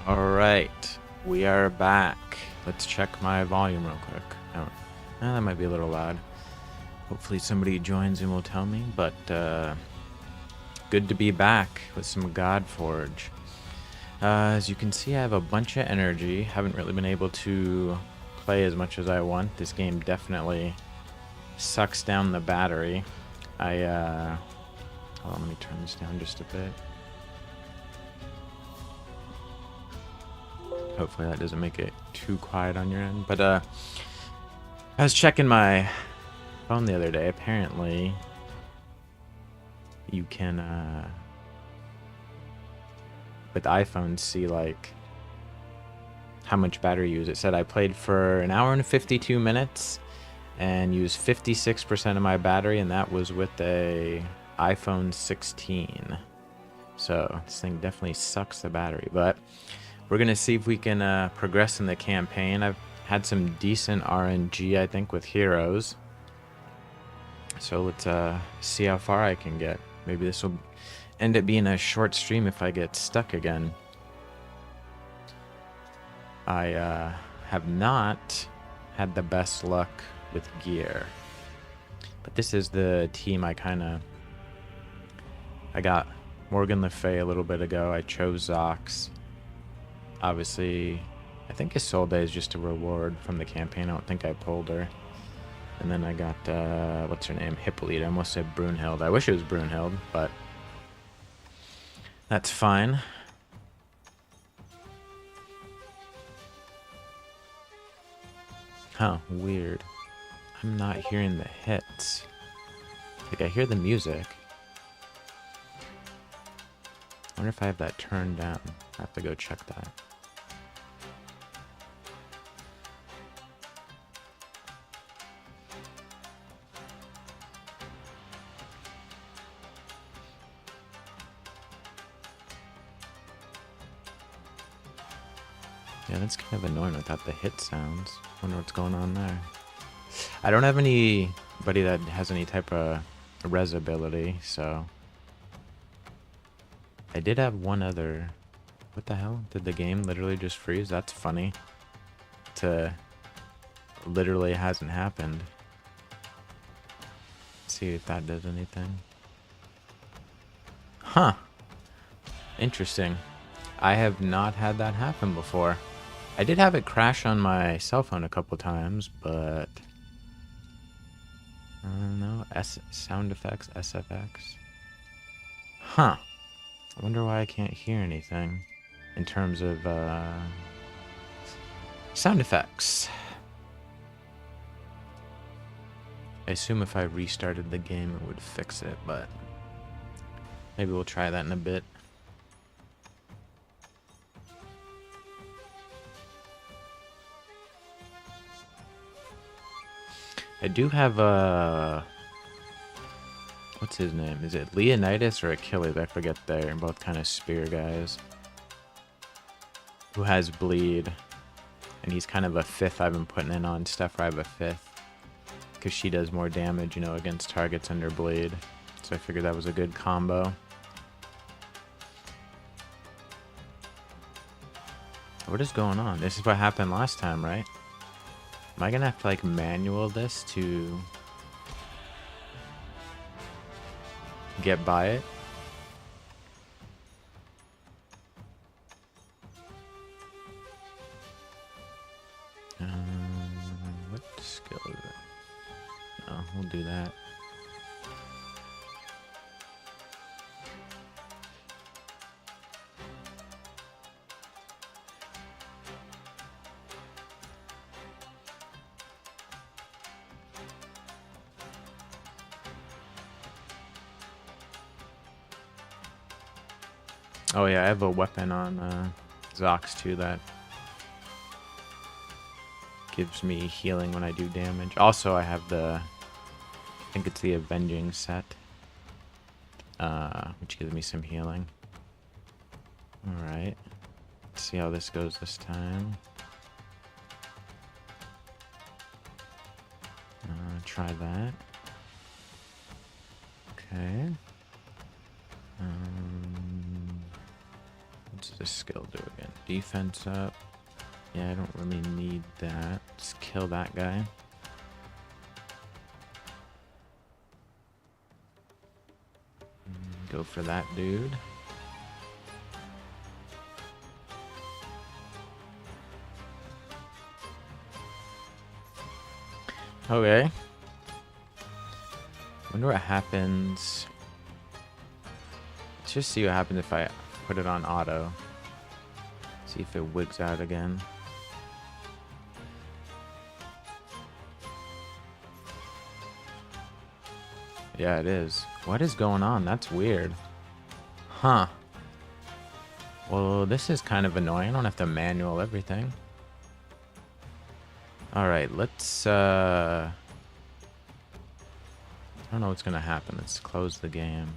Alright, we are back. Let's check my volume real quick. Oh, that might be a little loud. Hopefully somebody joins and will tell me, but good to be back with some Godforge. As you can see, I have a bunch of energy. Haven't really been able to play as much as I want. This game definitely sucks down the battery. Hold on, let me turn this down just a bit. Hopefully that doesn't make it too quiet on your end. But I was checking my phone the other day. Apparently you can with iPhones see like how much battery you use. It said I played for an hour and 52 minutes and used 56% of my battery, and that was with a iPhone 16. So this thing definitely sucks the battery, but we're going to see if we can progress in the campaign. I've had some decent RNG, I think, with heroes. So let's see how far I can get. Maybe this will end up being a short stream if I get stuck again. I have not had the best luck with gear. But this is the team I got Morgan Le Fay a little bit ago. I chose Zox. Obviously, I think Isolde is just a reward from the campaign. I don't think I pulled her. And then I got, what's her name? Hippolyta. I almost said Brunhild. I wish it was Brunhild, but that's fine. Huh, weird. I'm not hearing the hits. Like, I hear the music. I wonder if I have that turned down. I have to go check that. Yeah, that's kind of annoying without the hit sounds. Wonder what's going on there. I don't have anybody that has any type of res ability, so I did have one other. What the hell? Did the game literally just freeze? That's funny. Literally hasn't happened see if that does anything. Huh. Interesting. I have not had that happen before. I did have it crash on my cell phone a couple times, but I don't know. Sound effects, SFX. Huh. I wonder why I can't hear anything in terms of sound effects. I assume if I restarted the game it would fix it, but maybe we'll try that in a bit. I do have a... what's his name? Is it Leonidas or Achilles? I forget. They're both kind of spear guys. Who has bleed. And he's kind of a 5th. I've been putting in on stuff where I have a 5th. Because she does more damage, you know, against targets under bleed. So I figured that was a good combo. What is going on? This is what happened last time, right? Am I gonna have to, like, manual this to get by it? What skill is it? No, we'll do that. Oh yeah, I have a weapon on Zox too that gives me healing when I do damage. Also, I have the, I think it's the Avenging set, which gives me some healing. Alright, let's see how this goes this time. Try that. Okay. What's this skill do again? Defense up. Yeah, I don't really need that. Just kill that guy. Go for that dude. Okay. Wonder what happens. Let's just see what happens if I put it on auto. See if it wigs out again. Yeah, it is. What is going on? That's weird. Huh. Well, this is kind of annoying. I don't have to manual everything. Alright, let's, I don't know what's gonna happen. Let's close the game.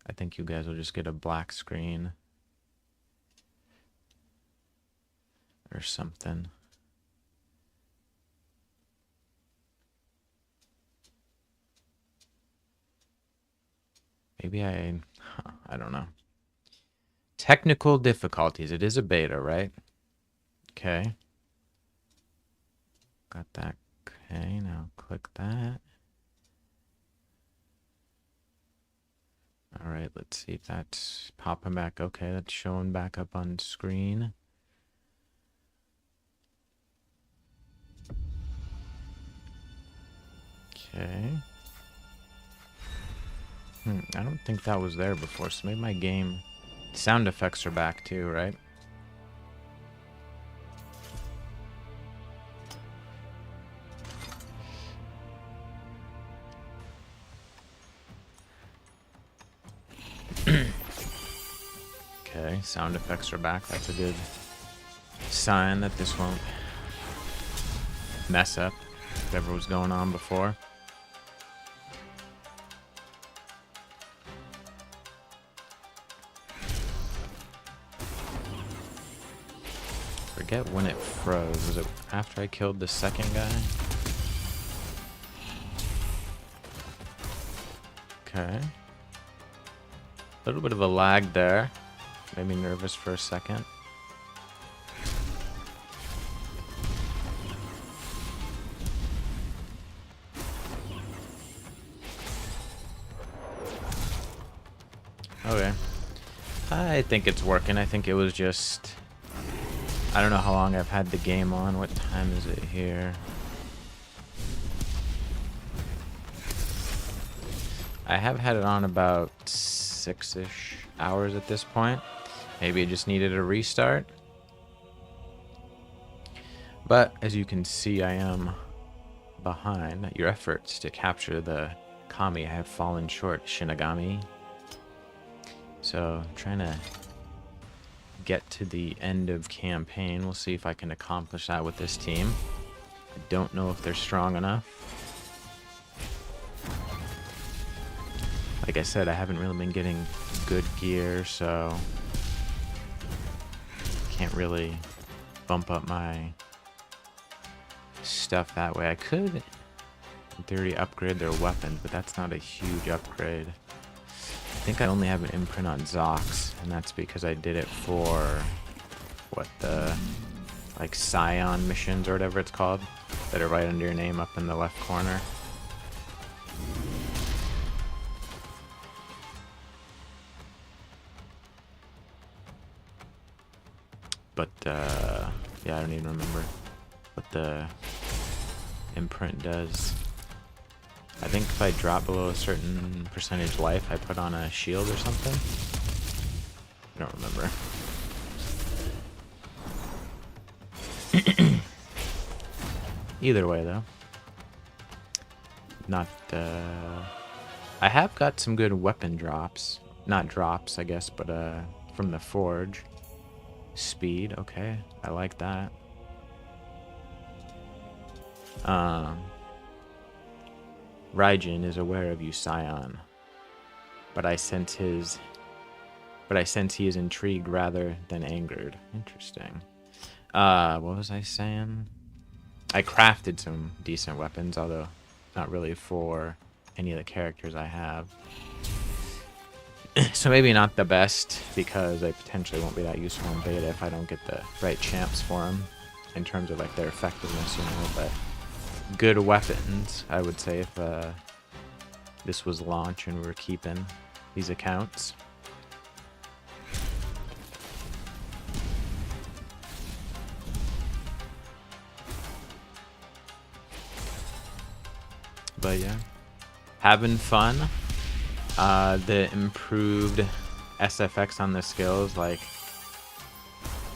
I think you guys will just get a black screen. Or something. Maybe I don't know. Technical difficulties. It is a beta, right? Okay. Got that. Okay, now click that. Alright, let's see if that's popping back. Okay, that's showing back up on screen. Okay. I don't think that was there before, so maybe my game... Sound effects are back too, right? Okay, sound effects are back. That's a good sign that this won't mess up whatever was going on before. Forget when it froze. Was it after I killed the second guy? Okay. A little bit of a lag there. Made me nervous for a second. I think it's working. I think it was just... I don't know how long I've had the game on. What time is it here? I have had it on about 6-ish hours at this point. Maybe it just needed a restart. But as you can see, I am behind. Your efforts to capture the Kami have fallen short, Shinigami. So I'm trying to get to the end of campaign. We'll see if I can accomplish that with this team. I don't know if they're strong enough. Like I said, I haven't really been getting good gear, so can't really bump up my stuff that way. I could, in theory, upgrade their weapons, but that's not a huge upgrade. I think I only have an imprint on Zox, and that's because I did it for, what, the, like, Scion missions or whatever it's called, that are right under your name up in the left corner. But, yeah, I don't even remember what the imprint does. I think if I drop below a certain percentage life, I put on a shield or something. I don't remember. Either way, though. Not, I have got some good weapon drops. Not drops, I guess, but, from the Forge. Speed, okay. I like that. Raijin is aware of you, Scion. But I sense he is intrigued rather than angered. Interesting. What was I saying? I crafted some decent weapons, although not really for any of the characters I have. So maybe not the best, because they potentially won't be that useful in beta if I don't get the right champs for them, in terms of like their effectiveness, you know, but good weapons, I would say, if this was launch and we were keeping these accounts. But yeah, having fun. The improved SFX on the skills, like,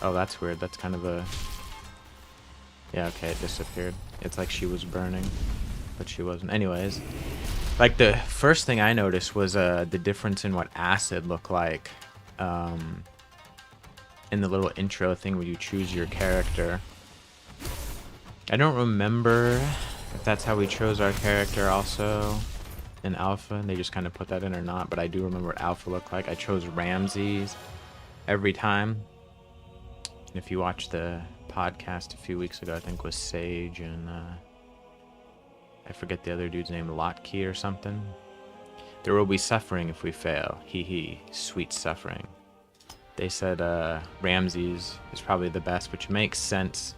oh, that's weird. That's kind of a, yeah, okay, it disappeared. It's like she was burning, but she wasn't. Anyways, like the first thing I noticed was the difference in what acid looked like in the little intro thing where you choose your character. I don't remember if that's how we chose our character also in Alpha, and they just kind of put that in or not, but I do remember what Alpha looked like. I chose Ramses every time. And if you watched the podcast a few weeks ago, I think was Sage and I forget the other dude's name, Lotkey or something. There will be suffering if we fail. Hee hee, sweet suffering. They said Ramses is probably the best, which makes sense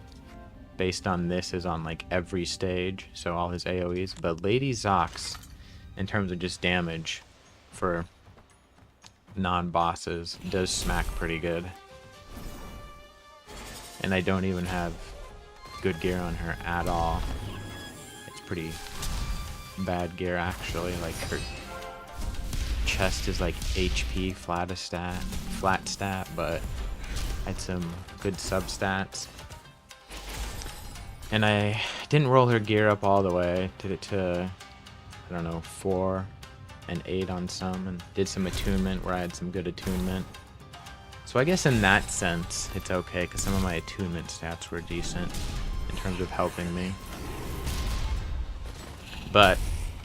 based on this is on like every stage, so all his AoEs. But Lady Zox, in terms of just damage for non-bosses, does smack pretty good. And I don't even have good gear on her at all. It's pretty bad gear, actually. Like, her chest is like HP flat stat, but I had some good substats. And I didn't roll her gear up all the way. Did it to, I don't know, 4 and 8 on some, and did some attunement where I had some good attunement. So I guess in that sense, it's okay, because some of my attunement stats were decent in terms of helping me. But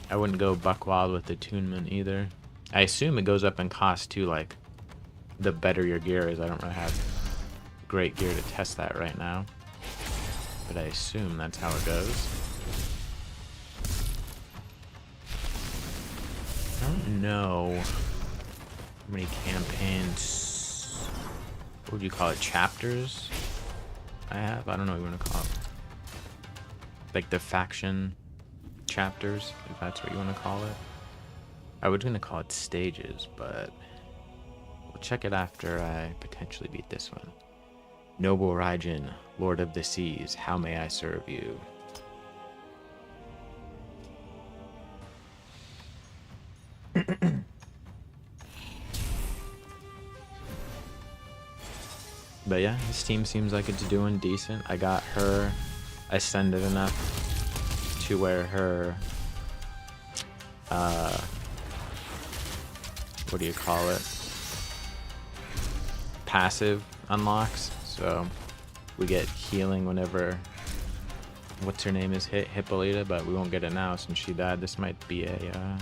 I wouldn't go buck wild with attunement either. I assume it goes up in cost too, like, the better your gear is. I don't really have great gear to test that right now, but I assume that's how it goes. I don't know how many campaigns, what would you call it, chapters I have? I don't know what you want to call it. Like the faction chapters, if that's what you want to call it. I was going to call it stages, but check it after I potentially beat this one. Noble Raijin, Lord of the Seas, how may I serve you? But yeah, this team seems like it's doing decent. I got her ascended enough to where her, what do you call it? Passive unlocks. So we get healing whenever, what's her name is hit, Hippolyta, but we won't get it now since she died. This might be a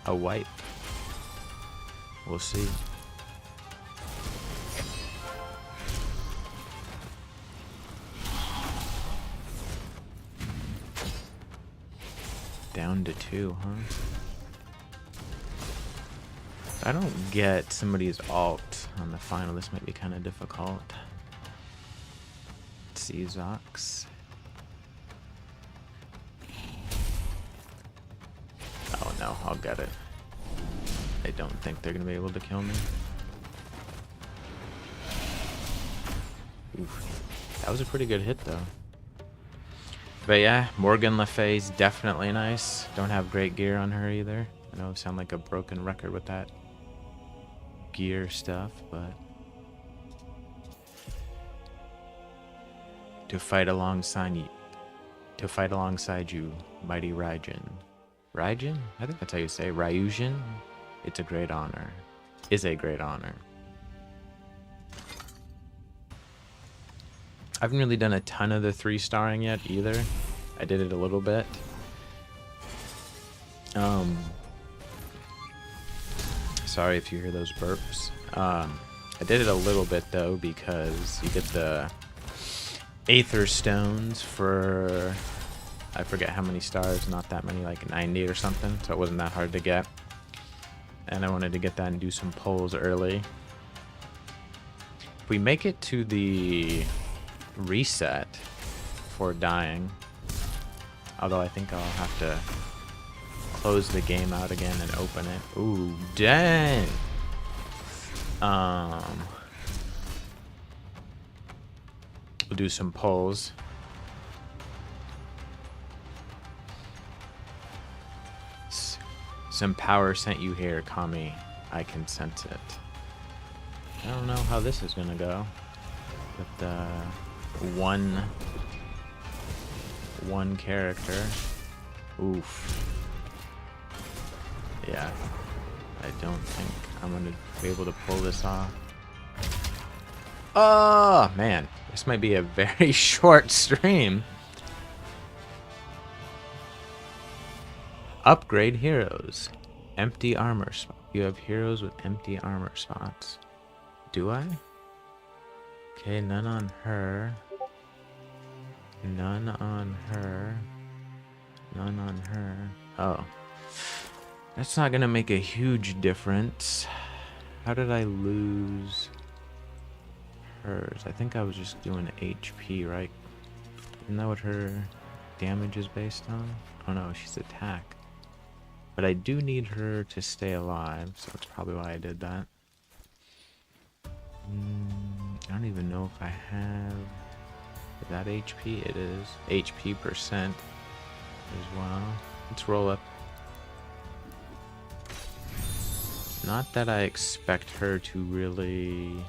wipe. We'll see. Down to 2, huh? If I don't get somebody's alt on the final, this might be kind of difficult. Let's see, Zox. Oh no, I'll get it. I don't think they're gonna be able to kill me. Oof. That was a pretty good hit though. But yeah, Morgan Le Fay's definitely nice. Don't have great gear on her either. I know I sound like a broken record with that gear stuff, but to fight alongside you, mighty Raijin. Raijin? I think that's how you say Ryujin. It's a great honor. Is a great honor. I haven't really done a ton of the 3-starring yet either. I did it a little bit. Sorry if you hear those burps. I did it a little bit though because you get the Aether Stones for, I forget how many stars, not that many, like 90 or something, so it wasn't that hard to get. And I wanted to get that and do some pulls early. If we make it to the reset for dying, although I think I'll have to close the game out again and open it. Ooh, dang! We'll do some pulls. Some power sent you here, Kami. I can sense it. I don't know how this is gonna go. With one character. Oof. Yeah. I don't think I'm gonna be able to pull this off. Oh man, this might be a very short stream. Upgrade heroes. Empty armor spot. You have heroes with empty armor spots. Do I? Okay, none on her. None on her. None on her. Oh. That's not gonna make a huge difference. How did I lose hers? I think I was just doing HP, right? Isn't that what her damage is based on? Oh no, she's attack. But I do need her to stay alive, so that's probably why I did that. I don't even know if I have... Is that HP? It is. HP percent as well. Let's roll up. Not that I expect her to really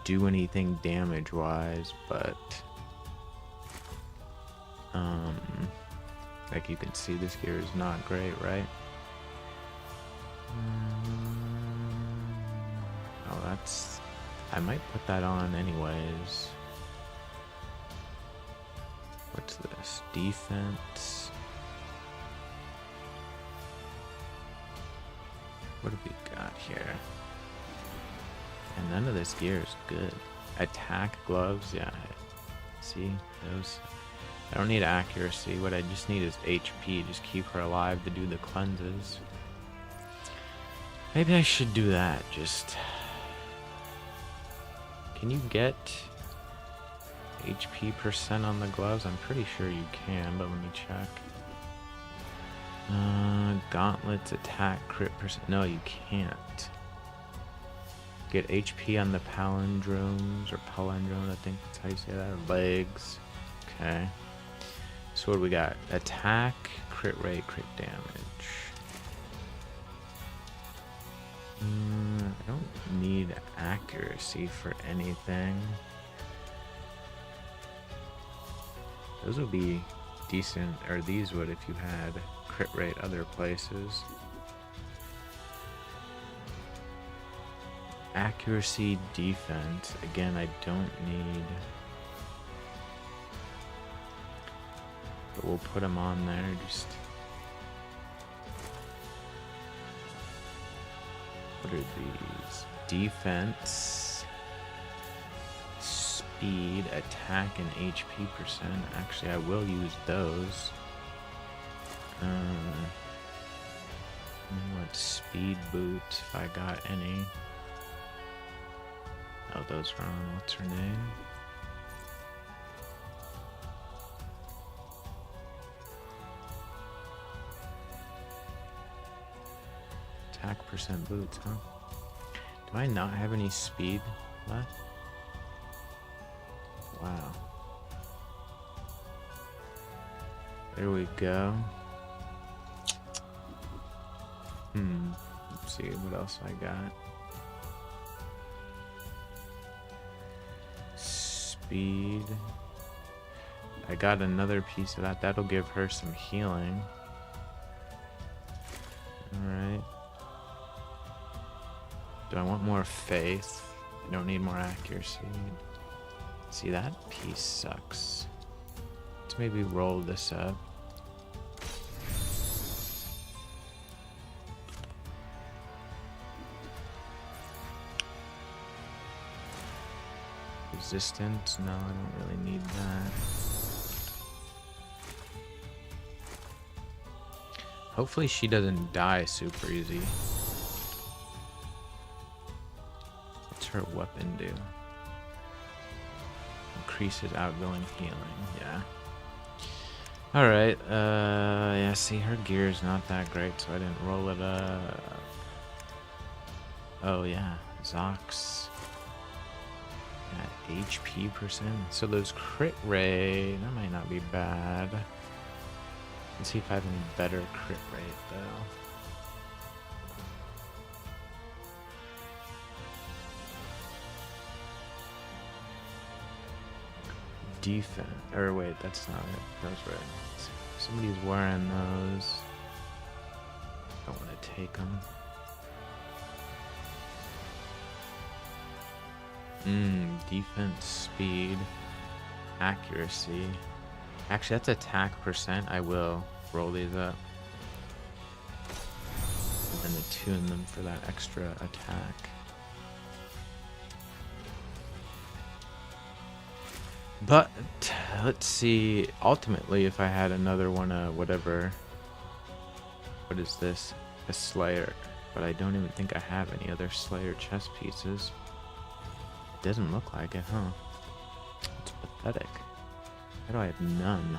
do anything damage-wise, but... like you can see, this gear is not great, right? Oh, that's... I might put that on anyways. What's this? Defense. What have we got here? And none of this gear is good. Attack, gloves, yeah. See, those... I don't need accuracy. What I just need is HP. Just keep her alive to do the cleanses. Maybe I should do that. Just... Can you get HP percent on the gloves? I'm pretty sure you can, but let me check. Gauntlets, attack, crit percent. No, you can't. Get HP on the palindromes, or palindrome, I think that's how you say that. Legs. Okay. So what do we got? Attack, crit rate, crit damage. I don't need accuracy for anything. Those would be decent, or these would if you had crit rate other places. Accuracy, defense. Again, I don't need. But we'll put them on there. Just. What are these? Defense, speed, attack, and HP percent. Actually, I will use those. What speed boot if I got any? Oh, those are on. What's her name? Attack percent boots, huh? Do I not have any speed left? Wow. There we go. Let's see what else I got. Speed. I got another piece of that. That'll give her some healing. Alright. Do I want more faith? I don't need more accuracy. See, that piece sucks. Let's maybe roll this up. Resistance? No, I don't really need that. Hopefully she doesn't die super easy. What's her weapon do? Increases outgoing healing, yeah. Alright, yeah, see, her gear's not that great, so I didn't roll it up. Oh, yeah, Zox. At HP percent. So those crit rate, that might not be bad. Let's see if I have any better crit rate, though. Defense, or wait, that's not it. Those red. Somebody's wearing those. I don't want to take them. Defense, speed, accuracy. Actually, that's attack percent. I will roll these up. And then attune them for that extra attack. But let's see, ultimately, if I had another one, whatever. What is this? A Slayer. But I don't even think I have any other Slayer chest pieces. Doesn't look like it, huh? It's pathetic. Why do I have none?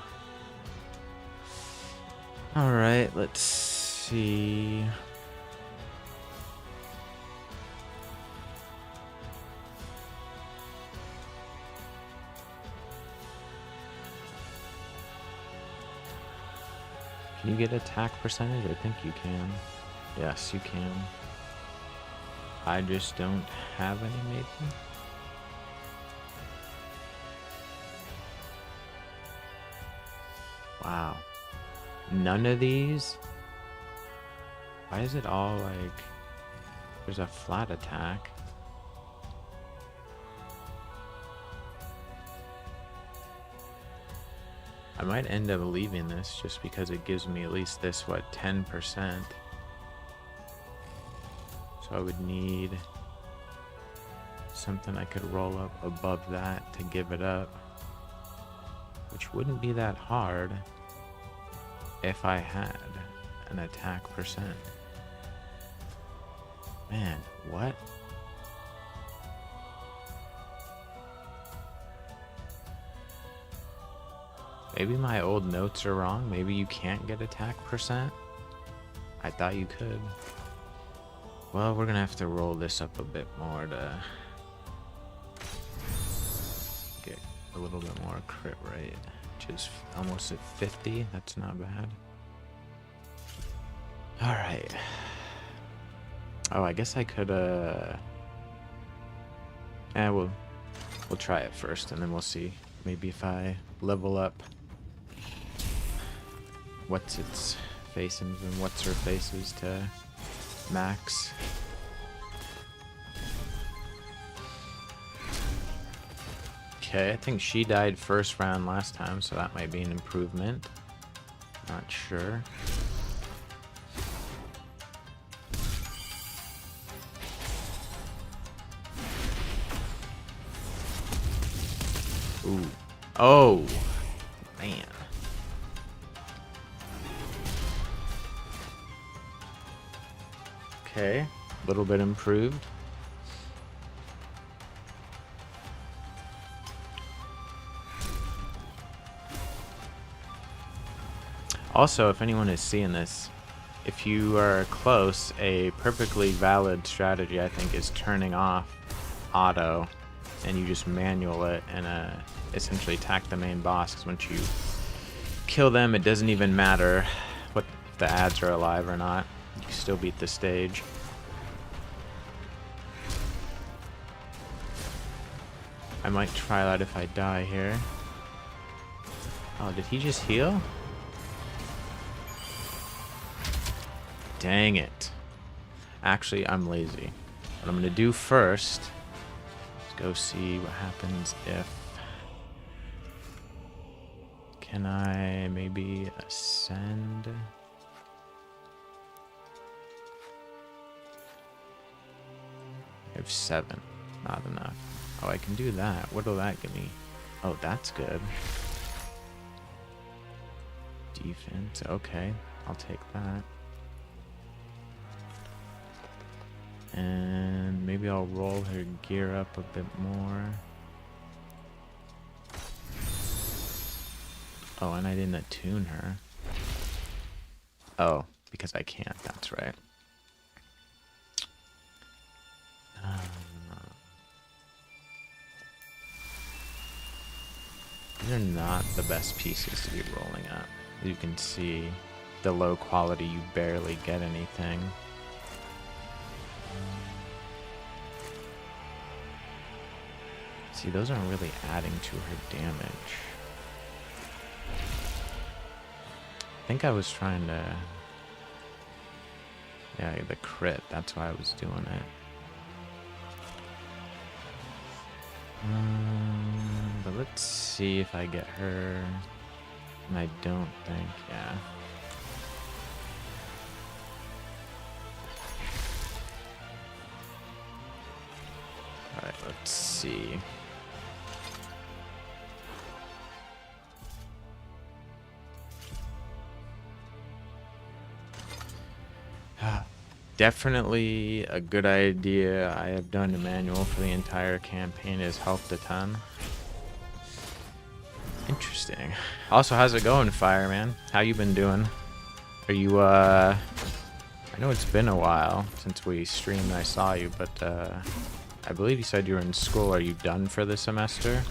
Alright, let's see. Can you get attack percentage? I think you can. Yes, you can. I just don't have any, maybe? Wow. None of these? Why is it all like... There's a flat attack. I might end up leaving this just because it gives me at least this, what, 10%. So I would need something I could roll up above that to give it up. Which wouldn't be that hard if I had an attack percent. Man, what? Maybe my old notes are wrong. Maybe you can't get attack percent. I thought you could. Well, we're gonna have to roll this up a bit more to get a little bit more crit rate, which is almost at 50. That's not bad. All right. Oh, I guess I could. We'll try it first, and then we'll see. Maybe if I level up what's its faces and what's her faces to max. Okay, I think she died first round last time, so that might be an improvement. Not sure. Ooh. Oh, man. Okay, a little bit improved. Also, if anyone is seeing this, if you are close, a perfectly valid strategy, I think, is turning off auto, and you just manual it and essentially attack the main boss, because once you kill them, it doesn't even matter what if the ads are alive or not. You still beat the stage. I might try that if I die here. Oh, did he just heal? Dang it. Actually, I'm lazy. What I'm gonna do first is go see what happens if... Can I maybe ascend? I have 7. Not enough. Oh, I can do that. What'll that give me? Oh, that's good. Defense. Okay, I'll take that. And maybe I'll roll her gear up a bit more. Oh, and I didn't attune her. Oh, because I can't. That's right. These are not the best pieces to be rolling up. You can see the low quality, you barely get anything. See, those aren't really adding to her damage. I think I was trying to... Yeah, the crit, that's why I was doing it. But let's see if I get her. And I don't think, yeah. Alright, let's see. Definitely a good idea. I have done a manual for the entire campaign. It has helped a ton. Interesting. Also, how's it going, Fireman? How you been doing? Are you, I know it's been a while since we streamed and I saw you, but, I believe you said you were in school. Are you done for the semester?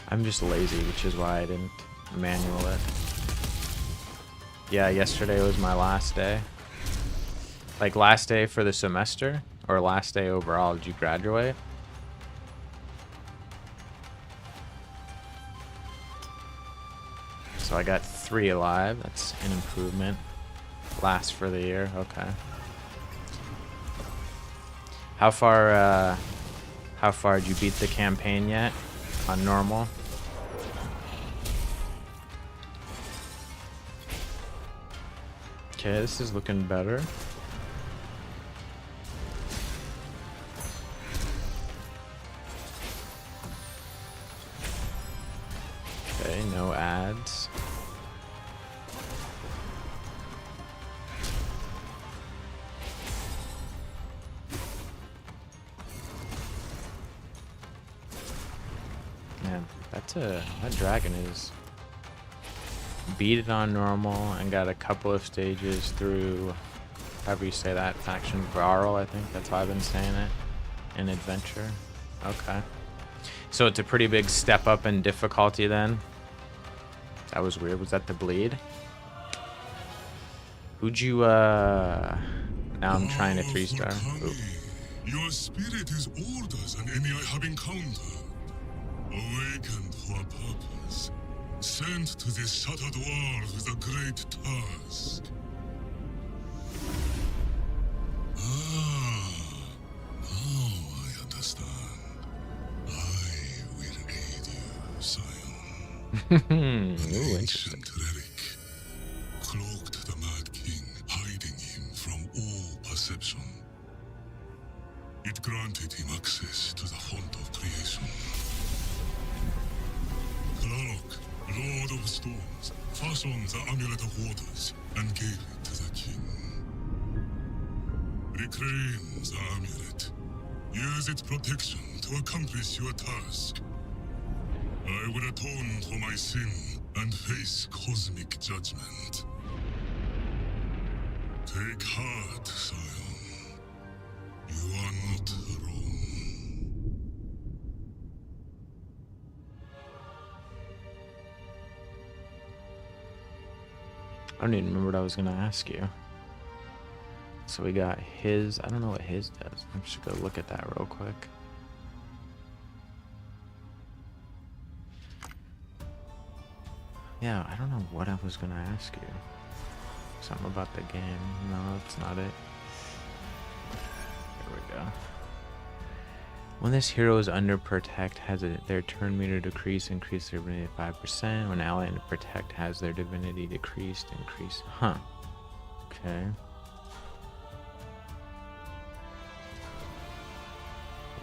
I'm just lazy, which is why I didn't manual it. Yeah, yesterday was my last day. Like, last day for the semester? Or last day overall? Did you graduate? So I got 3 alive. That's an improvement. Last for the year. Okay. How far did you beat the campaign yet? On normal? Okay, this is looking better. Okay, no ads. That dragon is beat it on normal and got a couple of stages through, however you say that faction, Varl, I think that's how I've been saying it, in adventure. Okay. So it's a pretty big step up in difficulty then. That was weird. Was that the bleed? Who'd you, Now I'm trying to 3-star. Your spirit is older than any I have encountered. Awakened for a purpose. Sent to this shattered world with a great task. Now I understand. I will aid you, scion. Ooh, interesting. Ancient relic. Cloaked the Mad King, hiding him from all perception. It granted him access to the font of creation. Clarok, Lord of Storms, fashioned the Amulet of Waters and gave it to the king. Reclaim the amulet. Use its protection to accomplish your task. I will atone for my sin and face cosmic judgment. Take heart, scion. You are not alone. I don't even remember what I was gonna ask you. So we got his, I don't know what his does. I'm just gonna look at that real quick. Yeah, I don't know what I was gonna ask you. Something about the game. No, that's not it. There we go. When this hero is under Protect, has their turn meter decrease, increase their divinity 5%. When ally under Protect has their divinity decreased, increase. Huh. Okay.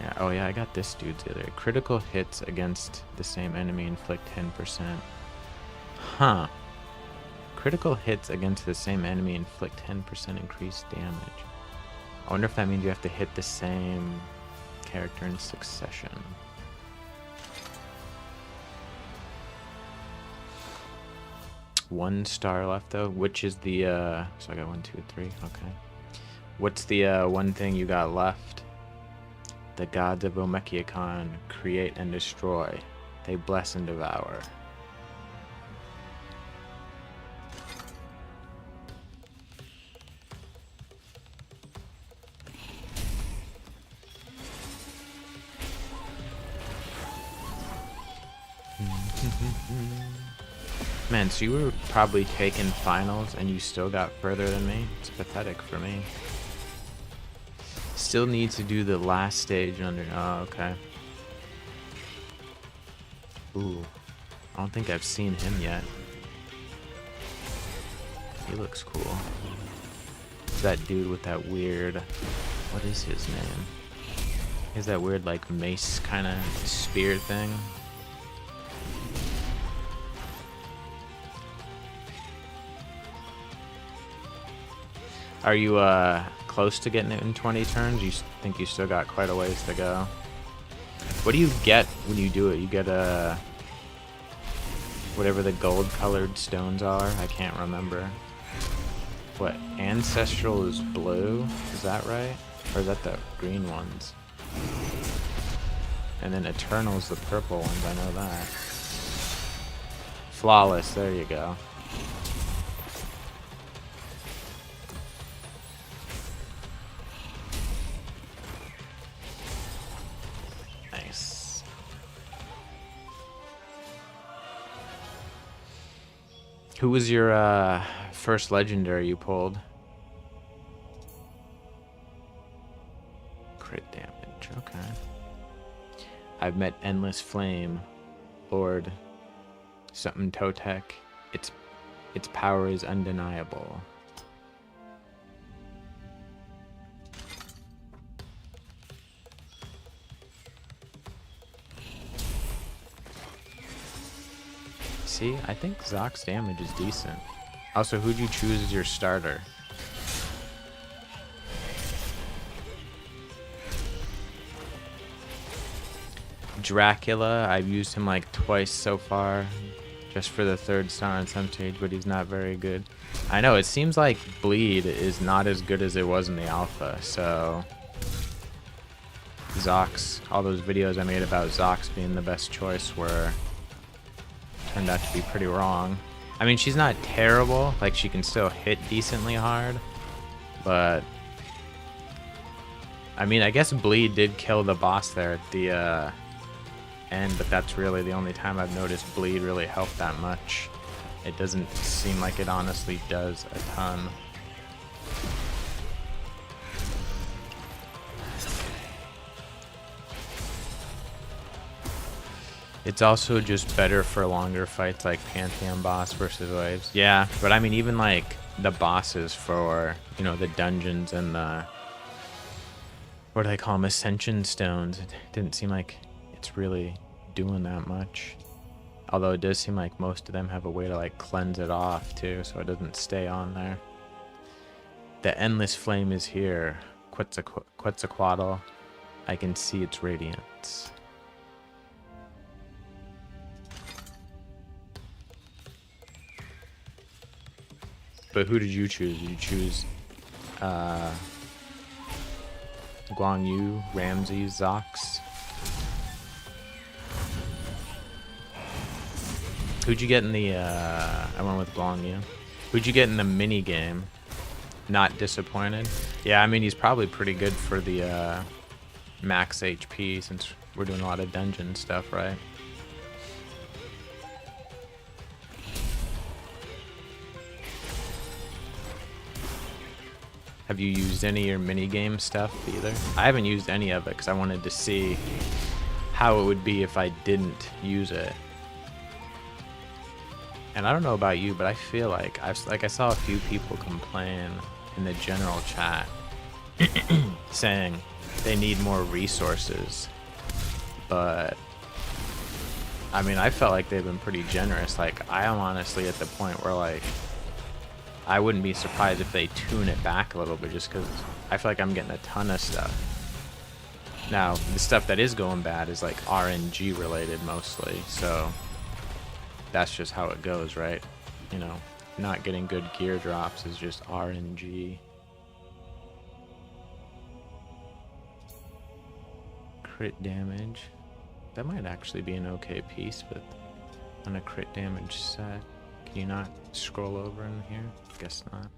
Yeah, oh yeah, I got this dude's the other. Critical hits against the same enemy inflict 10%. Huh. Critical hits against the same enemy inflict 10% increased damage. I wonder if that means you have to hit the same character in succession. One star left though, which is the so I got 1, 2, 3. Okay. What's the one thing you got left? The gods of Omekiakon create and destroy. They bless and devour. Man, so you were probably taking finals and you still got further than me? It's pathetic for me. Still need to do the last stage under... Oh, okay. Ooh. I don't think I've seen him yet. He looks cool. It's that dude with that weird... What is his name? He has that weird, like, mace kind of spear thing. Are you close to getting it in 20 turns? You think you still got quite a ways to go? What do you get when you do it? You get whatever the gold colored stones are. I can't remember. What, Ancestral is blue? Is that right? Or is that the green ones? And then Eternal's the purple ones, I know that. Flawless, there you go. Who was your first legendary you pulled? Crit damage, okay. I've met Endless Flame, Lord something Totek. Its power is undeniable. See, I think Zock's damage is decent. Also, who'd you choose as your starter? Dracula, I've used him like twice so far, just for the 3rd star on some stage, but he's not very good. I know, it seems like Bleed is not as good as it was in the alpha, so... Zox, all those videos I made about Zox being the best choice turned out to be pretty wrong. I mean, she's not terrible, like she can still hit decently hard, but I mean, I guess Bleed did kill the boss there at the end, but that's really the only time I've noticed Bleed really helped that much. It doesn't seem like it honestly does a ton. It's also just better for longer fights like Pantheon boss versus waves. Yeah, but I mean, even like the bosses for, you know, the dungeons and the, what do they call them, Ascension Stones, it didn't seem like it's really doing that much. Although it does seem like most of them have a way to like cleanse it off too, so it doesn't stay on there. The Endless Flame is here. Quetzalcoatl. I can see its radiance. But who did you choose? Did you choose Guan Yu, Ramsey, Zox? Who'd you get in the I went with Guan Yu. Who'd you get in the mini game? Not disappointed? Yeah, I mean, he's probably pretty good for the max HP since we're doing a lot of dungeon stuff, right? Have you used any of your minigame stuff either? I haven't used any of it because I wanted to see how it would be if I didn't use it. And I don't know about you, but I feel like I saw a few people complain in the general chat saying they need more resources. But I mean, I felt like they've been pretty generous. Like, I am honestly at the point where like I wouldn't be surprised if they tune it back a little bit, just because I feel like I'm getting a ton of stuff. Now, the stuff that is going bad is like RNG related mostly, so that's just how it goes, right? You know, not getting good gear drops is just RNG. Crit damage. That might actually be an okay piece, but on a crit damage set. Can you not scroll over in here? Guess not.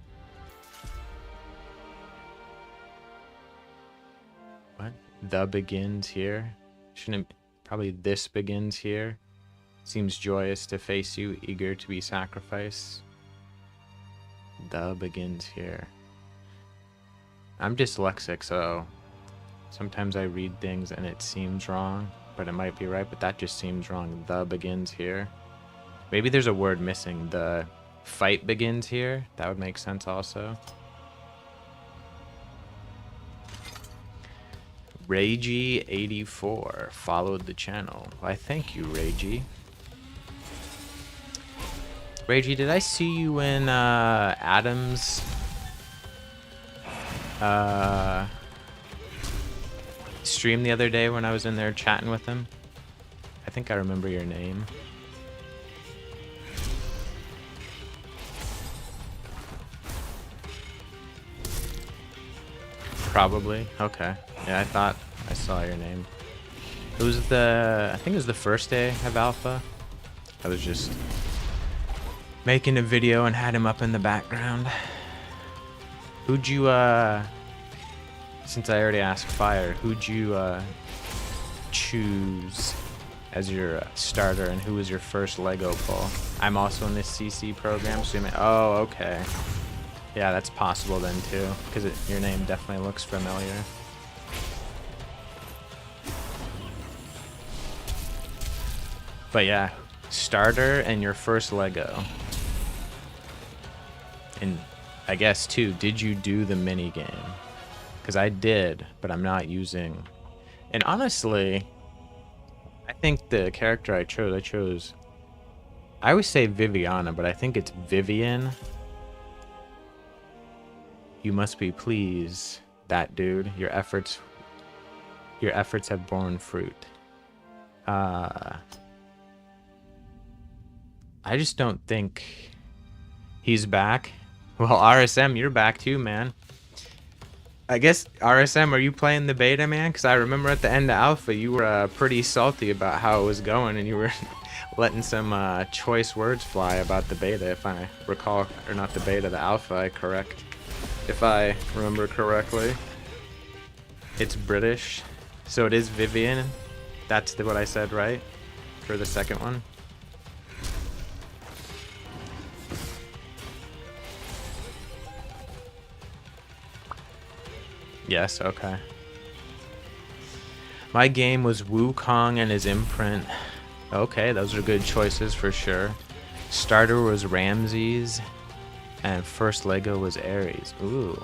What? The begins here? Shouldn't it, probably this begins here? Seems joyous to face you, eager to be sacrificed. The begins here. I'm dyslexic, so sometimes I read things and it seems wrong, but it might be right, but that just seems wrong. The begins here. Maybe there's a word missing. The fight begins here. That would make sense also. Ragey84 followed the channel. Why, thank you, Ragey. Ragey, did I see you in Adam's stream the other day when I was in there chatting with him? I think I remember your name. Probably. Okay. Yeah, I thought I saw your name. It was I think it was the first day of Alpha. I was just making a video and had him up in the background. Who'd you, since I already asked Fire, who'd you, choose as your starter, and who was your first Lego pull? I'm also in this CC program, so you may, oh, okay. Yeah, that's possible then too, because your name definitely looks familiar. But yeah, starter and your first Lego. And I guess too, did you do the mini game? Because I did, but I'm not using. And honestly, I think the character I chose, I always say Viviana, but I think it's Vivian. You must be pleased, that dude. Your efforts have borne fruit. I just don't think he's back. Well, RSM, you're back too, man. I guess, RSM, are you playing the beta, man? Because I remember at the end of Alpha, you were pretty salty about how it was going, and you were letting some choice words fly about the beta, if I recall. Or not the beta, the Alpha, correct. If I remember correctly. It's British, so it is Vivian. That's what I said, right? For the second one. Yes, okay. My game was Wukong and his imprint. Okay, those are good choices for sure. Starter was Ramses, and first Lego was Ares. Ooh.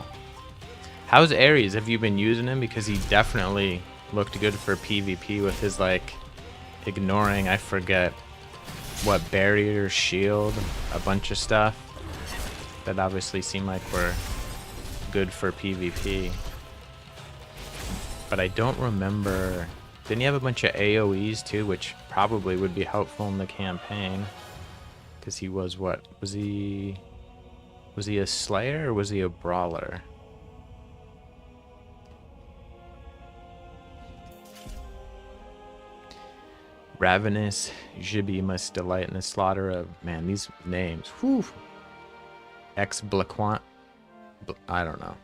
How's Ares? Have you been using him? Because he definitely looked good for PvP with his, like, ignoring, I forget, what, barrier, shield, a bunch of stuff that obviously seem like were good for PvP. But I don't remember. Didn't he have a bunch of AoEs too, which probably would be helpful in the campaign? Because he was what? Was he a Slayer or was he a Brawler? Ravenous, Jibby must delight in the slaughter of, man, these names. Whew. Ex-Blaquant. I don't know.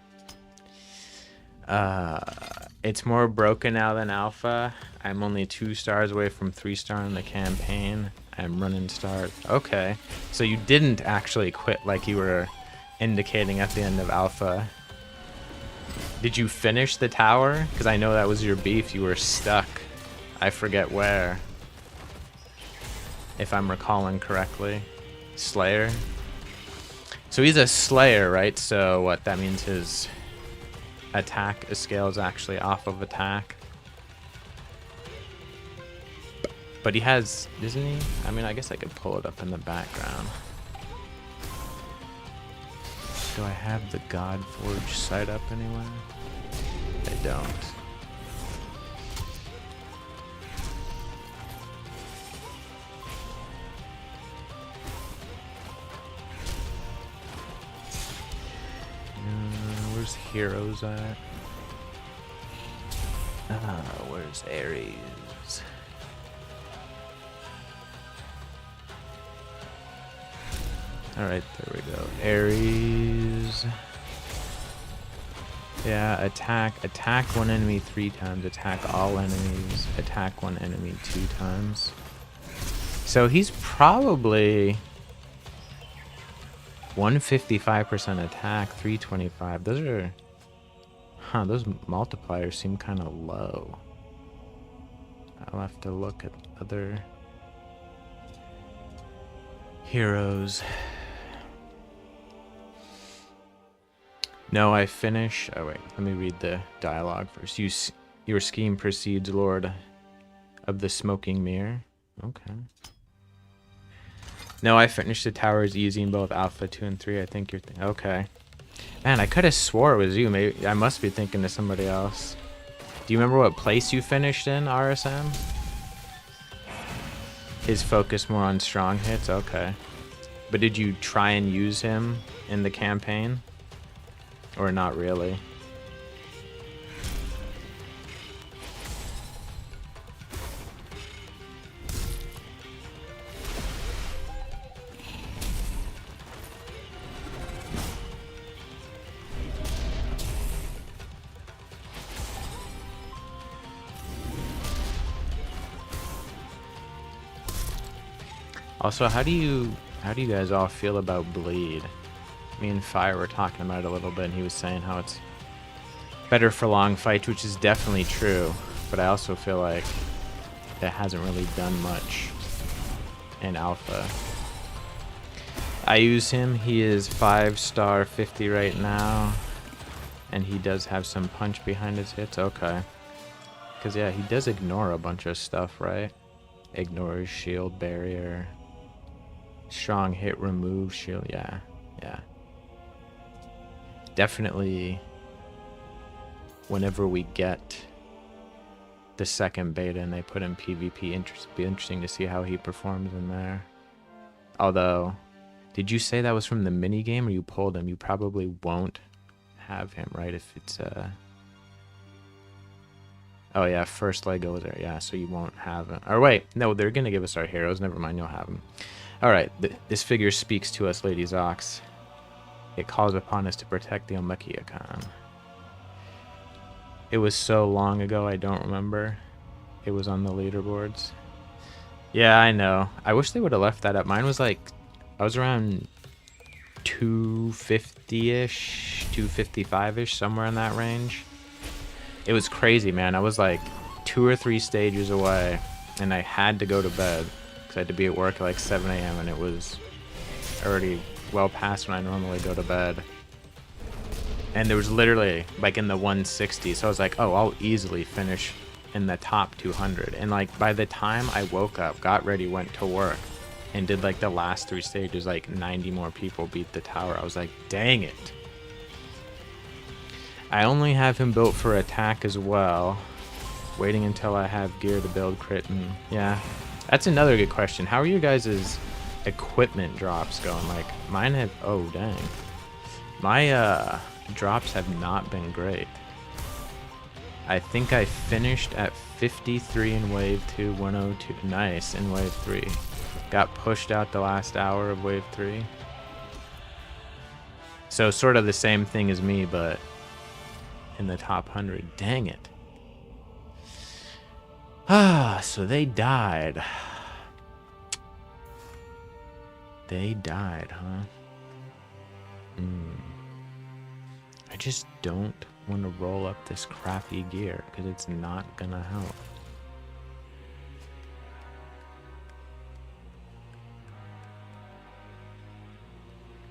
It's more broken now than Alpha. I'm only 2 stars away from 3-star in the campaign. I'm running start. Okay. So you didn't actually quit like you were indicating at the end of Alpha. Did you finish the tower? Because I know that was your beef. You were stuck. I forget where. If I'm recalling correctly. Slayer. So he's a Slayer, right? So what? That means his attack scale is actually off of attack. But he has, isn't he? I mean, I guess I could pull it up in the background. Do I have the Godforge site up anywhere? I don't. Where's heroes at? Where's Ares? Alright, there we go. Ares. Yeah, attack one enemy 3 times, attack all enemies, attack one enemy 2 times. So he's probably 155% attack, 325. Those are, those multipliers seem kind of low. I'll have to look at other heroes. No, I finish. Oh wait, let me read the dialogue first. Your scheme proceeds, Lord of the Smoking Mirror. Okay. No, I finished the towers easy in both Alpha 2 and 3. I think you're okay. Man, I could have swore it was you. Maybe I must be thinking of somebody else. Do you remember what place you finished in, RSM? His focus more on strong hits? Okay. But did you try and use him in the campaign? Or not really? Also, how do you guys all feel about Bleed? Me and Fire were talking about it a little bit, and he was saying how it's better for long fights, which is definitely true. But I also feel like it hasn't really done much in Alpha. I use him. He is 5-star 50 right now, and he does have some punch behind his hits. Okay. Because, yeah, he does ignore a bunch of stuff, right? Ignores shield barrier. Strong hit, remove shield. Yeah, yeah. Definitely, whenever we get the second beta and they put in PvP. Be interesting to see how he performs in there. Although, did you say that was from the mini game or you pulled him? You probably won't have him, right? If it's oh yeah, first Lego was there. Yeah, so you won't have him. Or wait, no, they're gonna give us our heroes. Never mind, you'll have them. All right, this figure speaks to us, Lady Zox. It calls upon us to protect the Omekiakan. It was so long ago, I don't remember. It was on the leaderboards. Yeah, I know. I wish they would have left that up. Mine was like, I was around 250-ish, 255-ish, somewhere in that range. It was crazy, man. I was like 2 or 3 stages away, and I had to go to bed because I had to be at work at like 7 a.m. and it was already well past when I normally go to bed. And there was literally like in the 160, so I was like, oh, I'll easily finish in the top 200. And like by the time I woke up, got ready, went to work, and did like the last 3 stages, like 90 more people beat the tower. I was like, dang it. I only have him built for attack as well. Waiting until I have gear to build crit. And yeah, that's another good question. How are you guys' equipment drops going? Like mine have, oh dang. My drops have not been great. I think I finished at 53 in wave 2, 102. Nice, in wave 3. Got pushed out the last hour of wave 3. So sort of the same thing as me, but in the top 100. Dang it. Ah, so they died. They died, huh? I just don't want to roll up this crappy gear because it's not gonna help.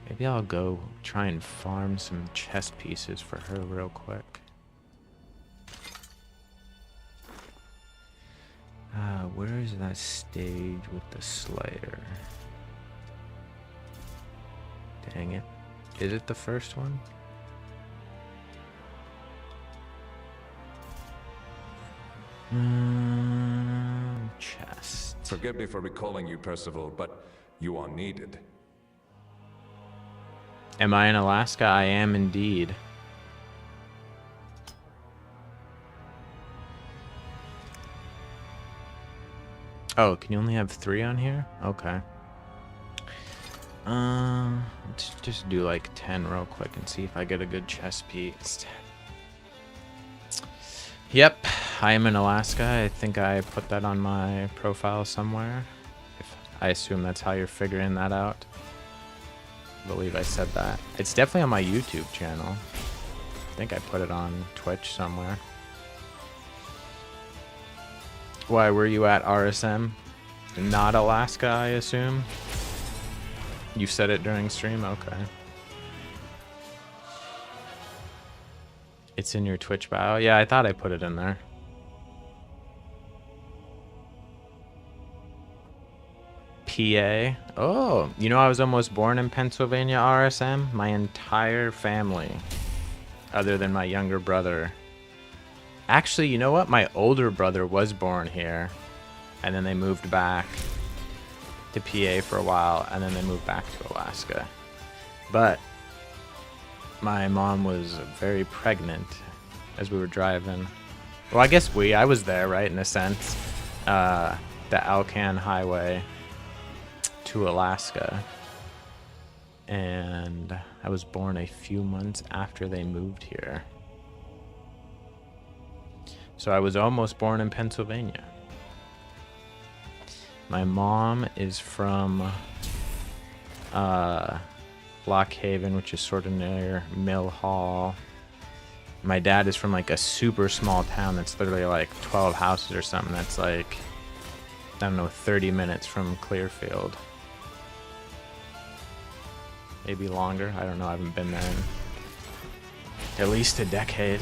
Maybe I'll go try and farm some chest pieces for her real quick. Where is that stage with the Slayer? Dang it. Is it the first one? Chest. Forgive me for recalling you, Percival, but you are needed. Am I in Alaska? I am indeed. Oh, can you only have 3 on here? Okay. Let's just do like 10 real quick and see if I get a good chest piece. Yep, I am in Alaska. I think I put that on my profile somewhere. I assume that's how you're figuring that out. I believe I said that. It's definitely on my YouTube channel. I think I put it on Twitch somewhere. Why were you at RSM? Not Alaska, I assume. You said it during stream? Okay. It's in your Twitch bio? Yeah, I thought I put it in there. PA. Oh, you know I was almost born in Pennsylvania, RSM? My entire family, other than my younger brother. Actually, you know what? My older brother was born here, and then they moved back to PA for a while, and then they moved back to Alaska. But my mom was very pregnant as we were driving. Well, I guess I was there, right, in a sense. The Alcan Highway to Alaska. And I was born a few months after they moved here. So I was almost born in Pennsylvania. My mom is from Lock Haven, which is sort of near Mill Hall. My dad is from like a super small town that's literally like 12 houses or something. That's like, I don't know, 30 minutes from Clearfield. Maybe longer. I don't know. I haven't been there in at least a decade.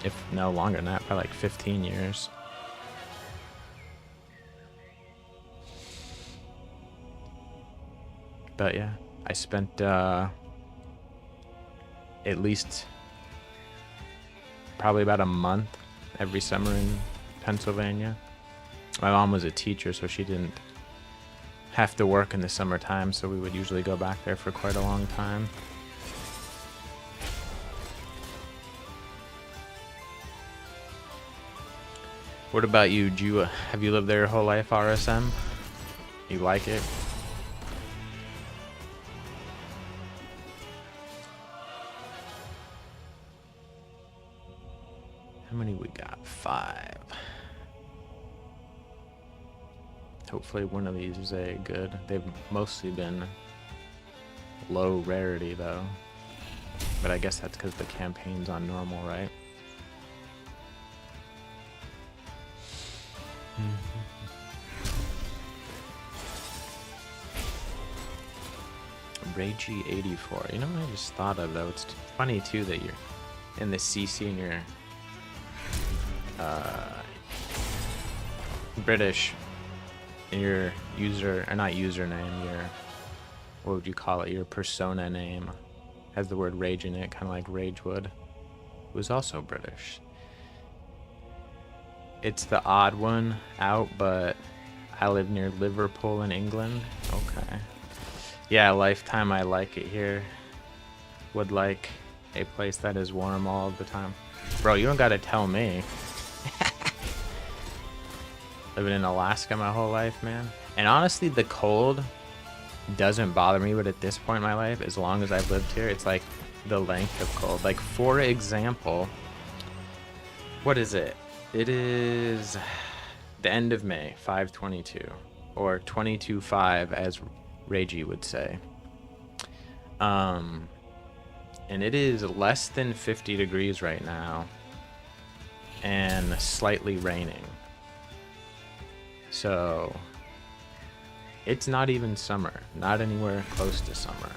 If no longer than that, probably like 15 years. But yeah, I spent at least probably about a month every summer in Pennsylvania. My mom was a teacher, so she didn't have to work in the summertime, so we would usually go back there for quite a long time. What about you? Have you lived there your whole life, RSM? You like it? How many we got? 5. Hopefully one of these is a good. They've mostly been low rarity though. But I guess that's because the campaign's on normal, right? Ragey 84. You know what I just thought of though? It's funny too that you're in the CC and you're British. Your user, or not username, your, what would you call it? Your persona name has the word rage in it, kind of like Rage would. It was also British. It's the odd one out, but I live near Liverpool in England. Okay. Yeah, lifetime, I like it here. Would like a place that is warm all the time. Bro, you don't gotta tell me. Living in Alaska my whole life, man. And honestly, the cold doesn't bother me, but at this point in my life, as long as I've lived here, it's like the length of cold. Like, for example, what is it? It is the end of May, 5/22, or 22/5, as Reggie would say. And it is less than 50 degrees right now, and slightly raining. So it's not even summer, not anywhere close to summer.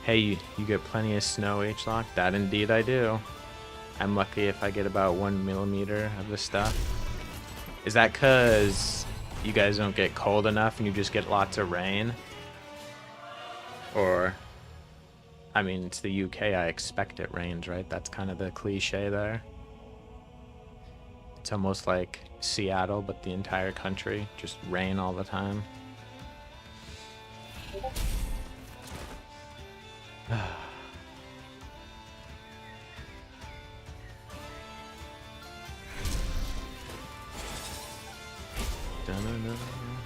Hey, you get plenty of snow, H-Lock? That indeed I do. I'm lucky if I get about 1 millimeter of the stuff. Is that because you guys don't get cold enough and you just get lots of rain? Or, I mean, it's the UK, I expect it rains, right? That's kind of the cliche there. It's almost like Seattle, but the entire country, just rain all the time.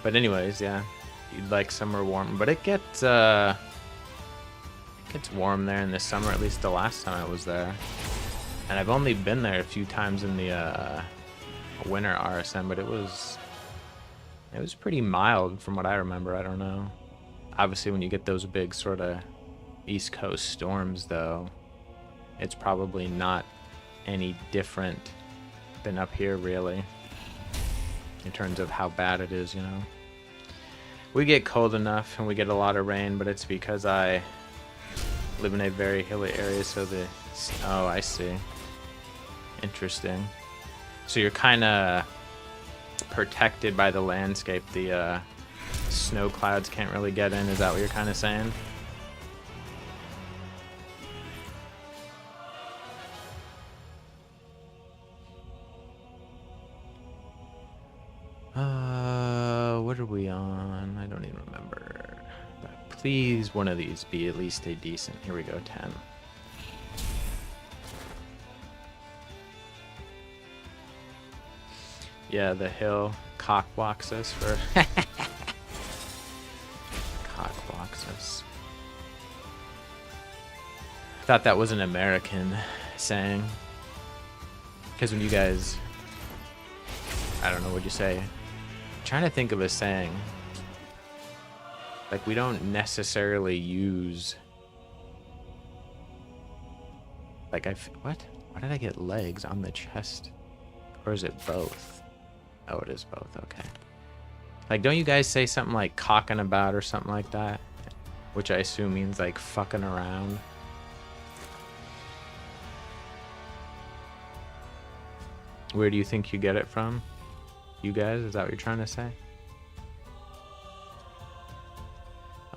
But anyways, yeah, you'd like summer warm, but it gets warm there in the summer, at least the last time I was there. And I've only been there a few times in the winter RSM, but it was pretty mild from what I remember. I don't know. Obviously, when you get those big sort of East Coast storms, though, it's probably not any different than up here, really, in terms of how bad it is, you know. We get cold enough and we get a lot of rain, but it's because I live in a very hilly area, so oh, I see. Interesting. So you're kind of protected by the landscape. The snow clouds can't really get in. Is that what you're kind of saying? What are we on? I don't even remember. But please, one of these be at least a decent. Here we go, 10. Yeah, the hill cock blocks us for cock blocks us. I thought that was an American saying, because when you guys, I don't know what you say. I'm trying to think of a saying. Like, we don't necessarily use, like, what? Why did I get legs on the chest? Or is it both? Oh, it is both. Okay. Like, don't you guys say something like cocking about or something like that? Which I assume means like fucking around. Where do you think you get it from? You guys? Is that what you're trying to say?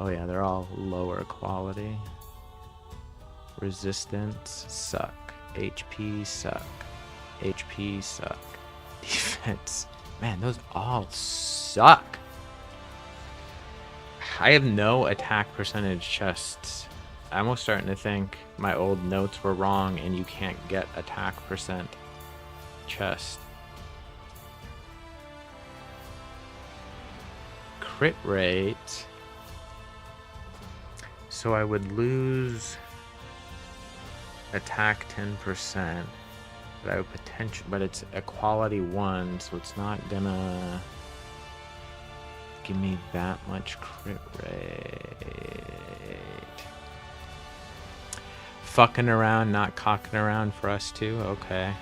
Oh yeah, they're all lower quality. Resistance suck. HP suck. HP suck. Defense. Man, those all suck. I have no attack percentage chests. I'm almost starting to think my old notes were wrong and you can't get attack percent chest. Crit rate. So I would lose attack 10%, but I would but it's a quality 1, so it's not gonna give me that much crit rate. Fucking around, not cocking around for us too. Okay.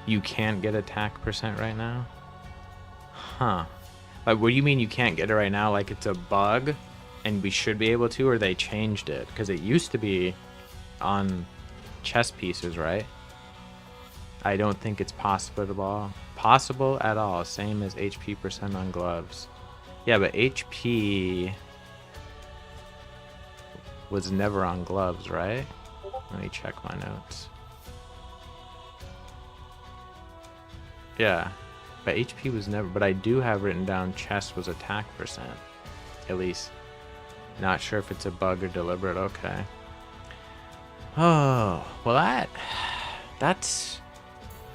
You can't get attack percent right now? Huh. Like, what do you mean you can't get it right now? Like it's a bug and we should be able to, or they changed it? Because it used to be on chess pieces, right? I don't think it's possible at all. Same as HP percent on gloves. Yeah, but HP was never on gloves, right? Let me check my notes. Yeah, but HP was never, but I do have written down chest was attack percent. At least. Not sure if it's a bug or deliberate. Okay. Oh, well that's,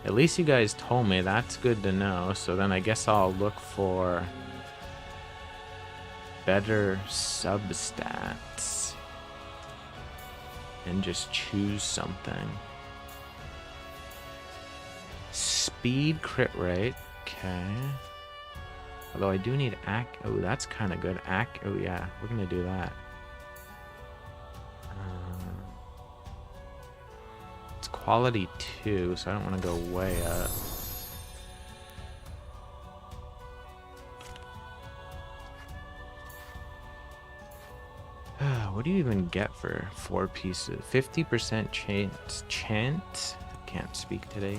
at least you guys told me. That's good to know. So then I guess I'll look for better substats and just choose something. Speed, crit rate. Okay. Although I do need oh, that's kind of good. Oh yeah, we're gonna do that. It's quality 2, so I don't want to go way up. What do you even get for 4 pieces? 50% chance? I can't speak today.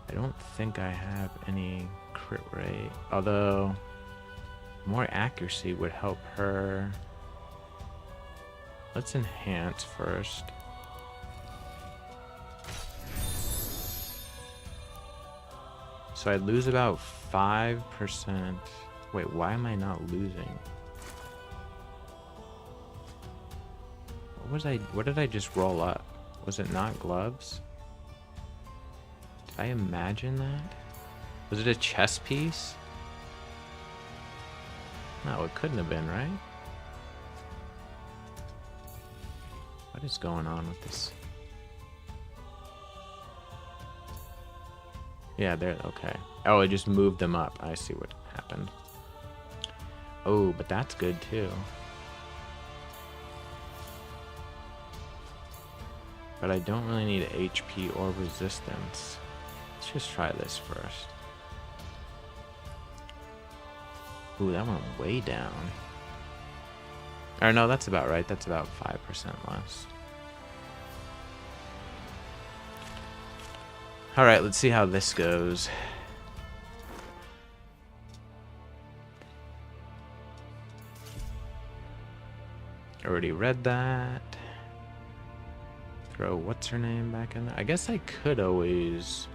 I don't think I have any crit rate. Although, more accuracy would help her. Let's enhance first. So I lose about 5%. Wait, why am I not losing? What did I just roll up? Was it not gloves? Did I imagine that? Was it a chess piece? No, it couldn't have been, right? What is going on with this? Yeah, there, okay. Oh, it just moved them up. I see what happened. Oh, but that's good too. But I don't really need HP or resistance. Let's just try this first. Ooh, that went way down. Or no, that's about right. That's about 5% less. Alright, let's see how this goes. Already read that. Throw what's her name back in there. I guess I could always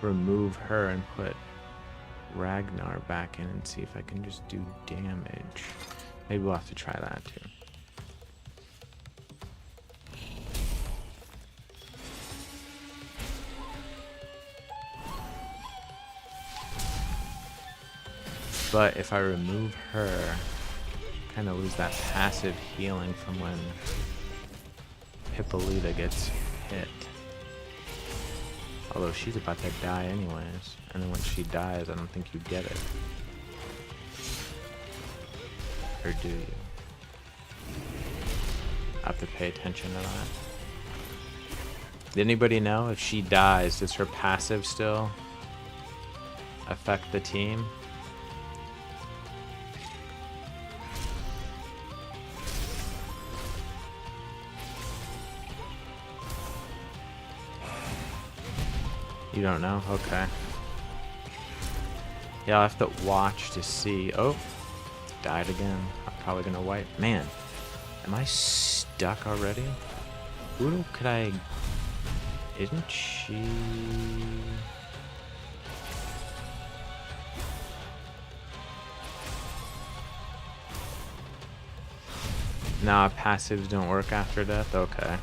remove her and put Ragnar back in and see if I can just do damage. Maybe we'll have to try that too. But if I remove her, I kind of lose that passive healing from when Hippolyta gets hit. Although she's about to die anyways. And then when she dies, I don't think you get it. Or do you? I have to pay attention to that. Did anybody know if she dies, does her passive still affect the team? You don't know? Okay. Yeah, I'll have to watch to see. Oh, died again. I'm probably gonna wipe. Man, am I stuck already? Who could I Isn't she? Nah, passives don't work after death? Okay.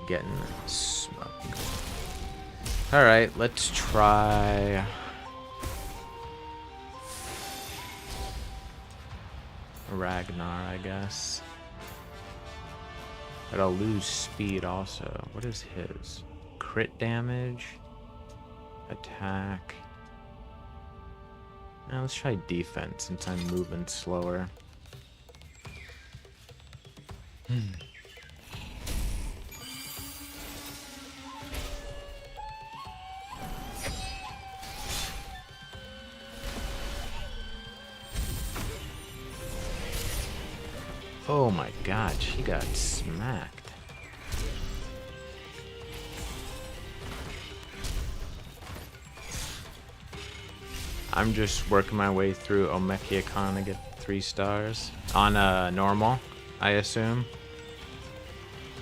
Getting smoked. Alright, let's try... Ragnar, I guess. But I'll lose speed also. What is his? Crit damage? Attack? Now let's try defense since I'm moving slower. Oh my god, she got smacked. I'm just working my way through Omekiakon to get 3 stars. On normal, I assume.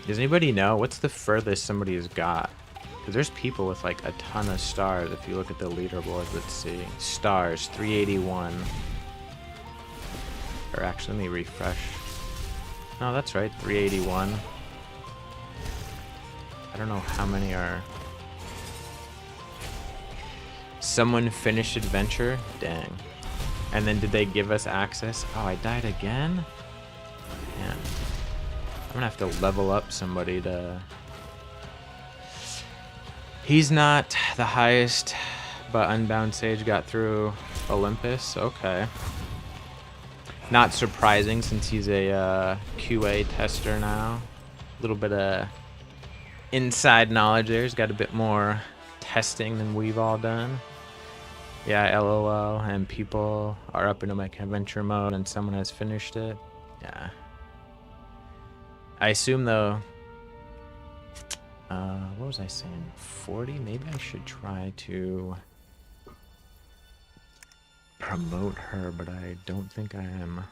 Does anybody know? What's the furthest somebody has got? Because there's people with like a ton of stars if you look at the leaderboard. Let's see. Stars, 381. Or actually, let me refresh. No, that's right, 381. I don't know how many are... Someone finished adventure? Dang. And then did they give us access? Oh, I died again? Man. I'm gonna have to level up somebody to... He's not the highest, but Unbound Sage got through Olympus. Okay. Not surprising since he's a QA tester now. A little bit of inside knowledge there. He's got a bit more testing than we've all done. Yeah, LOL, and people are up into my adventure mode and someone has finished it. Yeah. I assume though, what was I saying? 40? Maybe I should try to promote her, but I don't think I am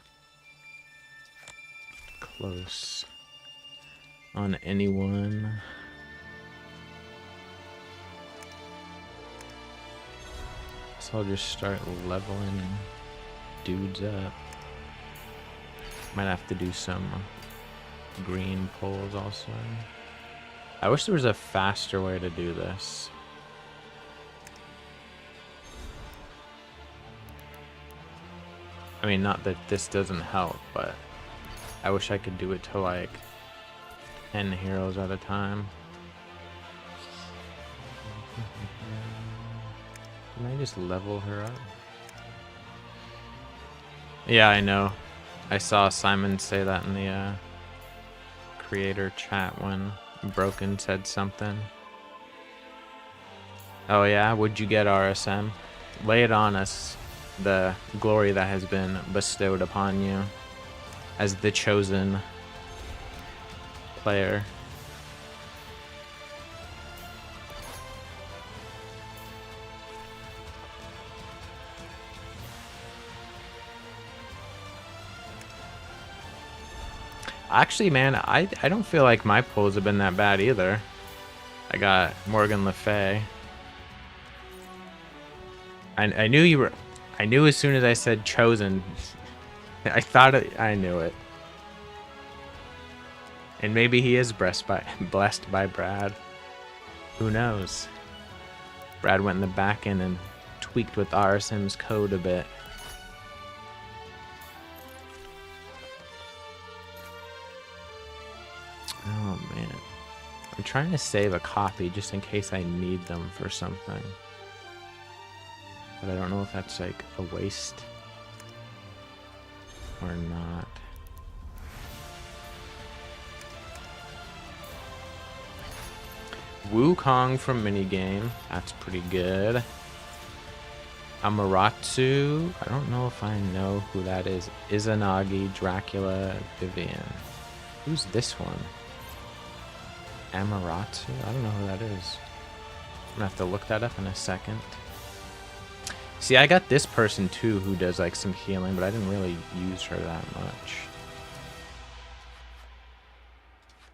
close on anyone. So I'll just start leveling dudes up. Might have to do some green pulls also. I wish there was a faster way to do this. I mean, not that this doesn't help, but I wish I could do it to like 10 heroes at a time. Can I just level her up? Yeah, I know. I saw Simon say that in the creator chat when Broken said something. Oh yeah, would you get RSM? Lay it on us, the glory that has been bestowed upon you as the chosen player. Actually, man, I don't feel like my pulls have been that bad either. I got Morgan Le Fay. I knew you were... I knew as soon as I said chosen. I thought it... I knew it. And maybe he is blessed by Brad. Who knows? Brad went in the back end and tweaked with RSM's code a bit. Oh man, I'm trying to save a copy just in case I need them for something, but I don't know if that's like a waste or not. Wukong from Minigame, that's pretty good. Amaterasu, I don't know if I know who that is. Izanagi, Dracula, Vivian. Who's this one? Amaterasu? I don't know who that is. I'm gonna have to look that up in a second. See, I got this person too who does like some healing, but I didn't really use her that much.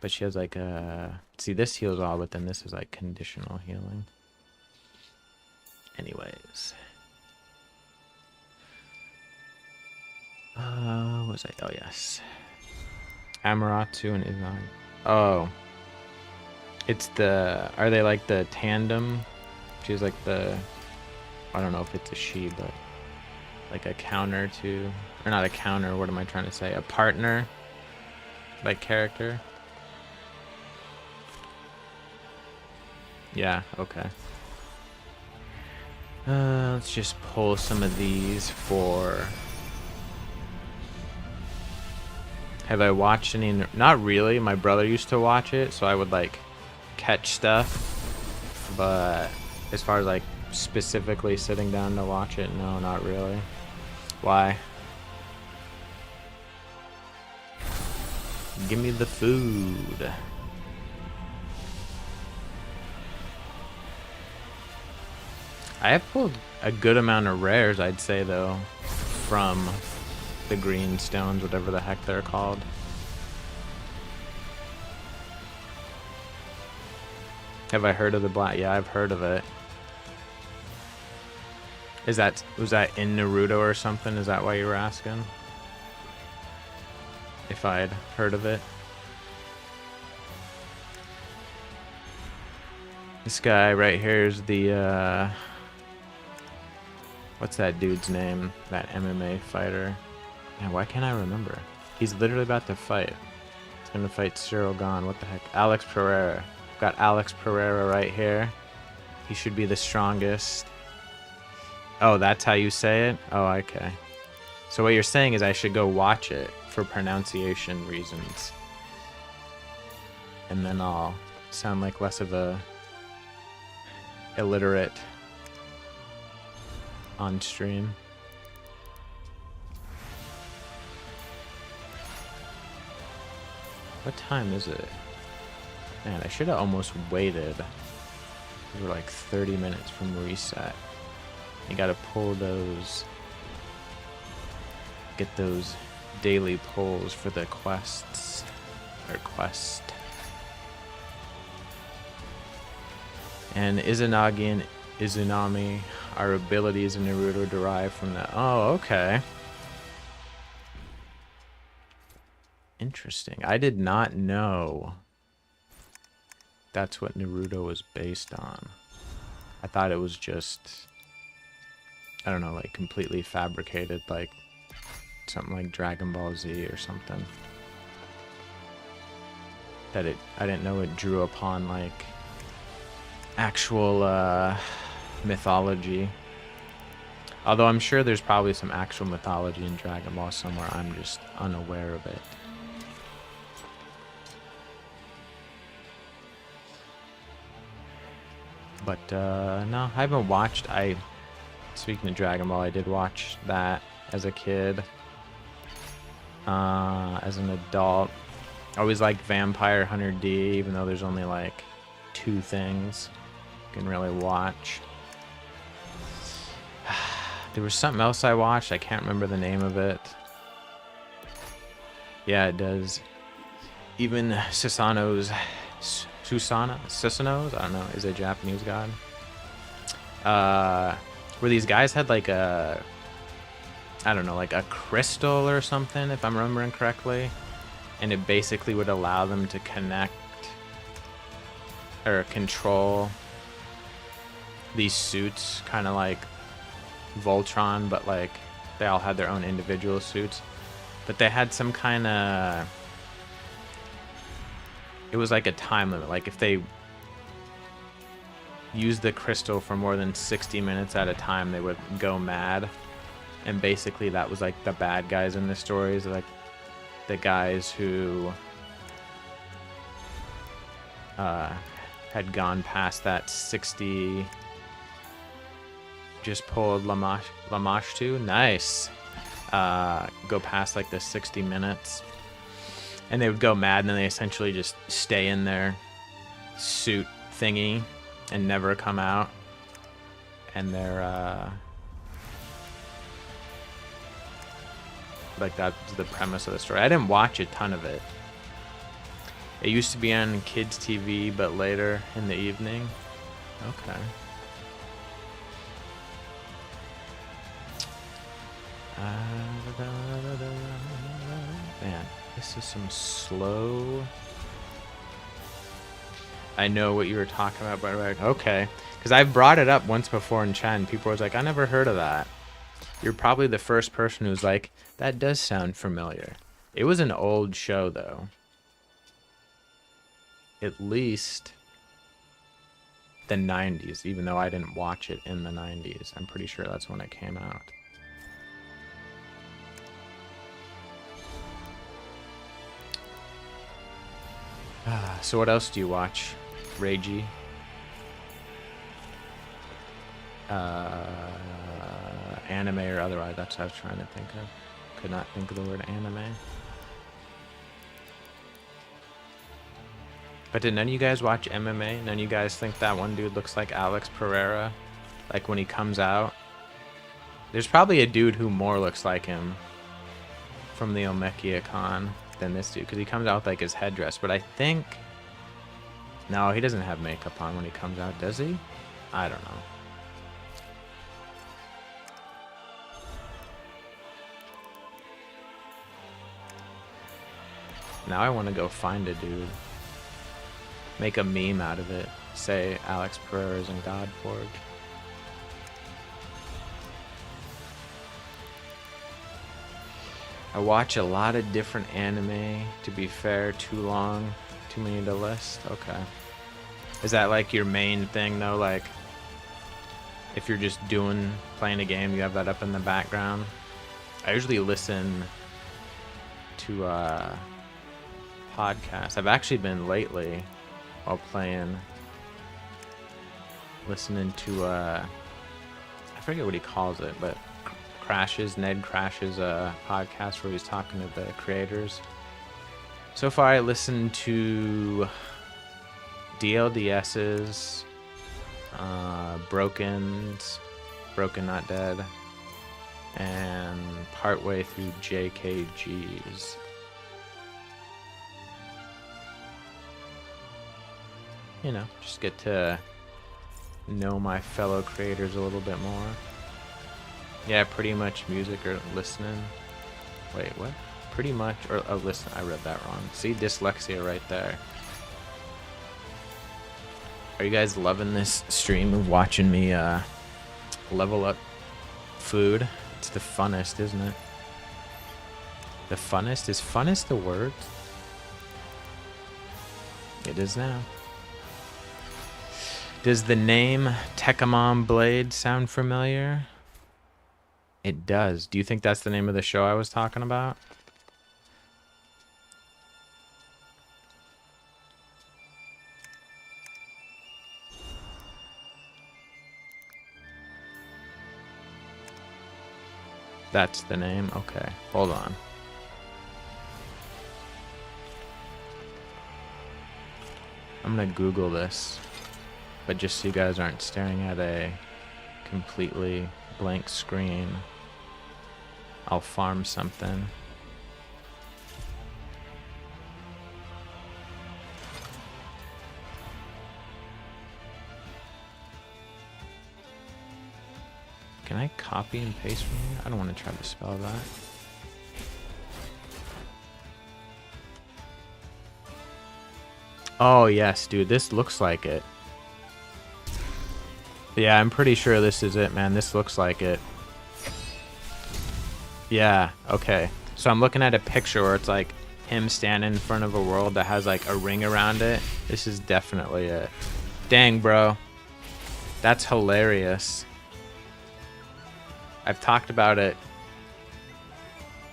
But she has like a... See, this heals all, but then this is like conditional healing. Anyways. What was I? Oh, yes. Amaratu and Izan. Oh. It's the... Are they like the tandem? She's like the... I don't know if it's a she, but... Like a counter to... Or not a counter, what am I trying to say? A partner? Like character? Yeah, okay. Let's just pull some of these for... Have I watched any? Not really. My brother used to watch it, so I would like catch stuff. But as far as like specifically sitting down to watch it, no, not really. Why? Give me the food. I have pulled a good amount of rares, I'd say, though, from the green stones, whatever the heck they're called. Have I heard of the black? Yeah, I've heard of it. Was that in Naruto or something? Is that why you were asking? If I'd heard of it. This guy right here is the, what's that dude's name? That MMA fighter. Man, why can't I remember? He's literally about to fight. He's gonna fight Cyril Gahn. What the heck? Alex Pereira. Got Alex Pereira right here. He should be the strongest. Oh, that's how you say it? Oh, okay. So what you're saying is I should go watch it for pronunciation reasons. And then I'll sound like less of a illiterate on stream. What time is it? Man, I should have almost waited. We're like 30 minutes from reset. You gotta pull those, get those daily pulls for the quests, or quest. And Izanagi and Izunami are abilities in Naruto derived from that. Oh, okay. Interesting. I did not know that's what Naruto was based on. I thought it was just, I don't know, like completely fabricated, like something like Dragon Ball Z or something. That it, I didn't know it drew upon like actual mythology. Although I'm sure there's probably some actual mythology in Dragon Ball somewhere. I'm just unaware of it. But no, I haven't watched. Speaking of Dragon Ball, I did watch that as a kid. As an adult, I always liked Vampire Hunter D, even though there's only like 2 things you can really watch. There was something else I watched. I can't remember the name of it. Yeah, it does. Even Susanoo's, I don't know, is a Japanese god. Where these guys had like a, I don't know, like a crystal or something, if I'm remembering correctly. And it basically would allow them to connect or control these suits, kind of like Voltron, but like they all had their own individual suits. But they had some kind of, it was like a time limit. Like if they used the crystal for more than 60 minutes at a time, they would go mad. And basically that was like the bad guys in the stories, like the guys who had gone past that 60. Just pulled Lamash 2. Nice. Go past like the 60 minutes. And they would go mad, and then they essentially just stay in their suit thingy and never come out. And they're like, that's the premise of the story. I didn't watch a ton of it. It used to be on kids' TV, but later in the evening. Okay. Man, this is some slow. I know what you were talking about, but like, okay. Because I've brought it up once before in chat, and people were like, I never heard of that. You're probably the first person who's like, that does sound familiar. It was an old show, though. At least the 90s, even though I didn't watch it in the 90s. I'm pretty sure that's when it came out. So what else do you watch, Reiji? Anime or otherwise, that's what I was trying to think of. Could not think of the word anime. But did none of you guys watch MMA? None of you guys think that one dude looks like Alex Pereira? Like when he comes out? There's probably a dude who more looks like him from the Omekia Con than this dude, because he comes out with like his headdress. But I think... No, he doesn't have makeup on when he comes out, does he? I don't know. Now I want to go find a dude. Make a meme out of it. Say Alex Pereira's in Godforge. I watch a lot of different anime, to be fair. Too long, too many to list. Okay. Is that like your main thing though? Like, if you're just playing a game, you have that up in the background? I usually listen to podcasts. I've actually been lately, while playing, listening to I forget what he calls it, but Ned Crash's podcast where he's talking to the creators. So far I listened to DLDS's, Broken Not Dead, and partway through JKG's. You know, just get to know my fellow creators a little bit more. Yeah, pretty much music or listening. Wait, what? Pretty much, or oh, listen, I read that wrong. See, dyslexia right there. Are you guys loving this stream of watching me level up food? It's the funnest, isn't it? The funnest? Is funnest the word? It is now. Does the name Tekamon Blade sound familiar? It does. Do you think that's the name of the show I was talking about? That's the name? Okay, hold on. I'm gonna Google this, but just so you guys aren't staring at a completely blank screen, I'll farm something. Can I copy and paste from here? I don't want to try to spell that. Oh yes, dude, this looks like it. Yeah, I'm pretty sure this is it, man. This looks like it. Yeah, okay. So I'm looking at a picture where it's like him standing in front of a world that has like a ring around it. This is definitely it. Dang, bro. That's hilarious. I've talked about it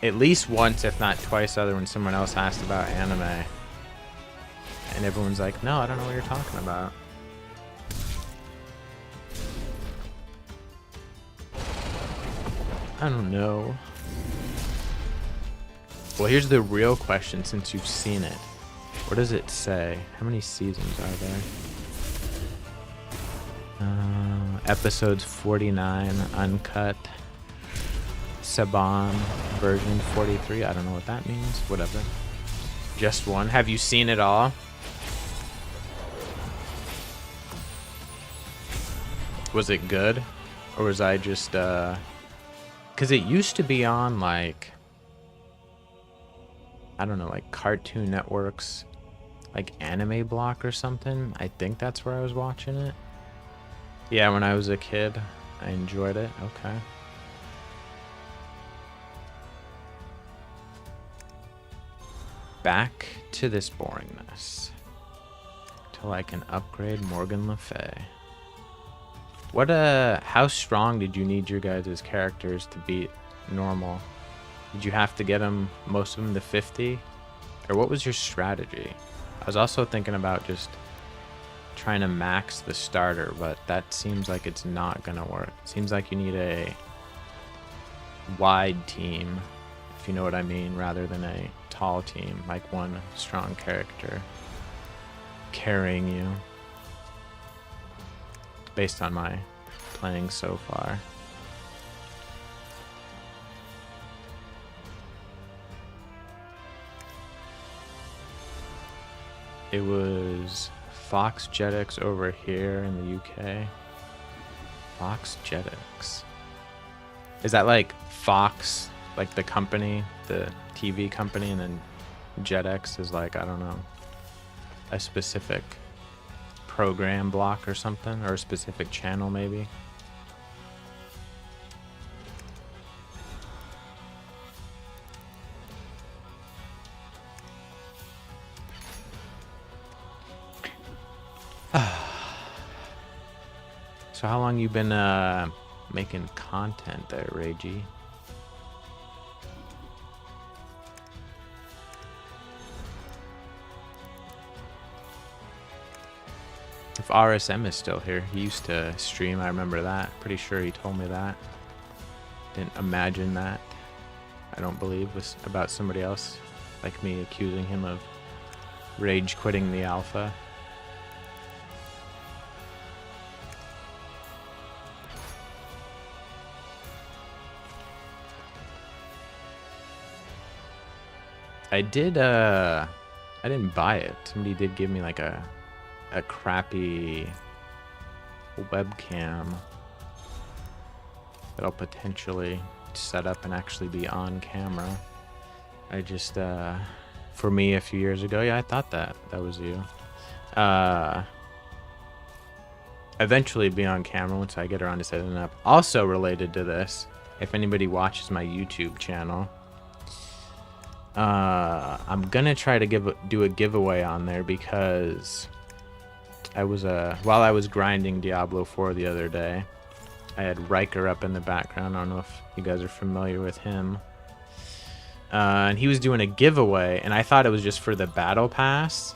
at least once, if not twice, other when someone else asked about anime. And everyone's like, no, I don't know what you're talking about. I don't know. Well, here's the real question since you've seen it. What does it say? How many seasons are there? Episodes 49, uncut. Saban version 43. I don't know what that means. Whatever. Just one. Have you seen it all? Was it good? Or was I just, because it used to be on, like, I don't know, like Cartoon Network's, like, Anime Block or something. I think that's where I was watching it. Yeah, when I was a kid, I enjoyed it. Okay. Back to this boringness. Till I can upgrade Morgan Le Fay. What, how strong did you need your guys' characters to beat normal? Did you have to get them, most of them, to 50? Or what was your strategy? I was also thinking about just trying to max the starter, but that seems like it's not gonna work. It seems like you need a wide team, if you know what I mean, rather than a tall team, like one strong character carrying you. Based on my playing so far. It was Fox Jetix over here in the UK. Fox Jetix. Is that like Fox, like the company, the TV company, and then Jetix is like, I don't know, a specific program block or something, or a specific channel maybe? So how long you been making content there, Reiji? If RSM is still here, he used to stream, I remember that. Pretty sure he told me that. Didn't imagine that. I don't believe was about somebody else like me accusing him of rage quitting the alpha. I didn't buy it. Somebody did give me like a crappy webcam that'll potentially set up and actually be on camera. I just, for me a few years ago, yeah, I thought that was you. Eventually be on camera once I get around to setting it up. Also related to this, if anybody watches my YouTube channel, I'm gonna try to do a giveaway on there because I was while I was grinding Diablo 4 the other day, I had Riker up in the background. I don't know if you guys are familiar with him. And he was doing a giveaway, and I thought it was just for the battle pass.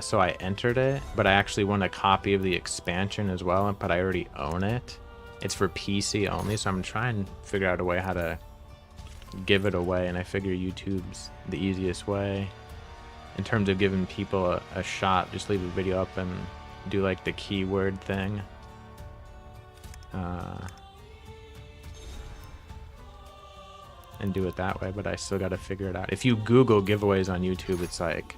So I entered it, but I actually won a copy of the expansion as well, but I already own it. It's for PC only, so I'm trying to figure out a way how to give it away, and I figure YouTube's the easiest way in terms of giving people a shot. Just leave a video up and do like the keyword thing. And do it that way, but I still got to figure it out. If you Google giveaways on YouTube, it's like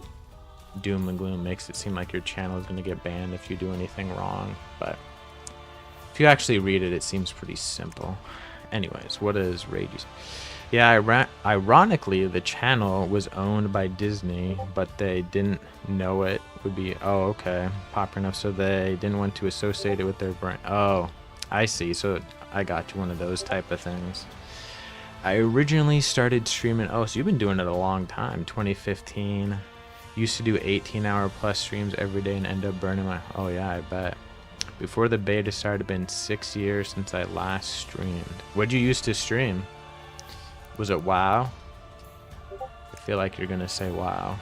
doom and gloom. Makes it seem like your channel is going to get banned if you do anything wrong, but if you actually read it, it seems pretty simple. Anyways, what is Rage's? Yeah, ironically, the channel was owned by Disney, but they didn't know it would be, oh, okay, popular enough, so they didn't want to associate it with their brand. Oh, I see. So I got you one of those type of things. I originally started streaming, oh, so you've been doing it a long time, 2015. Used to do 18-hour plus streams every day and end up burning my, oh yeah, I bet. Before the beta started, it's been 6 years since I last streamed. What'd you used to stream? Was it WoW? I feel like you're gonna say WoW.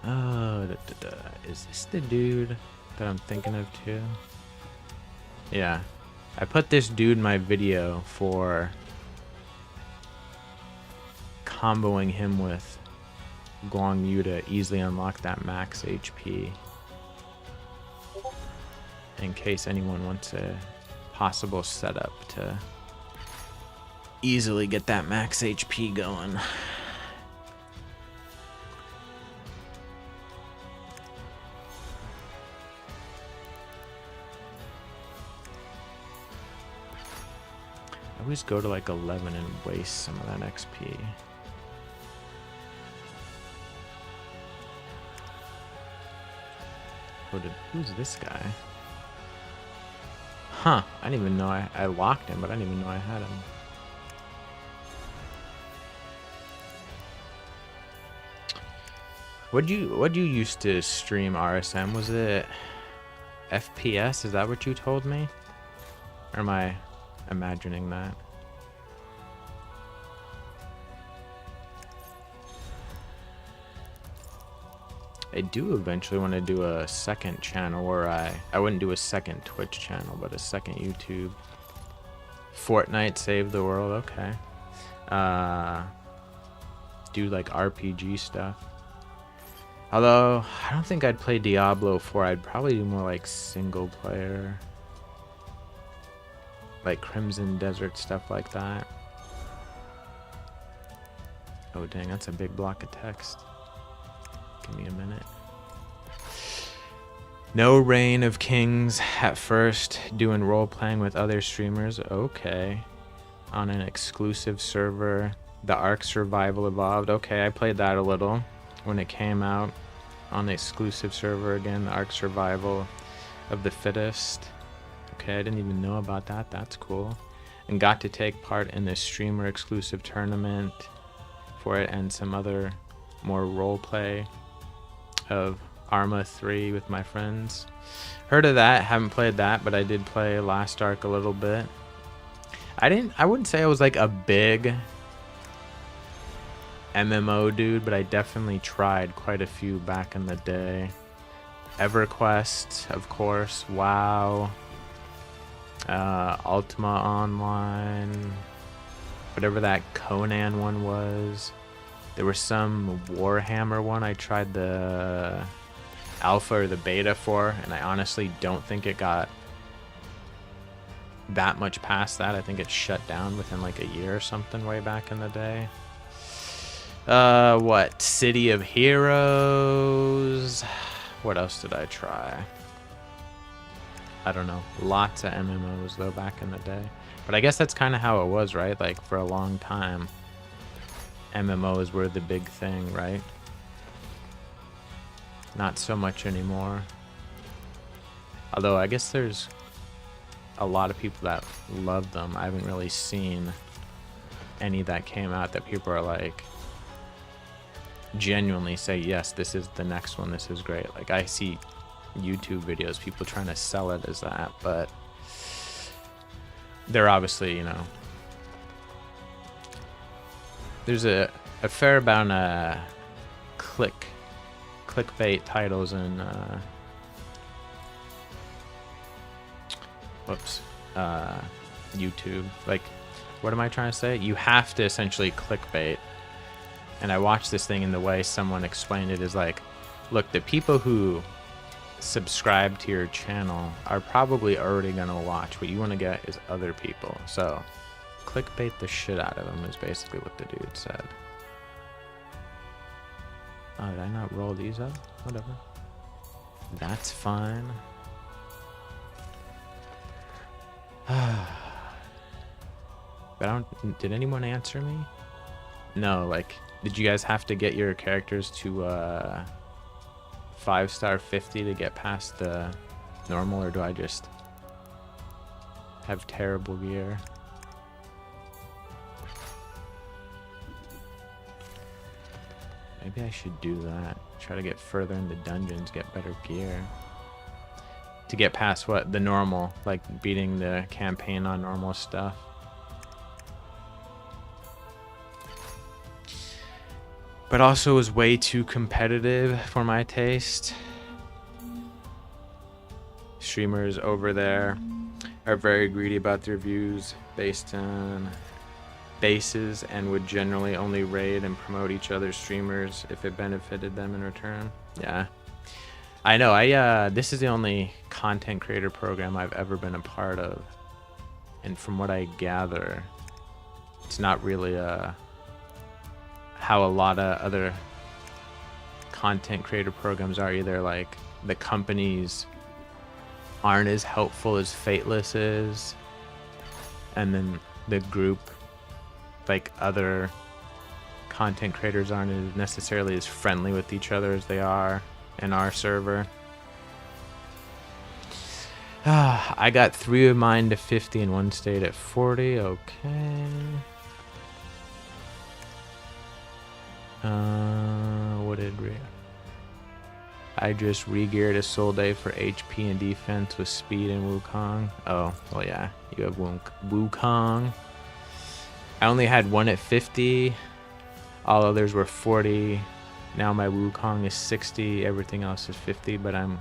Oh, is this the dude that I'm thinking of too? Yeah, I put this dude in my video for comboing him with Guang Yu to easily unlock that max HP. In case anyone wants to possible setup to easily get that max HP going. I always go to like 11 and waste some of that XP. Who's this guy? Huh, I didn't even know I locked him, but I didn't even know I had him. What'd you used to stream, RSM? Was it FPS? Is that what you told me? Or am I imagining that? I do eventually want to do a second channel where I wouldn't do a second Twitch channel, but a second YouTube. Fortnite Save the World, okay. Do like RPG stuff. Although, I don't think I'd play Diablo 4. I'd probably do more like single player. Like Crimson Desert, stuff like that. Oh dang, that's a big block of text. Give me a minute. No Reign of Kings at first, doing role-playing with other streamers. Okay. On an exclusive server. The Ark Survival Evolved. Okay, I played that a little when it came out. On the exclusive server again, the Ark Survival of the Fittest. Okay, I didn't even know about that. That's cool. And got to take part in the streamer exclusive tournament for it and some other more role-play of Arma 3 with my friends. Heard of that, haven't played that, but I did play Last Ark a little bit. I wouldn't say I was like a big MMO dude, but I definitely tried quite a few back in the day. EverQuest, of course, WoW, Ultima Online, whatever that Conan one was. There was some Warhammer one I tried the alpha or the beta for, and I honestly don't think it got that much past that. I think it shut down within like a year or something way back in the day. What? City of Heroes. What else did I try? I don't know. Lots of MMOs though back in the day. But I guess that's kind of how it was, right? Like for a long time, MMOs were the big thing, right? Not so much anymore. Although I guess there's a lot of people that love them. I haven't really seen any that came out that people are like genuinely say, yes, this is the next one, this is great. Like I see YouTube videos, people trying to sell it as that, but they're obviously, you know, there's a fair amount of clickbait titles and YouTube. Like, what am I trying to say? You have to essentially clickbait. And I watched this thing, and the way someone explained it is like, look, the people who subscribe to your channel are probably already gonna watch. What you want to get is other people. So clickbait the shit out of them is basically what the dude said. Oh, did I not roll these up? Whatever. That's fine. But I don't... Did anyone answer me? No, like... Did you guys have to get your characters to 5-star 50 to get past the normal, or do I just have terrible gear? Maybe I should do that. Try to get further into dungeons, get better gear. To get past what? The normal, like beating the campaign on normal stuff. But also is way too competitive for my taste. Streamers over there are very greedy about their views based on bases and would generally only raid and promote each other's streamers if it benefited them in return. Yeah, I know. This is the only content creator program I've ever been a part of And from what I gather, it's not really how a lot of other content creator programs are either. Like, the companies aren't as helpful as Fateless is, and then the group, like other content creators, aren't as necessarily as friendly with each other as they are in our server. I got 3 of mine to 50 and 1 stayed at 40. Okay. What did we... I just re-geared a Soul Day for HP and defense with speed and Wukong. Oh, well, yeah. You have Wukong. I only had 1 at 50. All others were 40. Now my Wukong is 60. Everything else is 50, but I'm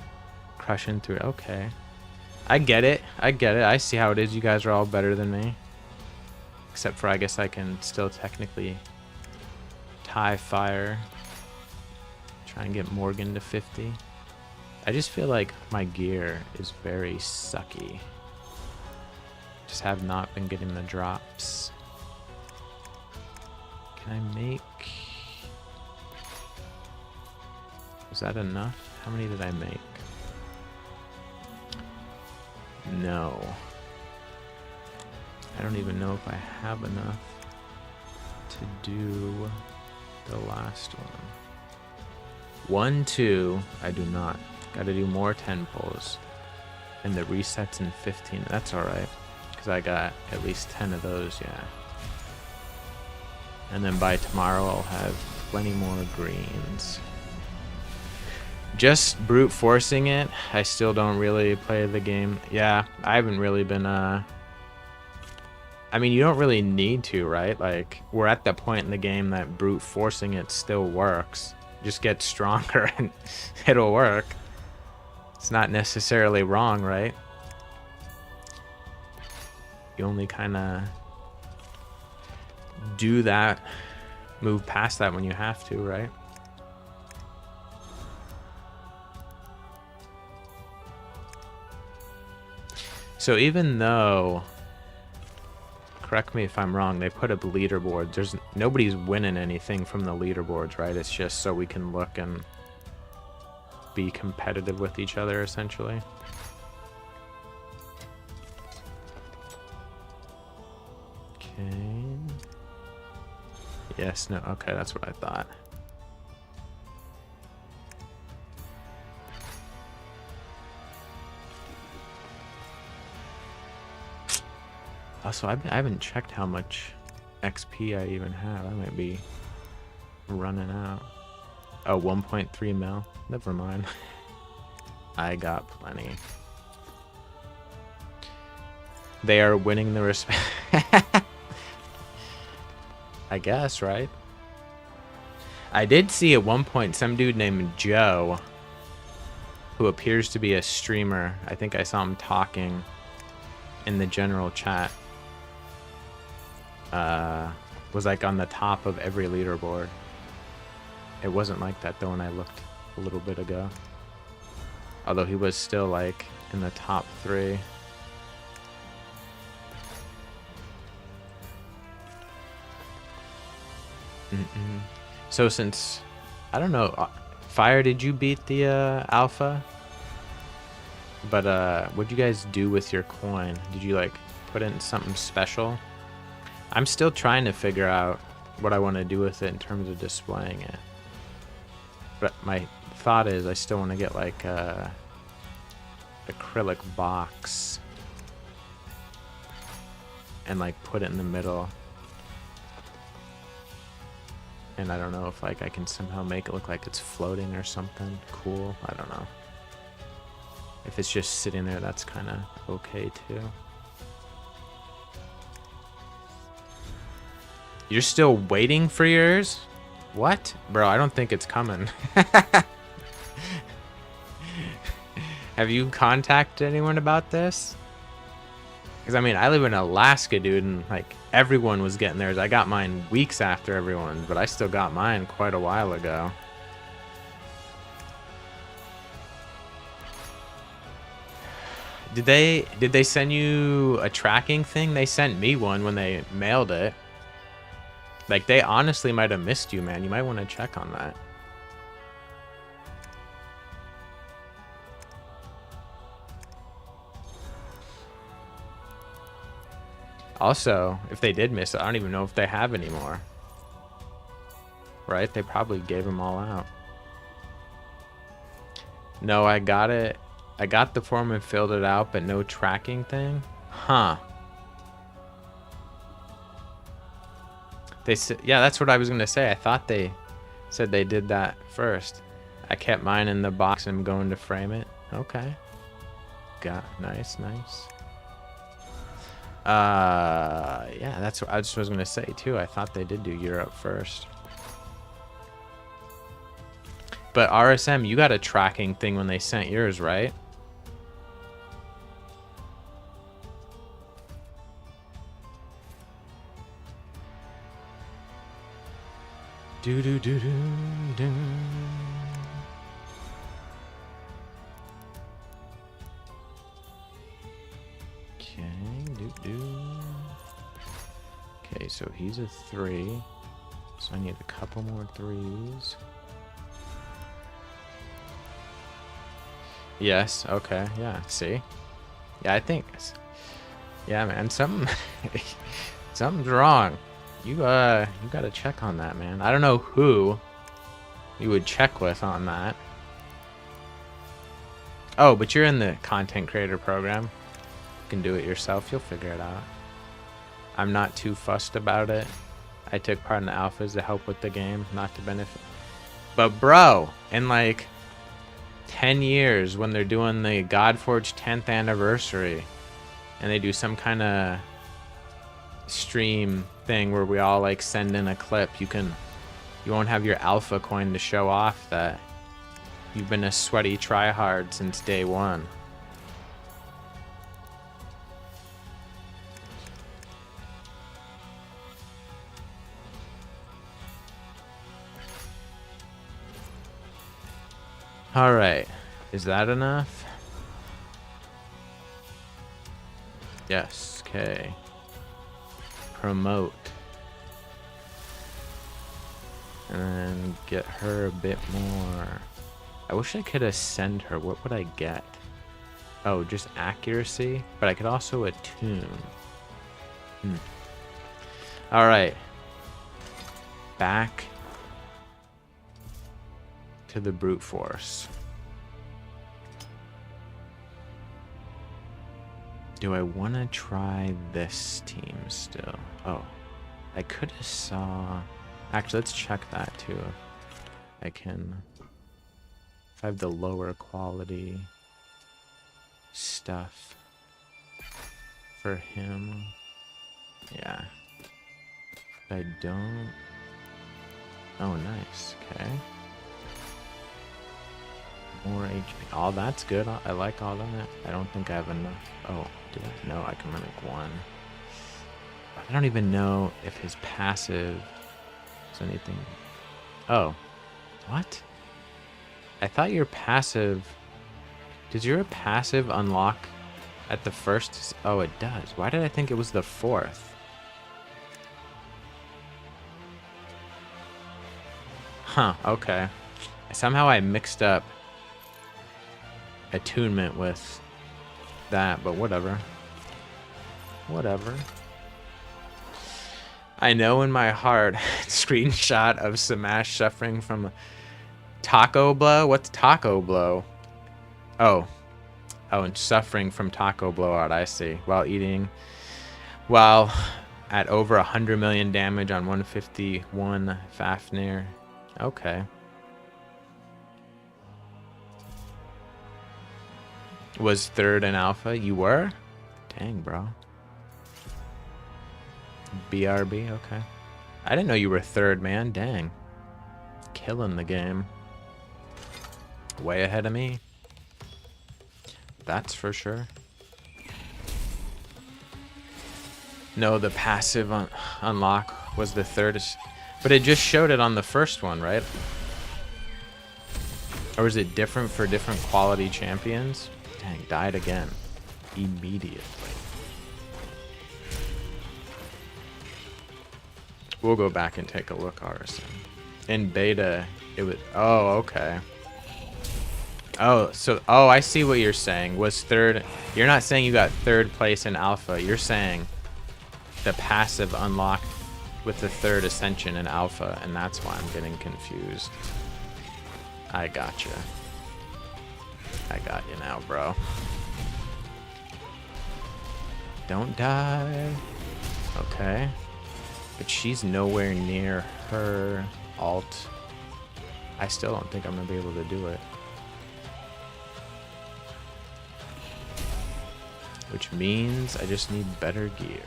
crushing through. Okay. I get it. I get it. I see how it is. You guys are all better than me. Except for, I guess I can still technically tie fire. Try and get Morgan to 50. I just feel like my gear is very sucky. Just have not been getting the drops. Can I make... Was that enough? How many did I make? No. I don't even know if I have enough to do the last one. 1, 2, I do not. Gotta do more 10 pulls. And the resets in 15. That's alright. Because I got at least 10 of those, yeah. And then by tomorrow I'll have plenty more greens. Just brute forcing it. I still don't really play the game. Yeah, I haven't really been I mean, you don't really need to, right? Like, we're at that point in the game that brute forcing it still works. Just get stronger and it'll work. It's not necessarily wrong, right? You only kind of do that, move past that when you have to, right? So even though, correct me if I'm wrong, they put up leaderboards, there's nobody's winning anything from the leaderboards, right? It's just so we can look and be competitive with each other, essentially. Okay. Yes, no, okay, that's what I thought. Also, I haven't checked how much XP I even have. I might be running out. Oh, 1.3 mil. Never mind. I got plenty. They are winning the respect. I guess, right? I did see at one point some dude named Joe, who appears to be a streamer. I think I saw him talking in the general chat. Was like on the top of every leaderboard. It wasn't like that though when I looked a little bit ago. Although he was still like in the top 3. So since, I don't know, Fire, did you beat the alpha? But what'd you guys do with your coin? Did you like put it in something special? I'm still trying to figure out what I want to do with it in terms of displaying it. But my thought is I still want to get like a acrylic box and like put it in the middle. And I don't know if like I can somehow make it look like it's floating or something cool. I don't know. If it's just sitting there, that's kind of okay too. You're still waiting for yours? What? Bro, I don't think it's coming. Have you contacted anyone about this? Because, I mean, I live in Alaska, dude, and, like, everyone was getting theirs. I got mine weeks after everyone, but I still got mine quite a while ago. Did they send you a tracking thing? They sent me one when they mailed it. Like, they honestly might have missed you, man. You might want to check on that. Also, if they did miss it, I don't even know if they have anymore. Right? They probably gave them all out. No, I got it. I got the form and filled it out, but no tracking thing? Huh. They said, yeah, that's what I was going to say. I thought they said they did that first. I kept mine in the box and I'm going to frame it. Okay. Nice. Yeah, that's what I just was going to say too. I thought they did do Europe first. But RSM, you got a tracking thing when they sent yours, right? Do. Okay, so he's a 3. So I need a couple more 3s. Yes, okay, yeah, see? Yeah, I think... Yeah, man, something's wrong. You gotta check on that, man. I don't know who you would check with on that. Oh, but you're in the content creator program. You can do it yourself. You'll figure it out. I'm not too fussed about it. I took part in the alphas to help with the game, not to benefit. But bro, in like 10 years when they're doing the Godforge 10th anniversary and they do some kind of stream thing where we all like send in a clip, you won't have your alpha coin to show off that you've been a sweaty tryhard since day one. All right, is that enough? Yes, okay. Promote. And then get her a bit more. I wish I could ascend her. What would I get? Oh, just accuracy? But I could also attune. Alright. Back to the brute force. Do I want to try this team still? Oh, I could have saw... Actually, let's check that too. I can... If I have the lower quality stuff for him. Yeah. If I don't... Oh, nice. Okay. More HP. Oh, that's good. I like all that. I don't think I have enough. Oh, did I? No, I can mimic 1. I don't even know if his passive is anything. Oh. What? I thought your passive... Does your passive unlock at the first... Oh, it does. Why did I think it was the 4th? Huh, okay. Somehow I mixed up attunement with that, but whatever. Whatever. I know in my heart, screenshot of Smash suffering from taco blow. What's taco blow? Oh, and suffering from taco blowout. I see. While at over 100 million damage on 151 Fafnir. Okay. Was 3rd in alpha? You were? Dang, bro. BRB, okay. I didn't know you were 3rd, man. Dang. Killing the game. Way ahead of me. That's for sure. No, the passive unlock was the 3rd. But it just showed it on the first one, right? Or is it different for different quality champions? Dang, died again. immediately. We'll go back and take a look, Arson. In beta, it was... Oh, okay. Oh, so... Oh, I see what you're saying. Was third... You're not saying you got third place in alpha. You're saying the passive unlocked with the third ascension in alpha, and that's why I'm getting confused. I gotcha. I got you now, bro. Don't die. Okay. But she's nowhere near her alt. I still don't think I'm gonna be able to do it. Which means I just need better gear.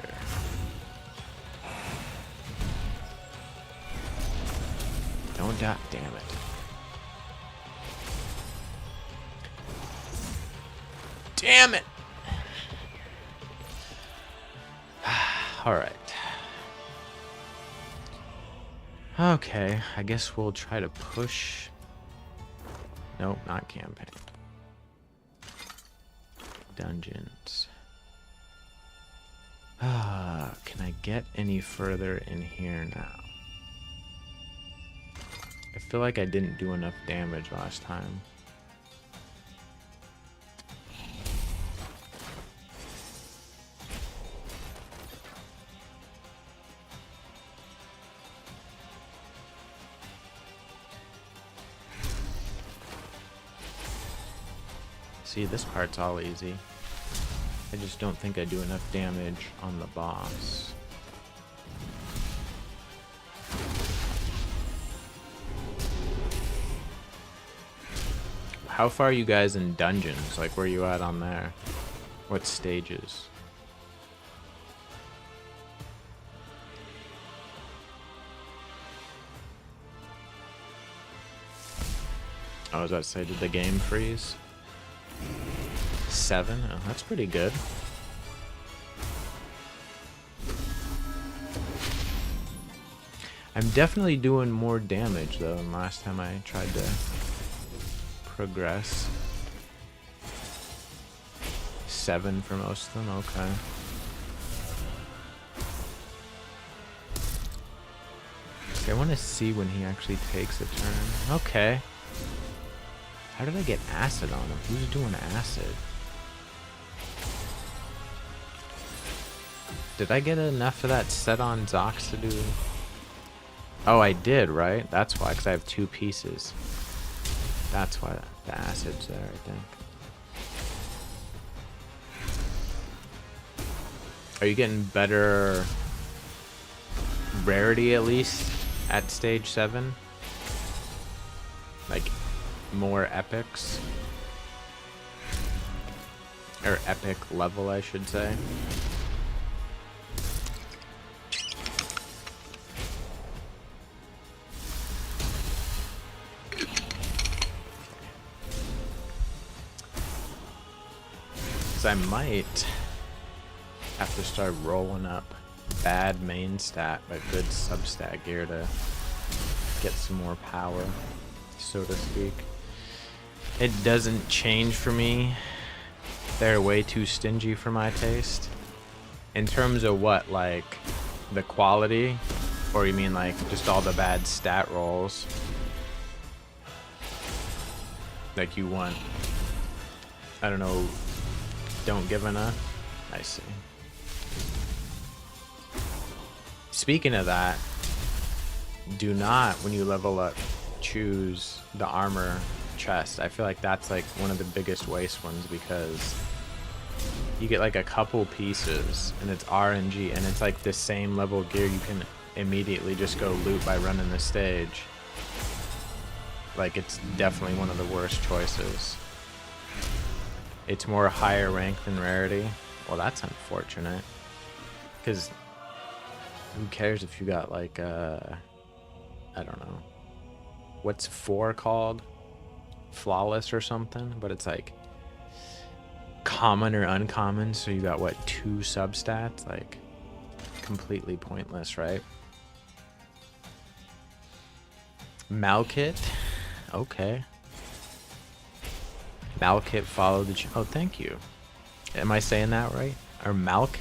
Don't die, damn it. Damn it! Alright. Okay, I guess we'll try to push... Nope, not campaign. Dungeons. Can I get any further in here now? I feel like I didn't do enough damage last time. See, this part's all easy. I just don't think I do enough damage on the boss. How far are you guys in dungeons? Like, where are you at on there? What stages? I was about to say, did the game freeze? 7? Oh, that's pretty good. I'm definitely doing more damage though than last time I tried to progress. 7 for most of them, okay. Okay, I want to see when he actually takes a turn. Okay. How did I get acid on him? Who's doing acid? Did I get enough of that set on Zox to do... Oh, I did, right? That's why, because I have 2 pieces. That's why the acid's there, I think. Are you getting better rarity, at least, at stage 7? Like, more epics? Or epic level, I should say. I might have to start rolling up bad main stat but good substat gear to get some more power, so to speak. It doesn't change for me. They're way too stingy for my taste. In terms of what, like the quality, or you mean like just all the bad stat rolls? Like you want, I don't know, don't give enough? I see. Speaking of that, do not, when you level up, choose the armor chest. I feel like that's like one of the biggest waste ones because you get like a couple pieces and it's RNG and it's like the same level gear you can immediately just go loot by running the stage. Like it's definitely one of the worst choices. It's more higher rank than rarity. Well, that's unfortunate. Because who cares if you got like, I don't know. What's 4 called? Flawless or something? But it's like common or uncommon. So you got what, 2 substats? Like completely pointless, right? Malkit? Okay. Malkit followed the... Oh, thank you. Am I saying that right? Or Malk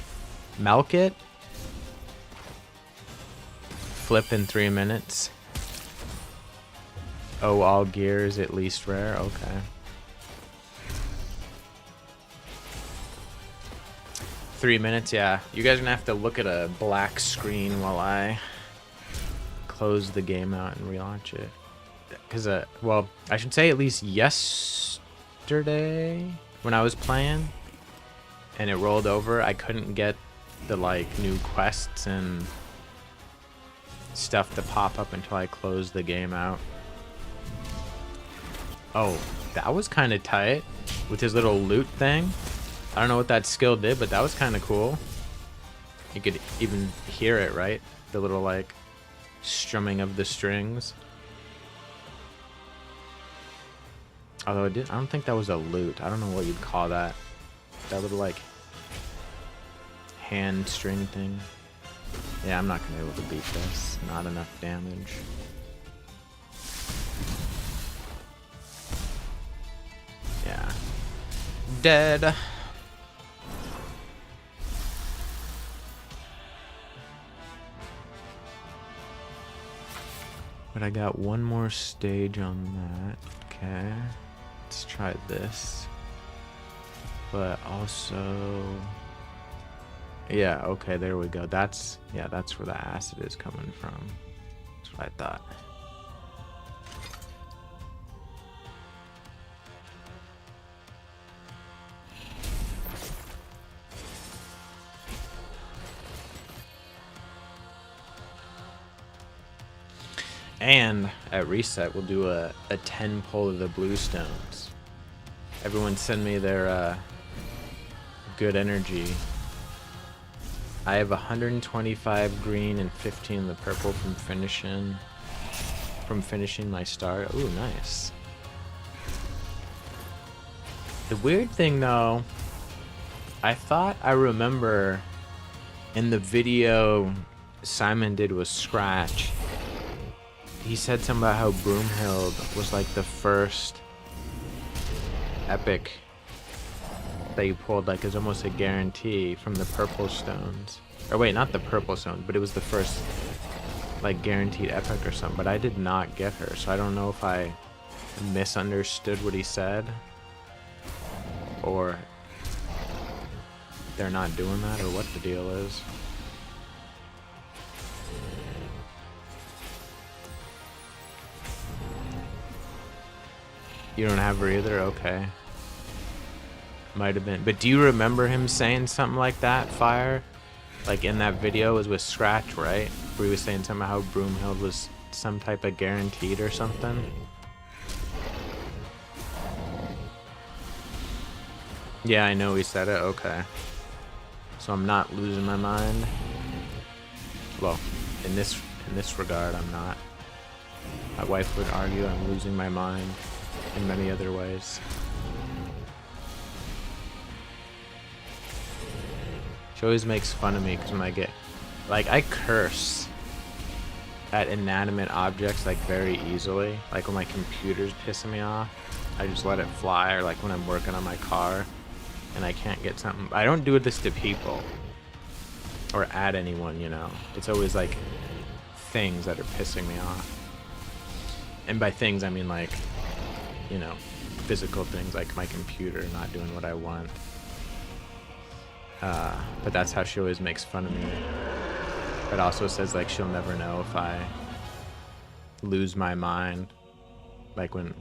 it? Flip in 3 minutes. Oh, all gears at least rare? Okay. 3 minutes, yeah. You guys are gonna have to look at a black screen while I close the game out and relaunch it. Because, well, I should say at least yesterday when I was playing and it rolled over, I couldn't get the, like, new quests and stuff to pop up until I closed the game out. Oh, that was kind of tight with his little loot thing. I don't know what that skill did, but that was kind of cool. You could even hear it, right? The little, like, strumming of the strings. Although I don't think that was a loot. I don't know what you'd call that. That little, like, hand string thing. Yeah, I'm not gonna be able to beat this. Not enough damage. Yeah. Dead. But I got one more stage on that. Okay. Let's try this. But also... Yeah, okay, there we go. That's where the acid is coming from. That's what I thought. And at reset, we'll do a 10 pull of the bluestones. Everyone send me their good energy. I have 125 green and 15 of the purple from finishing my start. Ooh, nice. The weird thing though, I thought I remember in the video Simon did with Scratch, he said something about how Broomhild was like the first epic that you pulled, like, is almost a guarantee from the purple stones. Or wait, not the purple stones, but it was the first, like, guaranteed epic or something. But I did not get her, so I don't know if I misunderstood what he said, or they're not doing that, or what the deal is. You don't have her either? Okay. Might have been. But do you remember him saying something like that, Fire? Like in that video, it was with Scratch, right? Where he was saying something how Broomhild was some type of guaranteed or something? Yeah, I know he said it. Okay. So I'm not losing my mind. Well, in this regard, I'm not. My wife would argue I'm losing my mind in many other ways. She always makes fun of me because when I get, like, I curse at inanimate objects, like, very easily. Like when my computer's pissing me off, I just let it fly, or like when I'm working on my car and I can't get something. I don't do this to people or at anyone, you know. It's always like things that are pissing me off. And by things, I mean, like, you know, physical things, like my computer not doing what I want. But that's how she always makes fun of me. But also says, like, she'll never know if I lose my mind. Like when,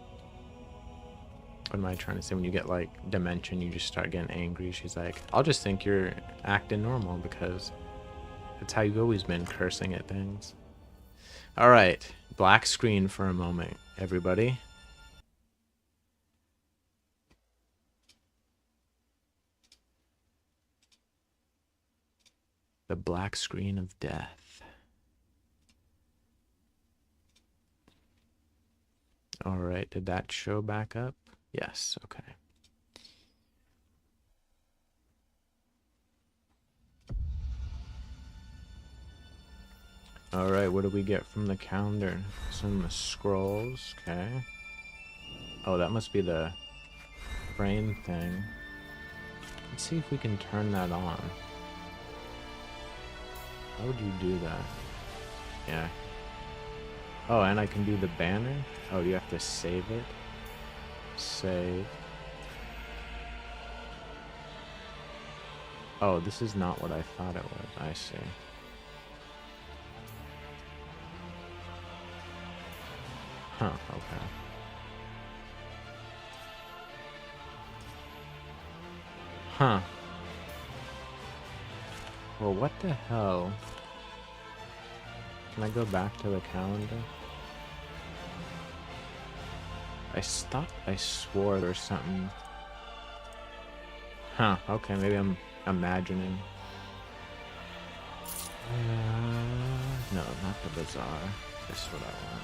what am I trying to say? When you get, like, dementia, you just start getting angry. She's like, I'll just think you're acting normal because that's how you've always been, cursing at things. All right, black screen for a moment, everybody. The black screen of death. All right, did that show back up? Yes, okay. All right, what do we get from the calendar? Some scrolls, okay. Oh, that must be the brain thing. Let's see if we can turn that on. How would you do that? Yeah. Oh, and I can do the banner? Oh, you have to save it? Save. Oh, this is not what I thought it was. I see. Huh, okay. Huh. Well, what the hell? Can I go back to the calendar? I swore there's something. Huh, okay, maybe I'm imagining. No, not the bazaar. This is what I want.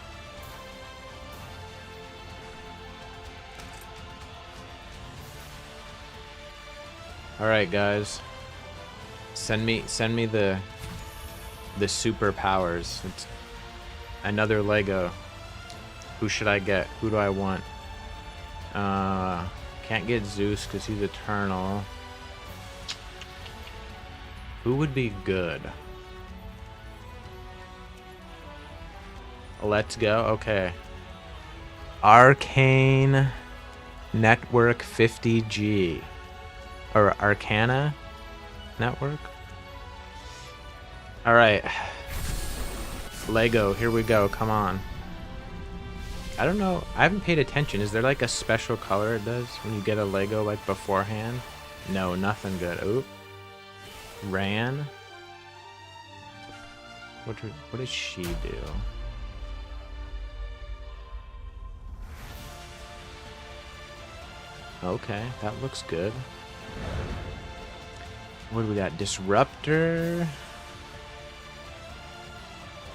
Alright, guys. Send me the superpowers. It's another Lego. Who should I get? Who do I want? Can't get Zeus because he's eternal. Who would be good? Let's go. Okay. Arcane Network 50G. Or Arcana Network? Alright. Lego, here we go. Come on. I don't know. I haven't paid attention. Is there like a special color it does when you get a Lego like beforehand? No, nothing good. Oop. Ran. What does she do? Okay, that looks good. What do we got? Disruptor.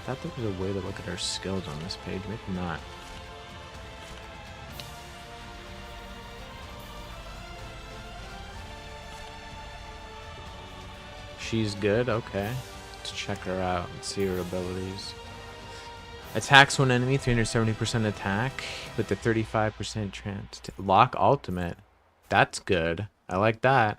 I thought there was a way to look at our skills on this page. Maybe not. She's good. Okay. Let's check her out and see her abilities. Attacks one enemy, 370% attack with the 35% chance to lock ultimate. That's good. I like that.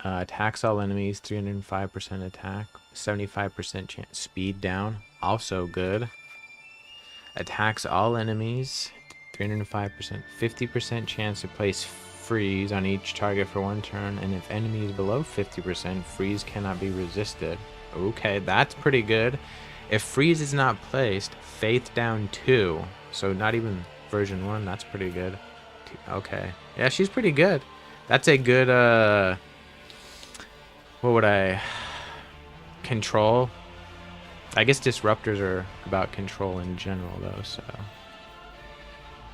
Attacks all enemies, 305% attack, 75% chance. Speed down, also good. Attacks all enemies, 305%, 50% chance to place freeze on each target for 1 turn, and if enemy is below 50%, freeze cannot be resisted. Okay, that's pretty good. If freeze is not placed, faith down 2. So not even version 1, that's pretty good. Okay. Yeah, she's pretty good. That's a good, what would I... Control? I guess disruptors are about control in general, though, so...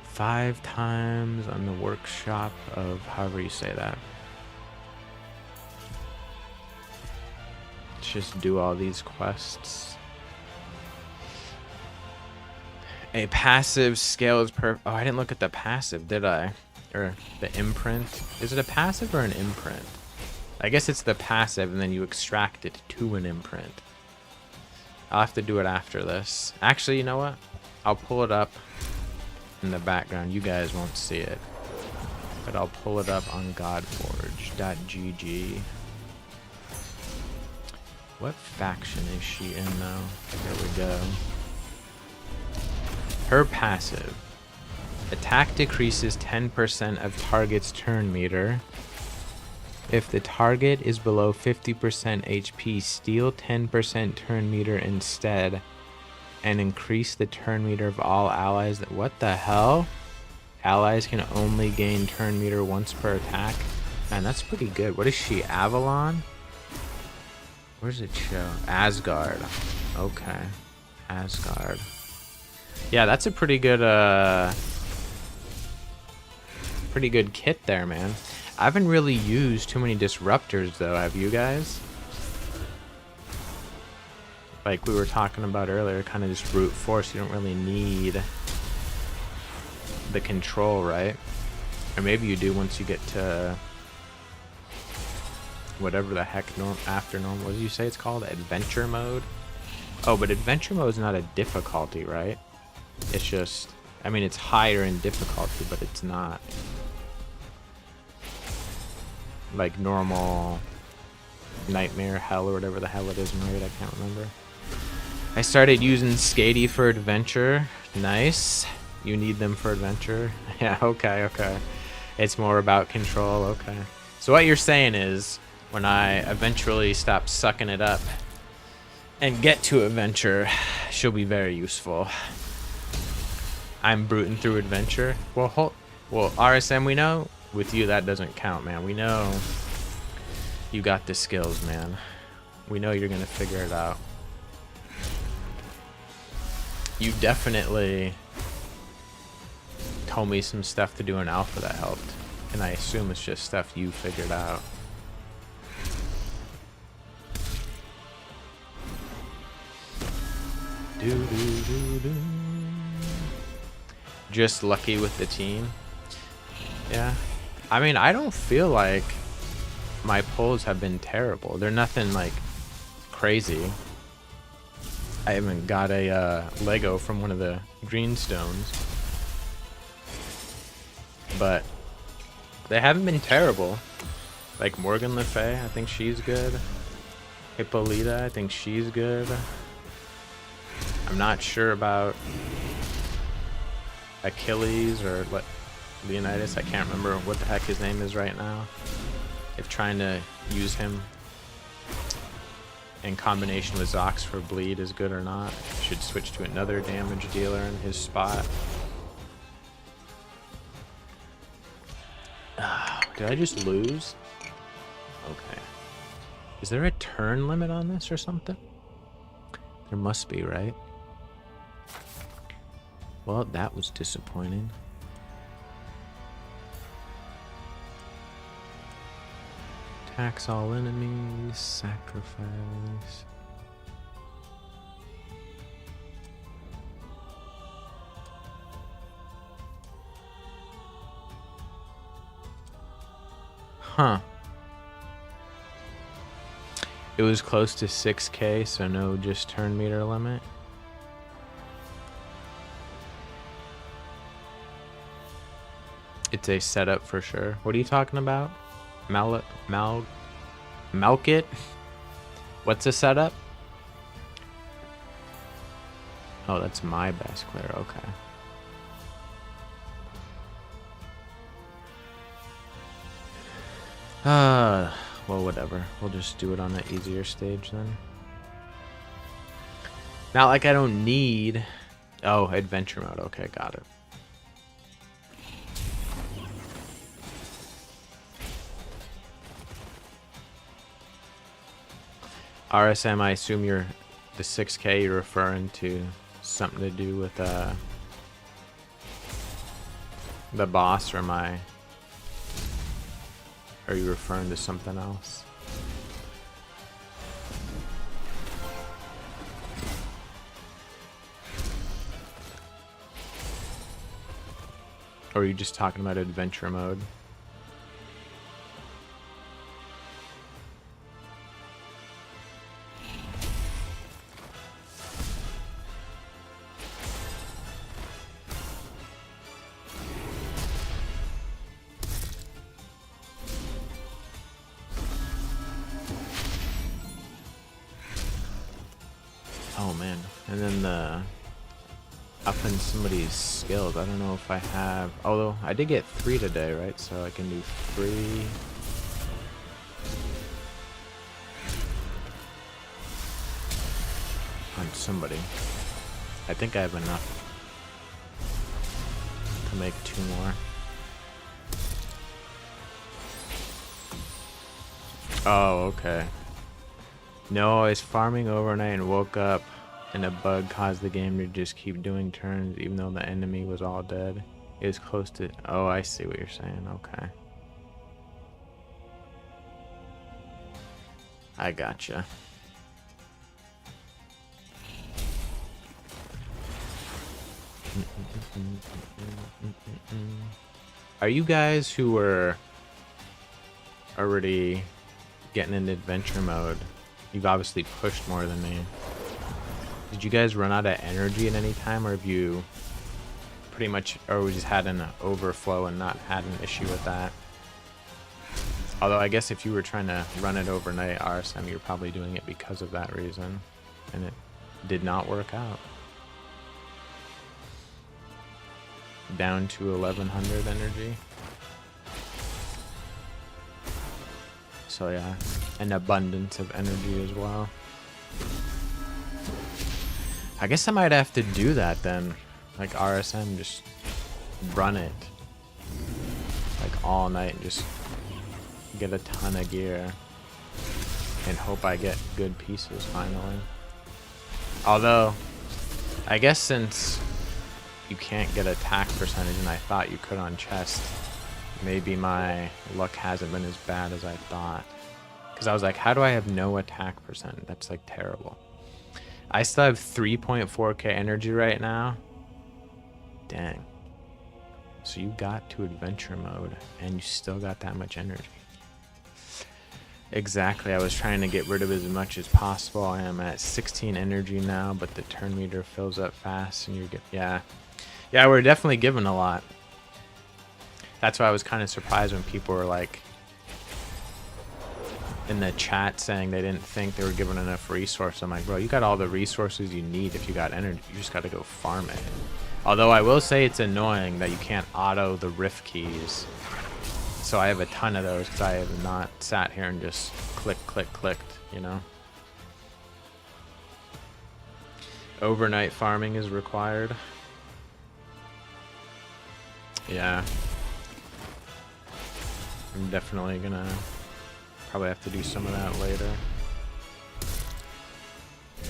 5 times on the workshop of however you say that. Let's just do all these quests. A passive scale is per... Oh, I didn't look at the passive, did I? Or the imprint. Is it a passive or an imprint? I guess it's the passive, and then you extract it to an imprint. I'll have to do it after this. Actually, you know what? I'll pull it up in the background. You guys won't see it. But I'll pull it up on Godforge.gg. What faction is she in, though? There we go. Her passive. Attack decreases 10% of target's turn meter. If the target is below 50% HP, steal 10% turn meter instead and increase the turn meter of all allies. What the hell? Allies can only gain turn meter once per attack. Man, that's pretty good. What is she? Avalon? Where does it show? Asgard. Okay. Asgard. Yeah, that's a pretty good kit there, man. I haven't really used too many disruptors, though. Have you guys? Like we were talking about earlier, kind of just brute force. You don't really need the control, right? Or maybe you do once you get to whatever the heck after normal. What did you say it's called? Adventure mode? Oh, but adventure mode is not a difficulty, right? It's just, I mean, it's higher in difficulty, but it's not. like normal nightmare hell or whatever the hell it is in raid. I can't remember. I started using Skatey for adventure. Nice. You need them for adventure. Yeah, okay. It's more about control. Okay. So what you're saying is, when I eventually stop sucking it up and get to adventure, she'll be very useful. I'm brooting through adventure. Well, RSM, we know with you that doesn't count, man. We know you got the skills, man. We know you're gonna figure it out. You definitely told me some stuff to do in alpha that helped, and I assume it's just stuff you figured out. Just lucky with the team. Yeah, I mean, I don't feel like my pulls have been terrible. They're nothing like crazy. I haven't got a Lego from one of the greenstones, but they haven't been terrible. Like Morgan Le Fay, I think she's good. Hippolyta, I think she's good. I'm not sure about Achilles or Leonidas. I can't remember what the heck his name is right now. If trying to use him in combination with Zox for bleed is good or not. Should switch to another damage dealer in his spot. Did I just lose? Okay. Is there a turn limit on this or something? There must be, right? Well, that was disappointing. Tax all enemies, sacrifice. Huh. It was close to 6K, so no just turn meter limit. It's a setup for sure. What are you talking about? Malkit? What's a setup? Oh, that's my best clear. Okay. Well, whatever. We'll just do it on an easier stage then. Not like I don't need... Oh, adventure mode. Okay, got it. RSM, I assume you're the 6K you're referring to something to do with the boss, or are you referring to something else? Or are you just talking about adventure mode? Oh man, and then the upping somebody's skills. I don't know if I have, although I did get 3 today, right? So I can do 3. On somebody. I think I have enough to make 2 more. Oh, okay. No, I was farming overnight and woke up and a bug caused the game to just keep doing turns even though the enemy was all dead. It was close to... Oh, I see what you're saying. Okay. I gotcha. Are you guys who were already getting into adventure mode? You've obviously pushed more than me. Did you guys run out of energy at any time, or have you pretty much always had an overflow and not had an issue with that? Although I guess if you were trying to run it overnight RSM, you're probably doing it because of that reason. And it did not work out. Down to 1100 energy. So yeah, an abundance of energy as well. I guess I might have to do that then. Like RSM, just run it like all night and just get a ton of gear and hope I get good pieces finally. Although, I guess since you can't get attack percentage and I thought you could on chest, maybe my luck hasn't been as bad as I thought. Because I was like, how do I have no attack percent? That's like terrible. I still have 3.4k energy right now. Dang. So you got to adventure mode and you still got that much energy. Exactly, I was trying to get rid of as much as possible. I am at 16 energy now, but the turn meter fills up fast and yeah, we're definitely given a lot. That's why I was kind of surprised when people were like in the chat saying they didn't think they were given enough resources. I'm like, bro, you got all the resources you need if you got energy. You just got to go farm it. Although I will say it's annoying that you can't auto the rift keys. So I have a ton of those because I have not sat here and just clicked, you know. Overnight farming is required. Yeah. I'm definitely gonna probably have to do some of that later.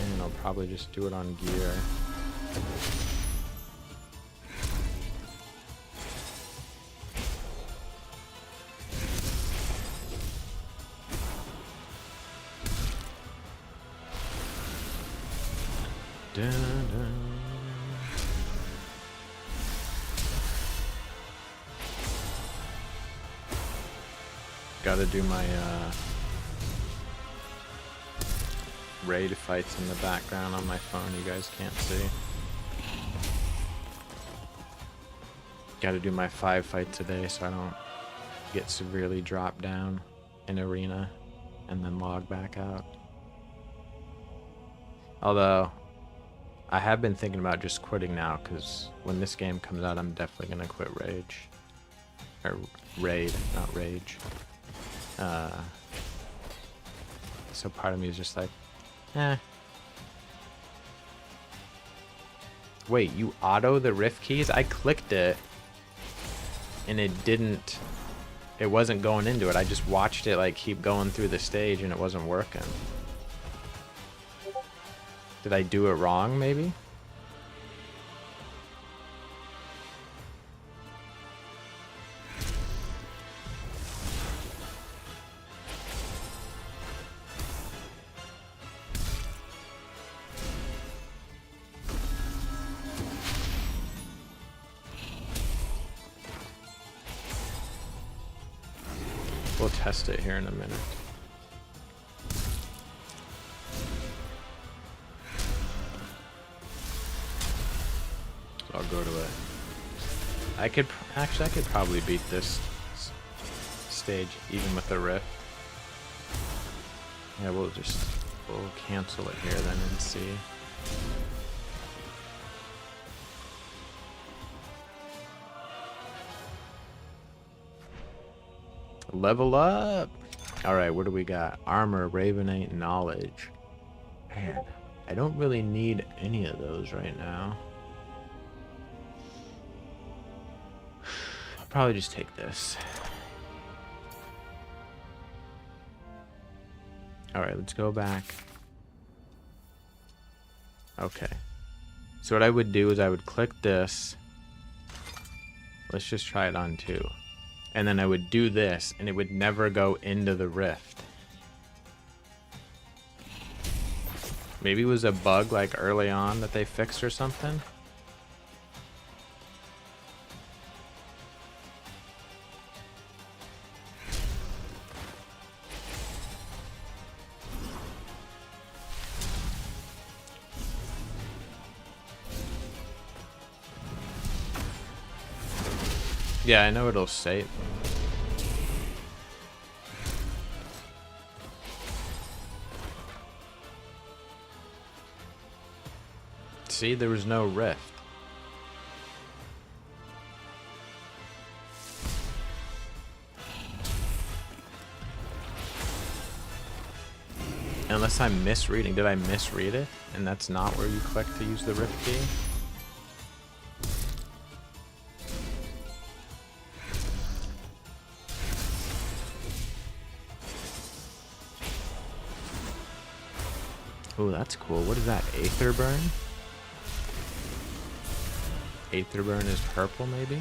And I'll probably just do it on gear. Dun, dun. Gotta do my raid fights in the background on my phone, you guys can't see. Gotta do my 5 fights a day so I don't get severely dropped down in arena and then log back out. Although I have been thinking about just quitting now, because when this game comes out, I'm definitely gonna quit Rage. Or Raid, not Rage. So part of me is just like, eh. Wait, you auto the rift keys? I clicked it, and it wasn't going into it. I just watched it like keep going through the stage, and it wasn't working. Did I do it wrong, maybe? We'll test it here in a minute. I'll go to it. I could probably beat this stage even with the rift. Yeah, we'll cancel it here then and see. Level up. All right, what do we got? Armor, Ravenite, knowledge. Man, I don't really need any of those right now. I'll probably just take this. All right, let's go back. Okay. So what I would do is I would click this. Let's just try it on 2. And then I would do this, and it would never go into the rift. Maybe it was a bug like early on that they fixed or something. Yeah, I know it'll save. See, there was no rift. Unless I'm misreading. Did I misread it? And that's not where you click to use the rift key? Oh, that's cool. What is that? Aether Burn? Aether Burn is purple, maybe?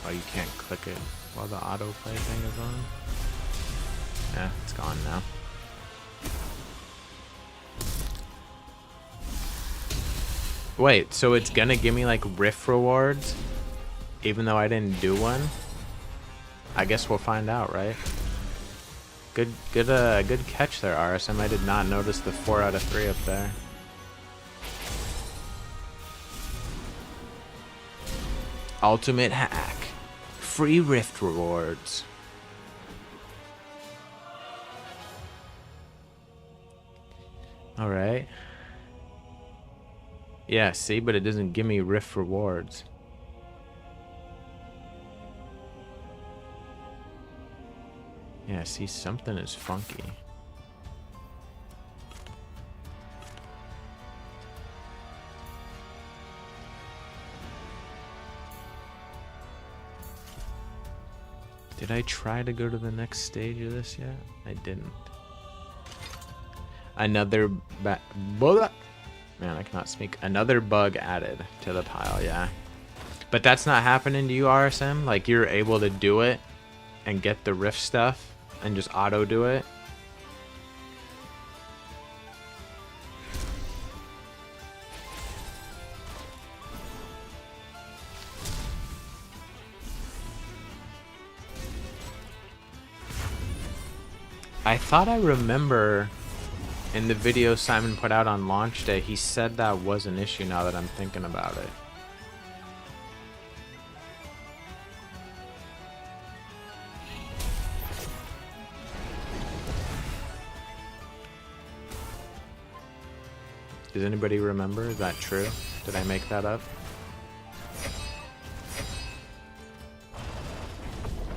Oh, you can't click it while the autoplay thing is on? Yeah, it's gone now. Wait, so it's gonna give me like rift rewards even though I didn't do one? I guess we'll find out, right? Good catch there, RSM. I did not notice the 4 out of 3 up there. Ultimate hack. Free rift rewards. Alright. Yeah, see, but it doesn't give me rift rewards. Yeah, see, something is funky. Did I try to go to the next stage of this yet? I didn't. Another man, I cannot speak. Another bug added to the pile, yeah. But that's not happening to you, RSM? Like, you're able to do it and get the rift stuff and just auto do it? I thought I remember in the video Simon put out on launch day, he said that was an issue now that I'm thinking about it. Does anybody remember? Is that true? Did I make that up?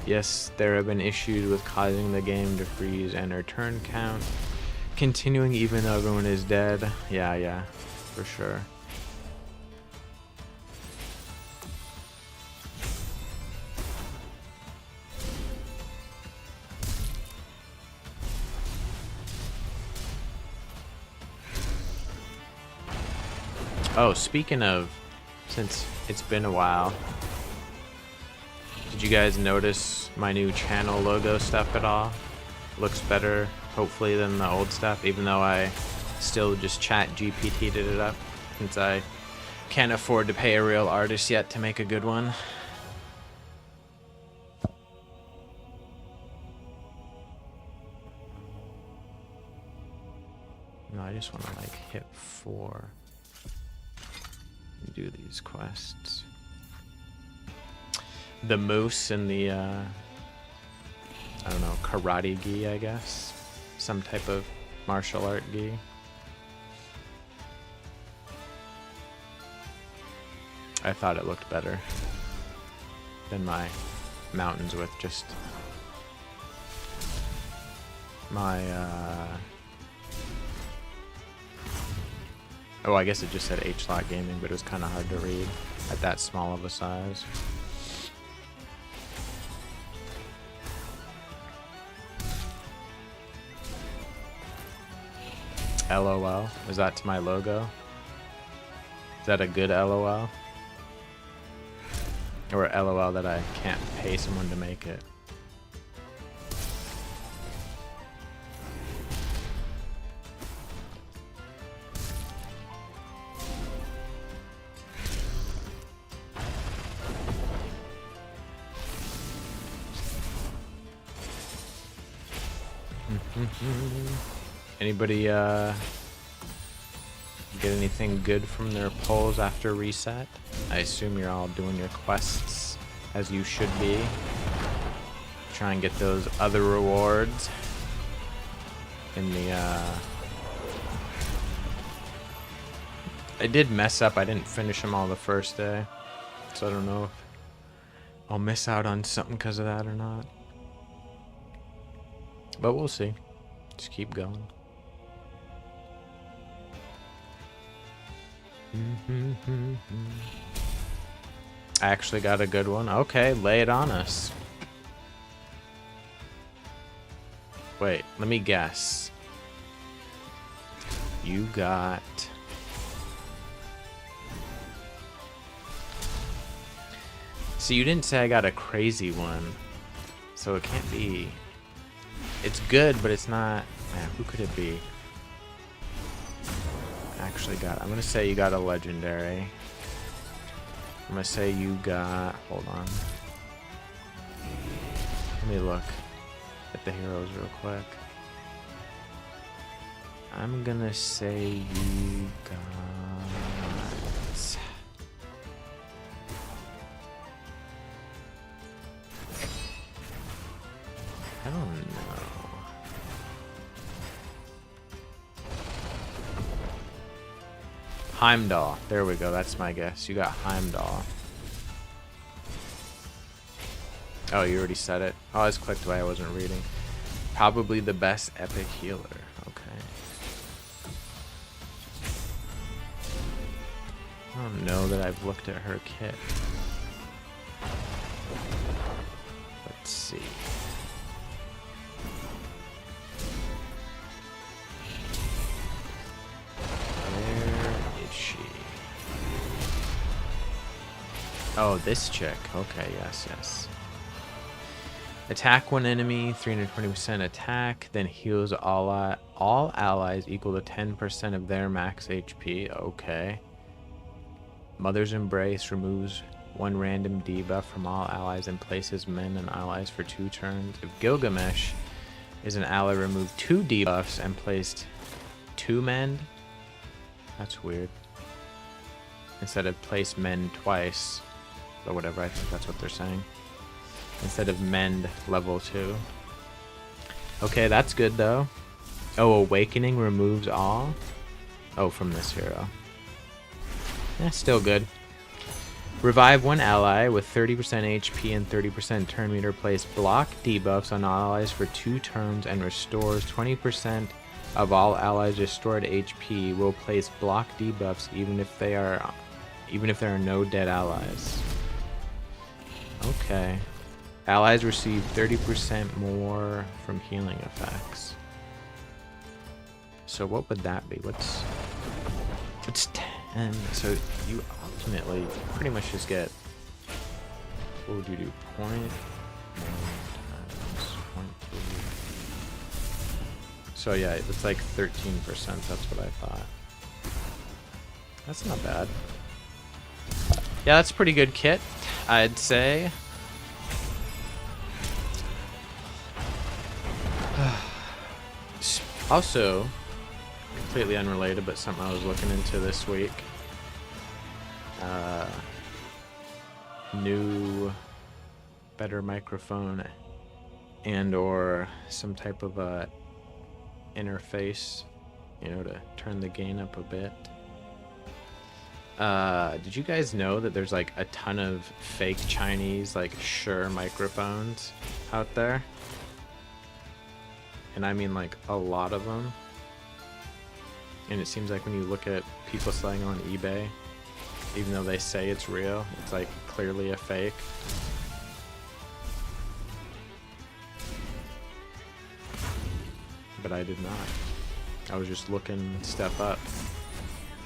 Yes, there have been issues with causing the game to freeze and our turn count continuing even though everyone is dead. Yeah, for sure. Oh, speaking of, since it's been a while, did you guys notice my new channel logo stuff at all? Looks better, hopefully, than the old stuff, even though I still just chat GPT'd it up, since I can't afford to pay a real artist yet to make a good one. No, I just want to, like, hit 4 and do these quests. The moose and the, I don't know, karate gi, I guess. Some type of martial art gi. I thought it looked better than my mountains with just my, oh, I guess it just said H-Lot Gaming, but it was kind of hard to read at that small of a size. LOL. Is that to my logo? Is that a good LOL? Or LOL that I can't pay someone to make it? Anybody get anything good from their polls after reset? I assume you're all doing your quests as you should be. Try and get those other rewards. in the I did mess up. I didn't finish them all the first day, so I don't know if I'll miss out on something because of that or not. But we'll see. Just keep going. I actually got a good one. Okay, lay it on us. Wait, let me guess. You got... See, you didn't say I got a crazy one. So it can't be... It's good, but it's not... Man, who could it be? Actually got... I'm gonna say you got a legendary. I'm gonna say you got... Hold on. Let me look at the heroes real quick. I'm gonna say you got... I don't know. Heimdall. There we go. That's my guess. You got Heimdall. Oh, you already said it. Oh, I just clicked away. I wasn't reading. Probably the best epic healer. Okay. I don't know that I've looked at her kit. Let's see. Oh, this chick. Okay, yes, yes. Attack one enemy, 320% attack, then heals all allies equal to 10% of their max HP. Okay. Mother's Embrace removes one random debuff from all allies and places men and allies for 2 turns. If Gilgamesh is an ally, remove 2 debuffs and placed 2 men. That's weird. Instead of place men twice. Or whatever, I think that's what they're saying. Instead of mend level 2. Okay, that's good though. Oh, Awakening removes all? Oh, from this hero. Yeah, still good. Revive one ally with 30% HP and 30% turn meter. Place block debuffs on all allies for 2 turns and restores 20% of all allies restored HP. Will place block debuffs even if there are no dead allies. Okay. Allies receive 30% more from healing effects. So what would that be? What's 10? So you ultimately pretty much just get... What would you do? 0.1 times 0.3. So yeah, it's like 13%. That's what I thought. That's not bad. Yeah, that's a pretty good kit, I'd say. Also, completely unrelated, but something I was looking into this week. New, better microphone and or some type of interface, you know, to turn the gain up a bit. Did you guys know that there's like a ton of fake Chinese like Shure microphones out there? And I mean like a lot of them. And it seems like when you look at people selling on eBay, even though they say it's real, it's like clearly a fake. But I did not. I was just looking stuff up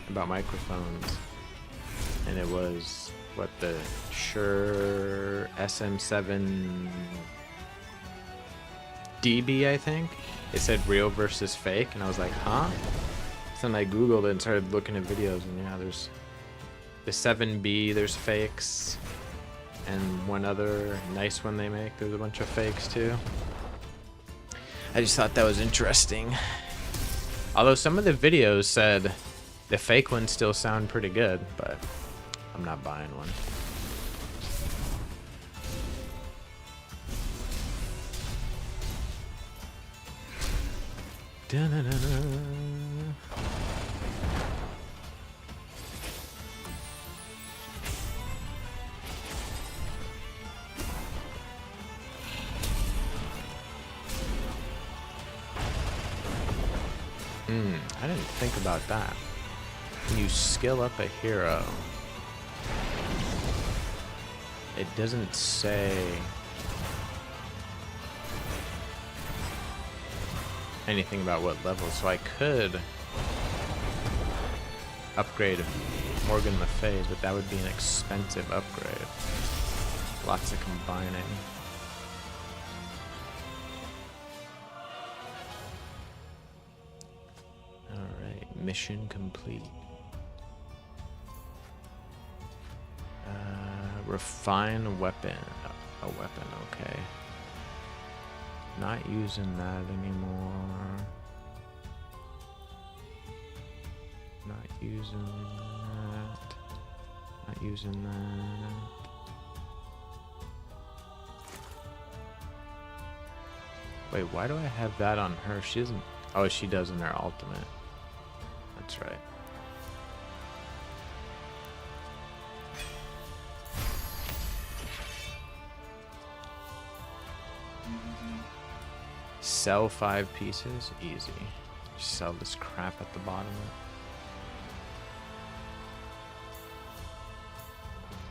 about microphones. And it was, what, the Shure SM7 DB, I think? It said real versus fake, and I was like, huh? So then I googled it and started looking at videos, and yeah, there's the 7B, there's fakes, and one other nice one they make, there's a bunch of fakes too. I just thought that was interesting. Although some of the videos said the fake ones still sound pretty good, but I'm not buying one. Da-na-na-na. I didn't think about that. When you skill up a hero, it doesn't say anything about what level, so I could upgrade Morgan Le Fay's, but that would be an expensive upgrade. Lots of combining. Alright, mission complete. Refine a weapon. A weapon, okay. Not using that anymore. Not using that. Not using that. Wait, why do I have that on her? She doesn't... Oh, she does in her ultimate. That's right. Sell 5 pieces? Easy. Just sell this crap at the bottom.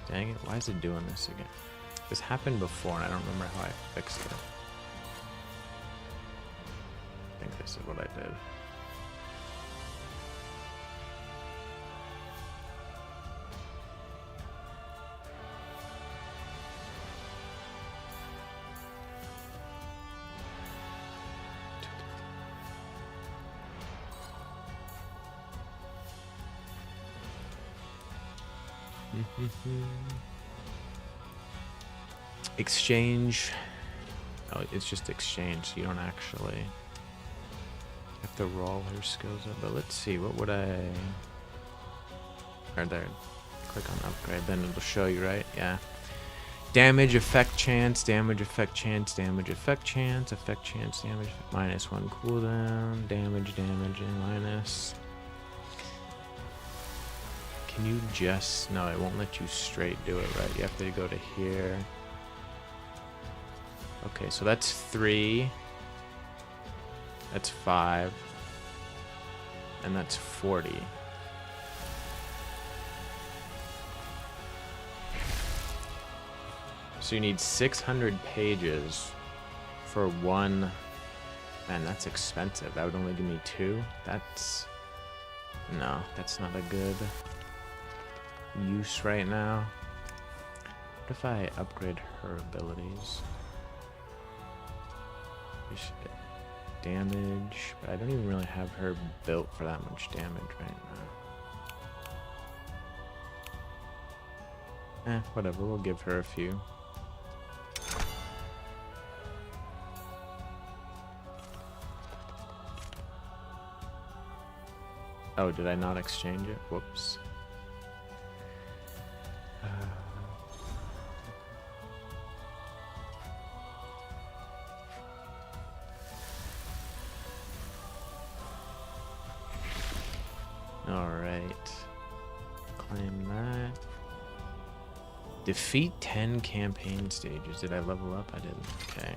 Dang it, why is it doing this again? This happened before and I don't remember how I fixed it. I think this is what I did. Exchange. Oh, it's just exchange, so you don't actually have to roll her skills up. But let's see, what would I... Or there. Click on upgrade, then it'll show you, right? Yeah. Damage, effect chance, damage, effect chance, damage, effect chance, effect chance, damage, -1 cooldown, damage, and minus. Can you just... No, it won't let you straight do it, right? You have to go to here. Okay, so that's 3. That's 5. And that's 40. So you need 600 pages for one... Man, that's expensive. That would only give me 2. That's... No, that's not a good use right now. What if I upgrade her abilities? Damage, but I don't even really have her built for that much damage right now. Whatever, we'll give her a few. Oh, did I not exchange it? Whoops. Alright. Claim that. Defeat 10 campaign stages. Did I level up? I didn't. Okay.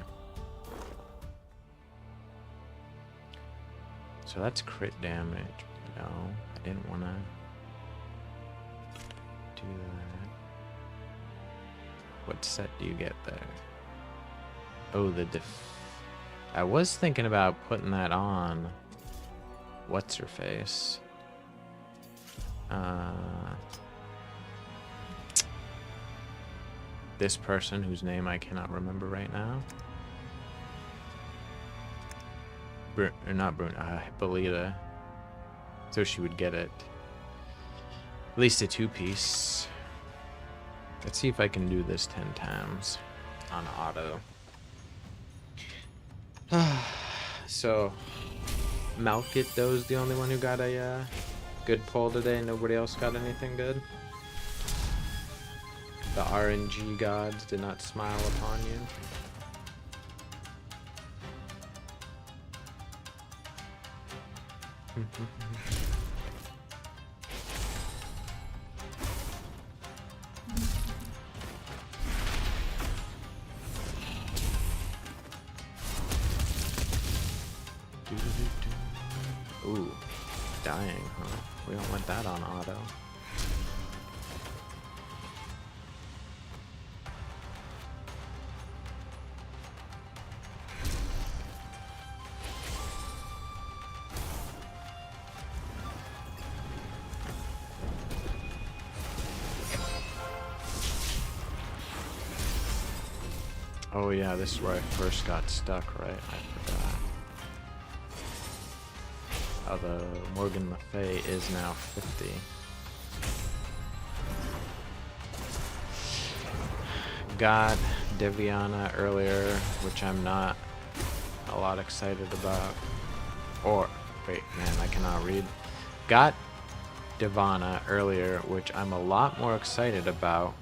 So that's crit damage. No, I didn't want to do that. What set do you get there? Oh, the I was thinking about putting that on. What's her face? This person whose name I cannot remember right now. Not Bruna, Hippolyta. So she would get it. At least a 2-piece. Let's see if I can do this 10 times on auto. So, Malkit, those the only one who got a good pull today. Nobody else got anything good. The RNG gods did not smile upon you. Ooh, dying, huh? We don't want that on auto. Oh yeah, this is where I first got stuck, right? I forgot. Although Morgan Le Fay is now 50. Got Deviana earlier, which I'm not a lot excited about. Or, wait, man, I cannot read. Got Divana earlier, which I'm a lot more excited about,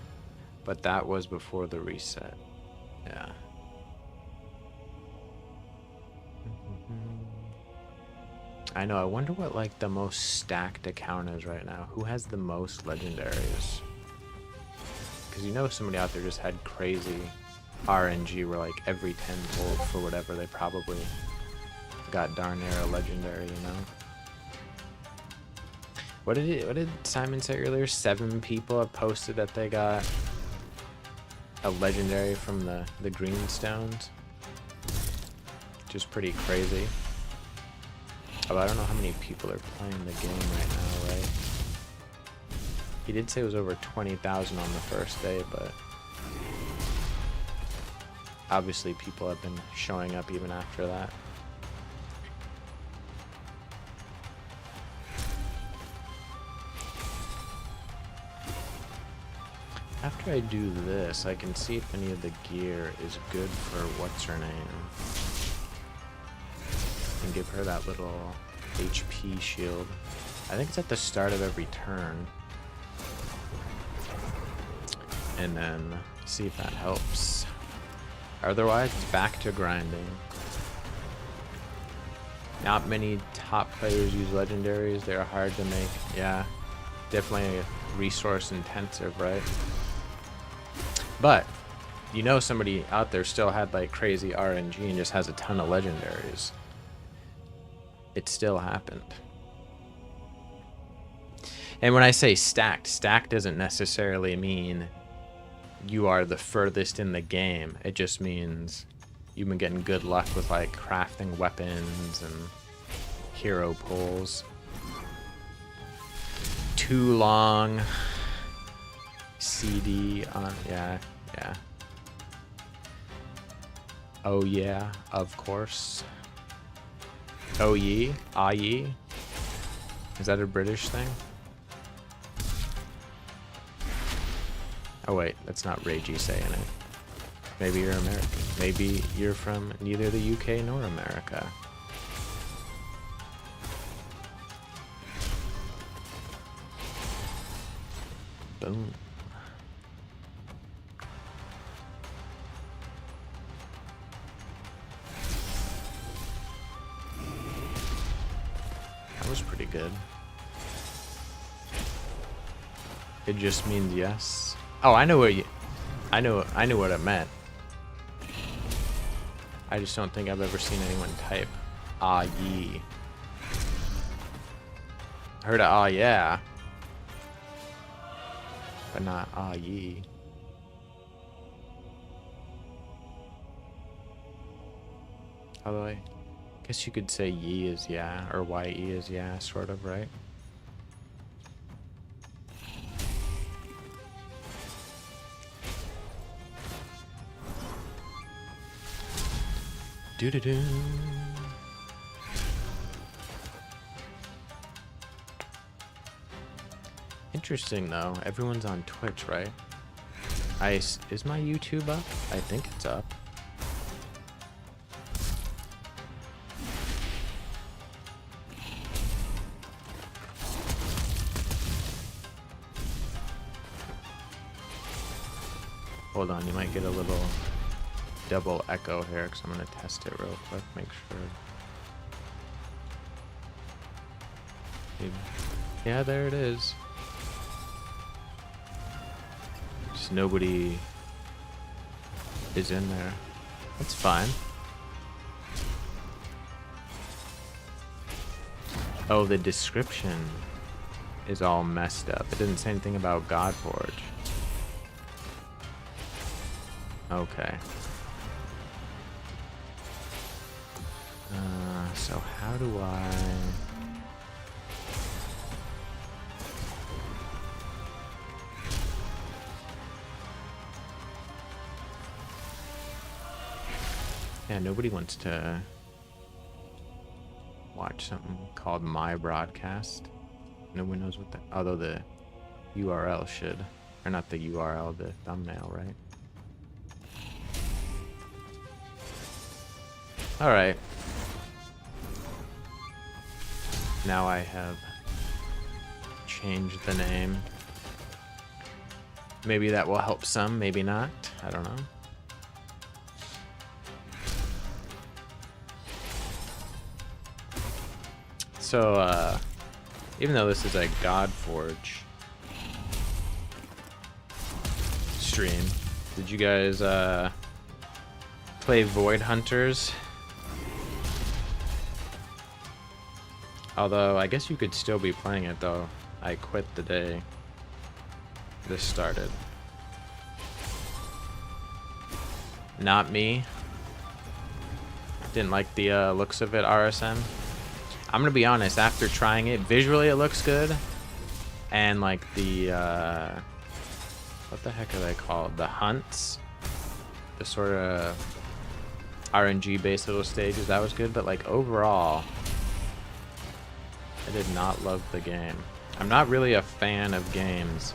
but that was before the reset. Yeah. I know, I wonder what like the most stacked account is right now. Who has the most legendaries? Because you know somebody out there just had crazy RNG where like every 10 gold for whatever they probably got darn near a legendary, you know? What did Simon say earlier? 7 people have posted that they got a legendary from the greenstones, which is pretty crazy. Oh, I don't know how many people are playing the game right now, right? He did say it was over 20,000 on the first day, but obviously people have been showing up even after that. After I do this, I can see if any of the gear is good for what's her name. And give her that little HP shield. I think it's at the start of every turn. And then see if that helps. Otherwise, it's back to grinding. Not many top players use legendaries. They're hard to make. Yeah, definitely resource intensive, right? But you know somebody out there still had like crazy RNG and just has a ton of legendaries. It still happened. And when I say stacked, stacked doesn't necessarily mean you are the furthest in the game. It just means you've been getting good luck with like crafting weapons and hero pulls. Too long. CD on, yeah. Oh yeah, of course. Oh ye? Ah ye? Is that a British thing? Oh wait, that's not Ragey saying it. Maybe you're American. Maybe you're from neither the UK nor America. Boom. That was pretty good. It just means yes. Oh, I know what you. I knew what it meant. I just don't think I've ever seen anyone type "ah ye." Heard of "ah yeah," but not "ah ye." Although I guess you could say "ye" is yeah or "ye" is yeah, sort of, right? Do-do-do. Interesting though, everyone's on Twitch, right? Is my YouTube up? I think it's up. Hold on, you might get a little double echo here because I'm going to test it real quick, make sure. Maybe. Yeah, there it is. Just nobody is in there. That's fine. Oh, the description is all messed up. It didn't say anything about Godforge. Okay. So how do I... Yeah, nobody wants to watch something called My Broadcast. No one knows what that... Although the URL should. Or not the URL, the thumbnail, right? Alright. Now I have changed the name. Maybe that will help some, maybe not. I don't know. So, even though this is a Godforge stream, did you guys play Void Hunters? Although, I guess you could still be playing it, though. I quit the day this started. Not me. Didn't like the looks of it, RSM. I'm gonna be honest, after trying it, visually it looks good. And like the, what the heck are they called? The hunts? The sort of RNG based little stages, that was good. But like overall, I did not love the game. I'm not really a fan of games.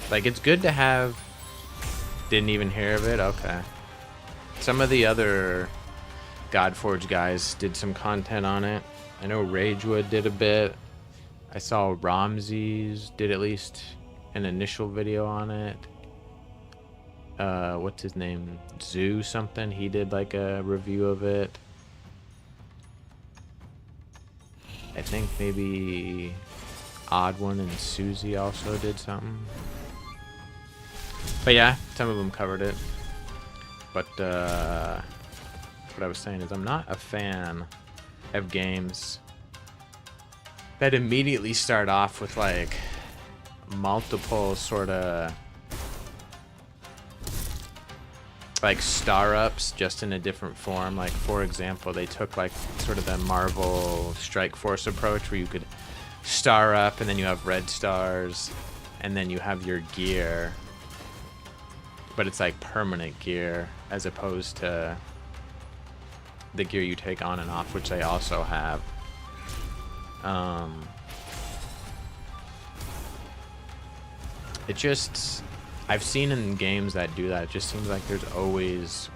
Like, it's good to have... Didn't even hear of it? Okay. Some of the other Godforge guys did some content on it. I know Ragewood did a bit. I saw Ramses did at least an initial video on it. What's his name? Zoo something. He did like a review of it. I think maybe Odd One and Susie also did something. But yeah, some of them covered it. But what I was saying is I'm not a fan of games that immediately start off with like multiple sort of like star ups just in a different form. Like, for example, they took like sort of the Marvel Strike Force approach where you could star up and then you have red stars and then you have your gear, but it's like permanent gear as opposed to the gear you take on and off, which they also have. It just, I've seen in games that do that, it just seems like there's always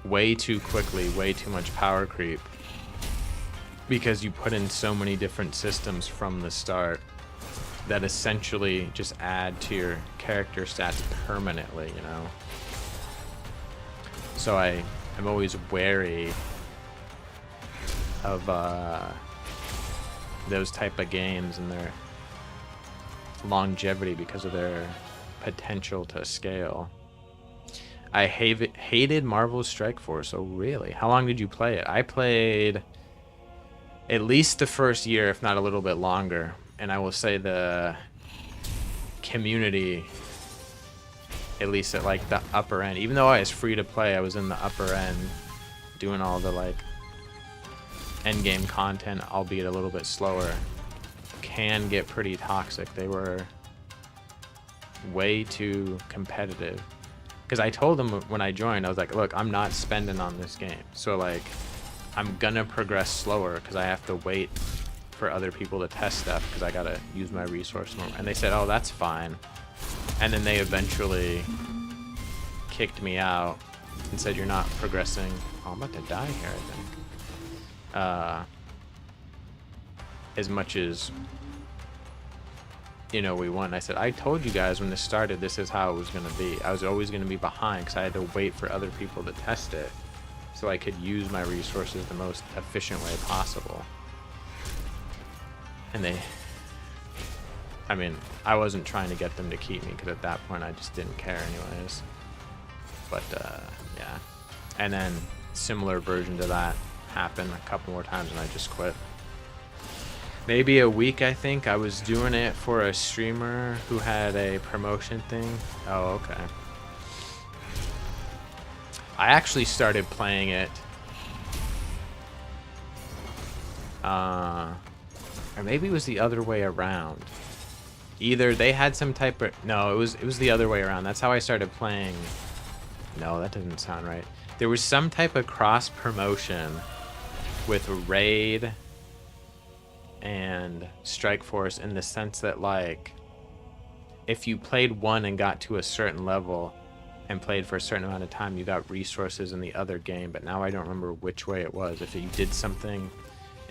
way too quickly, way too much power creep because you put in so many different systems from the start that essentially just add to your character stats permanently, you know? So I'm always wary of those type of games and their longevity because of their potential to scale. I hated Marvel's Strike Force. Oh, really? How long did you play it? I played at least the first year, if not a little bit longer. And I will say the community, at least at like the upper end, even though I was free to play, I was in the upper end doing all the like end game content, albeit a little bit slower, can get pretty toxic. They were way too competitive. Because I told them when I joined, I was like, look, I'm not spending on this game. So like, I'm gonna progress slower because I have to wait for other people to test stuff because I gotta use my resource more. And they said, oh, that's fine. And then they eventually kicked me out and said, you're not progressing. Oh, I'm about to die here, I think. As much as, you know, we want. I said, I told you guys when this started, this is how it was going to be. I was always going to be behind because I had to wait for other people to test it so I could use my resources the most efficient way possible. And I mean, I wasn't trying to get them to keep me because at that point I just didn't care anyways. But yeah. And then similar version to that happened a couple more times and I just quit. Maybe a week, I think. I was doing it for a streamer who had a promotion thing. Oh, okay. I actually started playing it. Or maybe it was the other way around. Either they had some type of... No, it was the other way around. That's how I started playing. No, that doesn't sound right. There was some type of cross promotion with Raid and Strike Force in the sense that, like, if you played one and got to a certain level and played for a certain amount of time, you got resources in the other game. But now I don't remember which way it was. If you did something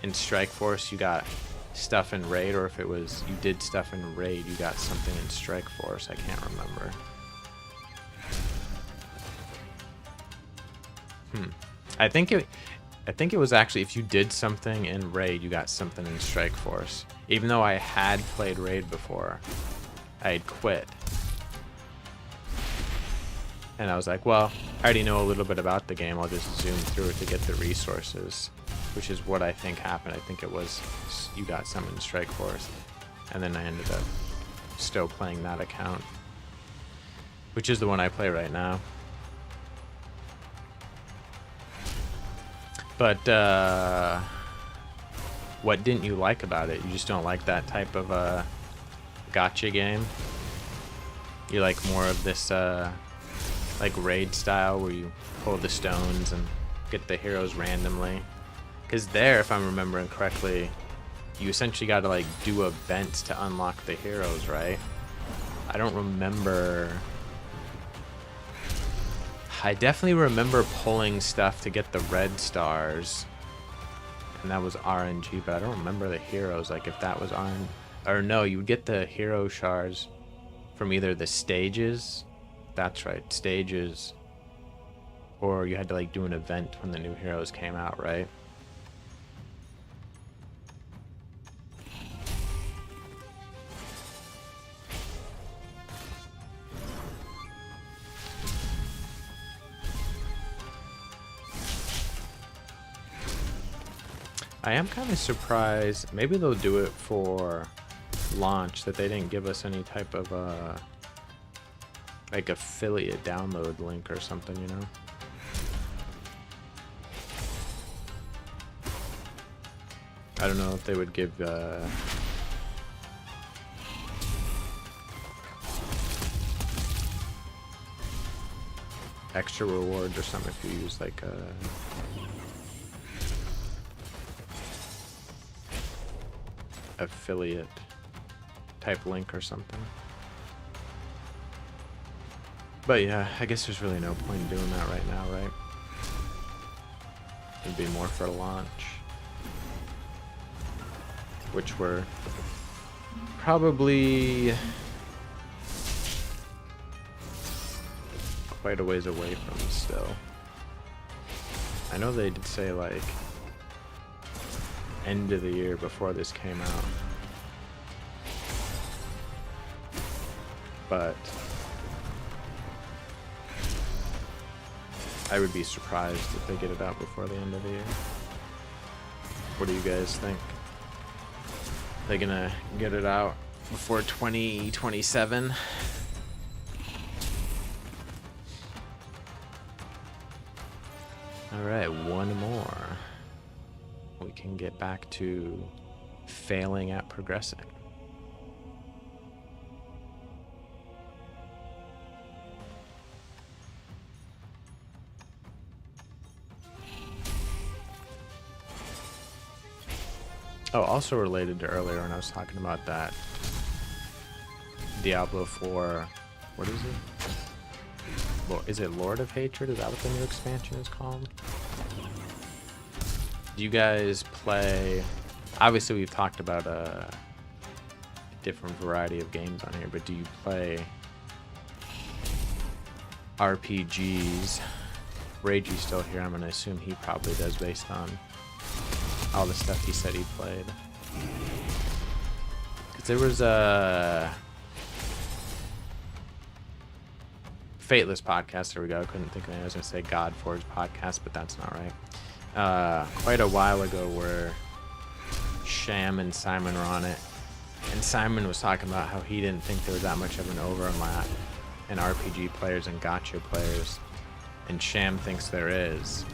in Strike Force, you got stuff in Raid, or if it was you did stuff in Raid, you got something in Strike Force. I can't remember. I think it was actually if you did something in Raid, you got something in Strike Force. Even though I had played Raid before, I had quit. And I was like, well, I already know a little bit about the game. I'll just zoom through it to get the resources, which is what I think happened. I think it was you got some in Strike Force. And then I ended up still playing that account, which is the one I play right now. But what didn't you like about it? You just don't like that type of gacha game? You like more of this like Raid style where you pull the stones and get the heroes randomly? Because there, if I'm remembering correctly, you essentially got to like do events to unlock the heroes, right? I don't remember. I definitely remember pulling stuff to get the red stars, and that was RNG, but I don't remember the heroes, like if that was on, or no, you would get the hero shards from either the stages, that's right, stages, or you had to like do an event when the new heroes came out, right? I am kind of surprised. Maybe they'll do it for launch, that they didn't give us any type of like affiliate download link or something, you know? I don't know if they would give extra rewards or something if you use like a affiliate type link or something. But yeah, I guess there's really no point in doing that right now, right? It'd be more for launch, which we're probably quite a ways away from still. I know they did say like end of the year before this came out, but I would be surprised if they get it out before the end of the year. What do you guys think? They gonna get it out before 2027? All right, one more. We can get back to failing at progressing. Oh, also related to earlier when I was talking about that Diablo 4, what is it? Is it Lord of Hatred? Is that what the new expansion is called? Do you guys play... Obviously we've talked about a different variety of games on here, but do you play RPGs? Reggie's still here. I'm going to assume he probably does based on all the stuff he said he played. There was a Fateless podcast. There we go. I couldn't think of it. I was gonna say Godforge podcast, but that's not right. Quite a while ago, where Sham and Simon were on it, and Simon was talking about how he didn't think there was that much of an overlap in RPG players and gacha players, and Sham thinks there is.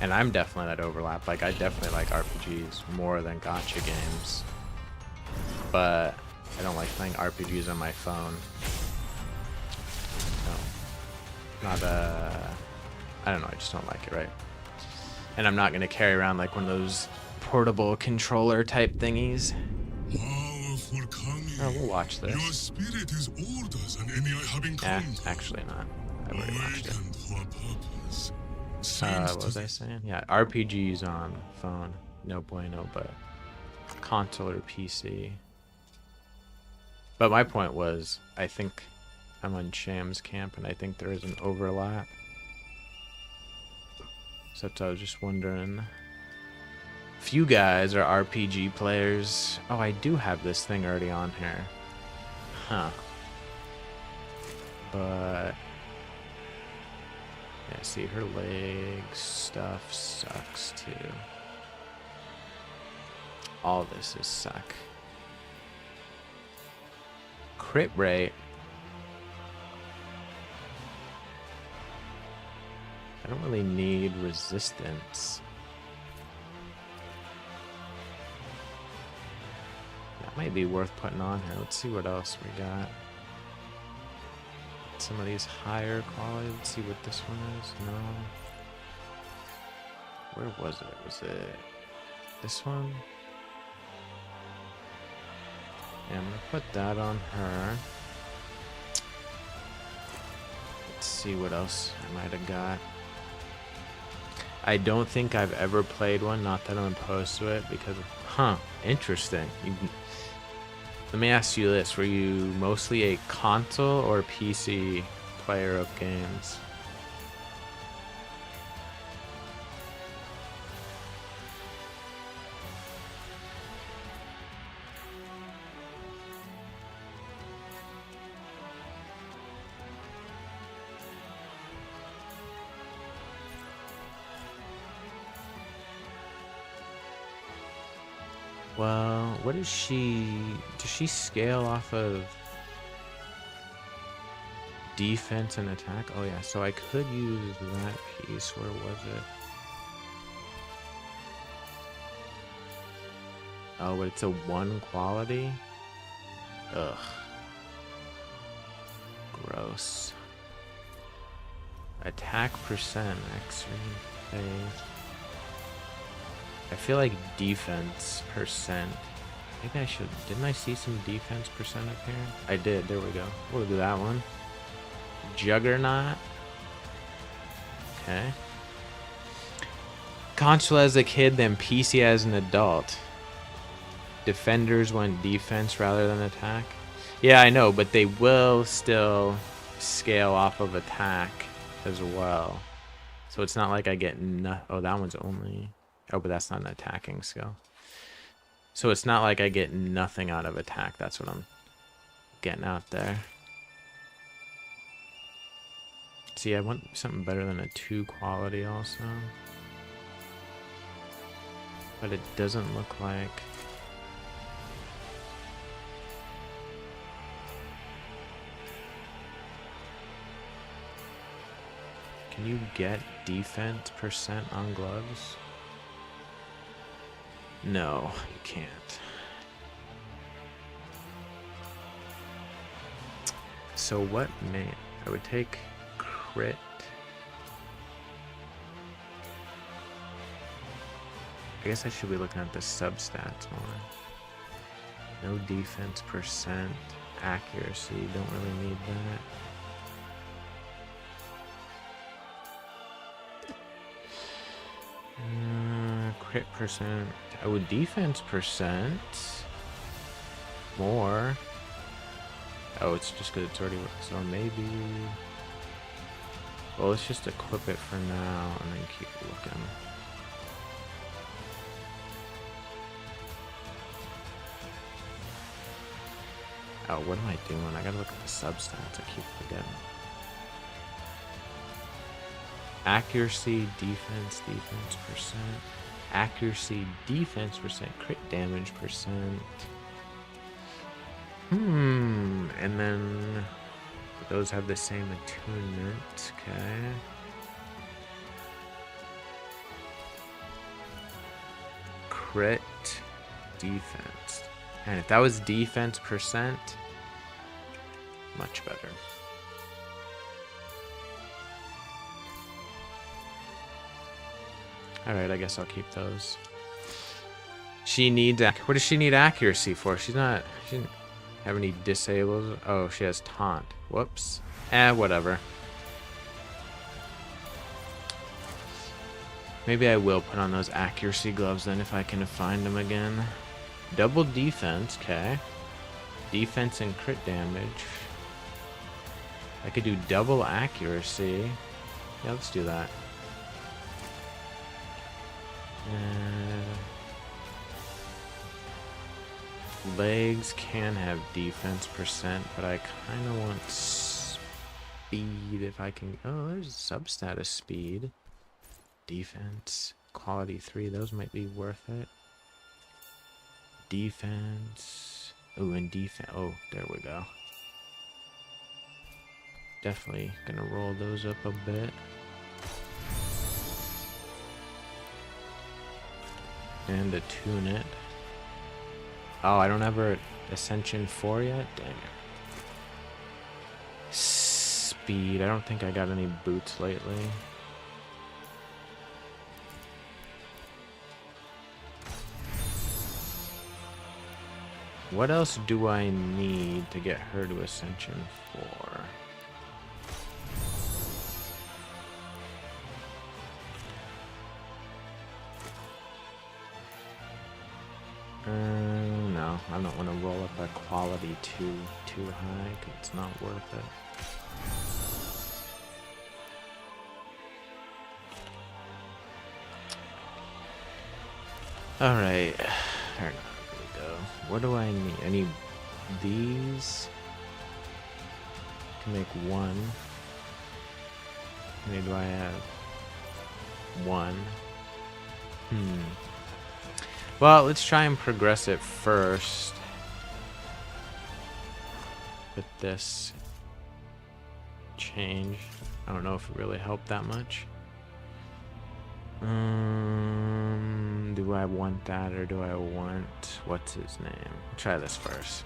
And I'm definitely that overlap. Like, I definitely like RPGs more than gacha games, but I don't like playing RPGs on my phone. Not I don't know, I just don't like it, right? And I'm not gonna carry around like one of those portable controller type thingies. Powerful Kami. Oh, we'll watch this. Your spirit is older than any I have encountered. Actually not. I've already watched it. Awakened for a purpose. What was I saying? Yeah, RPGs on phone, no bueno, but console or PC. But my point was, I think I'm on Sham's camp, and I think there is an overlap. Except I was just wondering if you guys are RPG players. Oh, I do have this thing already on here. Huh. But yeah, see, her leg stuff sucks too. All this is suck. Crit rate. I don't really need resistance. That might be worth putting on here. Let's see what else we got. Some of these higher quality. Let's see what this one is. No. Where was it? Was it this one? Yeah, I'm gonna put that on her. Let's see what else I might have got. I don't think I've ever played one, not that I'm opposed to it, because, interesting. Let me ask you this, were you mostly a console or PC player of games? Well, what is she... Does she scale off of defense and attack? Oh yeah, so I could use that piece. Where was it? Oh, but it's a 1 quality? Ugh. Gross. Attack percent, X3, phase. I feel like defense percent. Maybe I should. Didn't I see some defense percent up here? I did. There we go. We'll do that one. Juggernaut. Okay. Console as a kid, then PC as an adult. Defenders went defense rather than attack. Yeah, I know, but they will still scale off of attack as well. So it's not like I get oh, that one's only... Oh, but that's not an attacking skill. So it's not like I get nothing out of attack. That's what I'm getting out there. See, I want something better than a 2 quality also. But it doesn't look like... Can you get defense percent on gloves? No, you can't. So what may... I would take crit. I guess I should be looking at the substats more. No defense percent. Accuracy, don't really need that. Crit percent. Oh, defense percent. More. Oh, it's just because it's already... So maybe... Well, let's just equip it for now and then keep looking. Oh, what am I doing? I gotta look at the substats. I keep forgetting. Accuracy, defense percent. Accuracy, defense percent, crit damage percent. And then those have the same attunement. Okay. Crit, defense. And if that was defense percent, much better. Alright, I guess I'll keep those. She needs... What does she need accuracy for? She didn't have any disables. Oh, she has taunt. Whoops. Whatever. Maybe I will put on those accuracy gloves then if I can find them again. Double defense, okay. Defense and crit damage. I could do double accuracy. Yeah, let's do that. Legs can have defense percent, but I kind of want speed if I can. Oh, there's substatus speed. Defense, quality 3, those might be worth it. Defense. Oh, and defense. Oh, there we go. Definitely gonna roll those up a bit. And attune it. Oh, I don't have her Ascension 4 yet? Dang it. Speed. I don't think I got any boots lately. What else do I need to get her to Ascension 4? No, I don't want to roll up that quality too high, 'cause it's not worth it. Alright. There we go. What do I need? I need these to make one. How many do I have? One. Well, let's try and progress it first. With this change. I don't know if it really helped that much. Do I want that or do I want... What's his name? Try this first.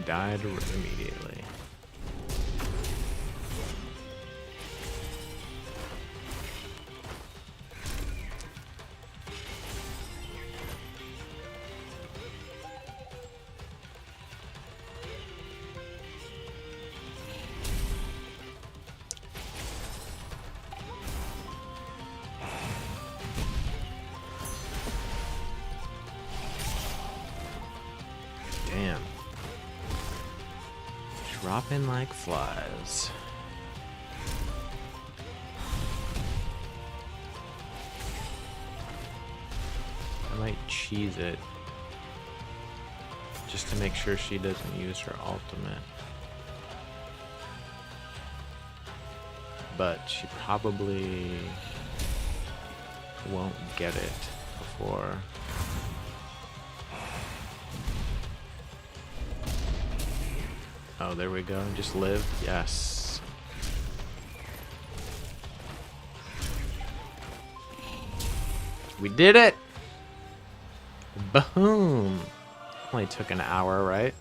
Died immediately. Damn. Dropping like flies. I might cheese it just to make sure she doesn't use her ultimate. But she probably won't get it before. Oh, there we go. Just live. Yes. We did it! Boom! Only took an hour, right?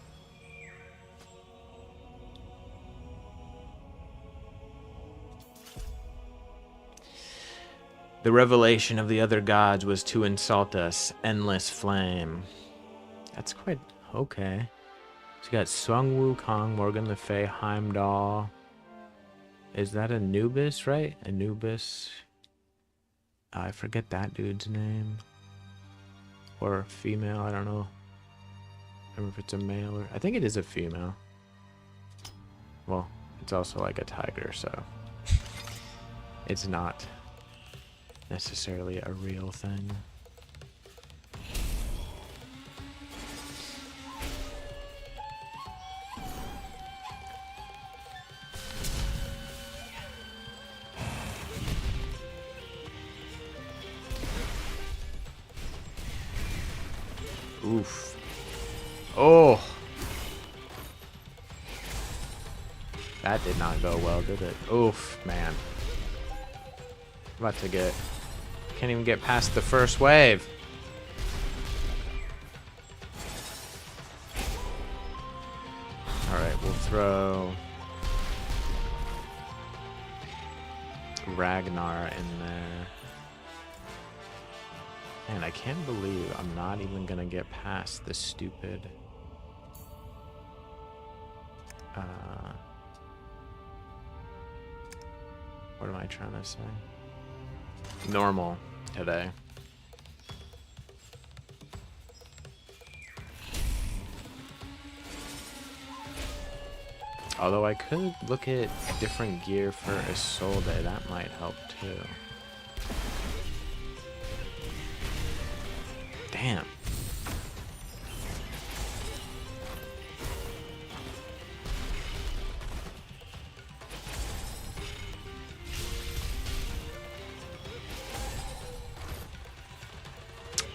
The revelation of the other gods was to insult us. Endless flame. That's quite okay. So you got Sung Wukong, Morgan Le Fay, Heimdall. Is that Anubis, right? Anubis. I forget that dude's name. Or female, I don't know. remember if it's a male or... I think it is a female. Well, it's also like a tiger, so... it's not necessarily a real thing. Oof. Oh! That did not go well, did it? Oof, man. About to get... Can't even get past the first wave. Alright, we'll throw... Ragnar in there. Man, I can't believe I'm not even gonna get past this stupid... what am I trying to say? Normal today. Although I could look at different gear for Isolde, that might help too. Damn.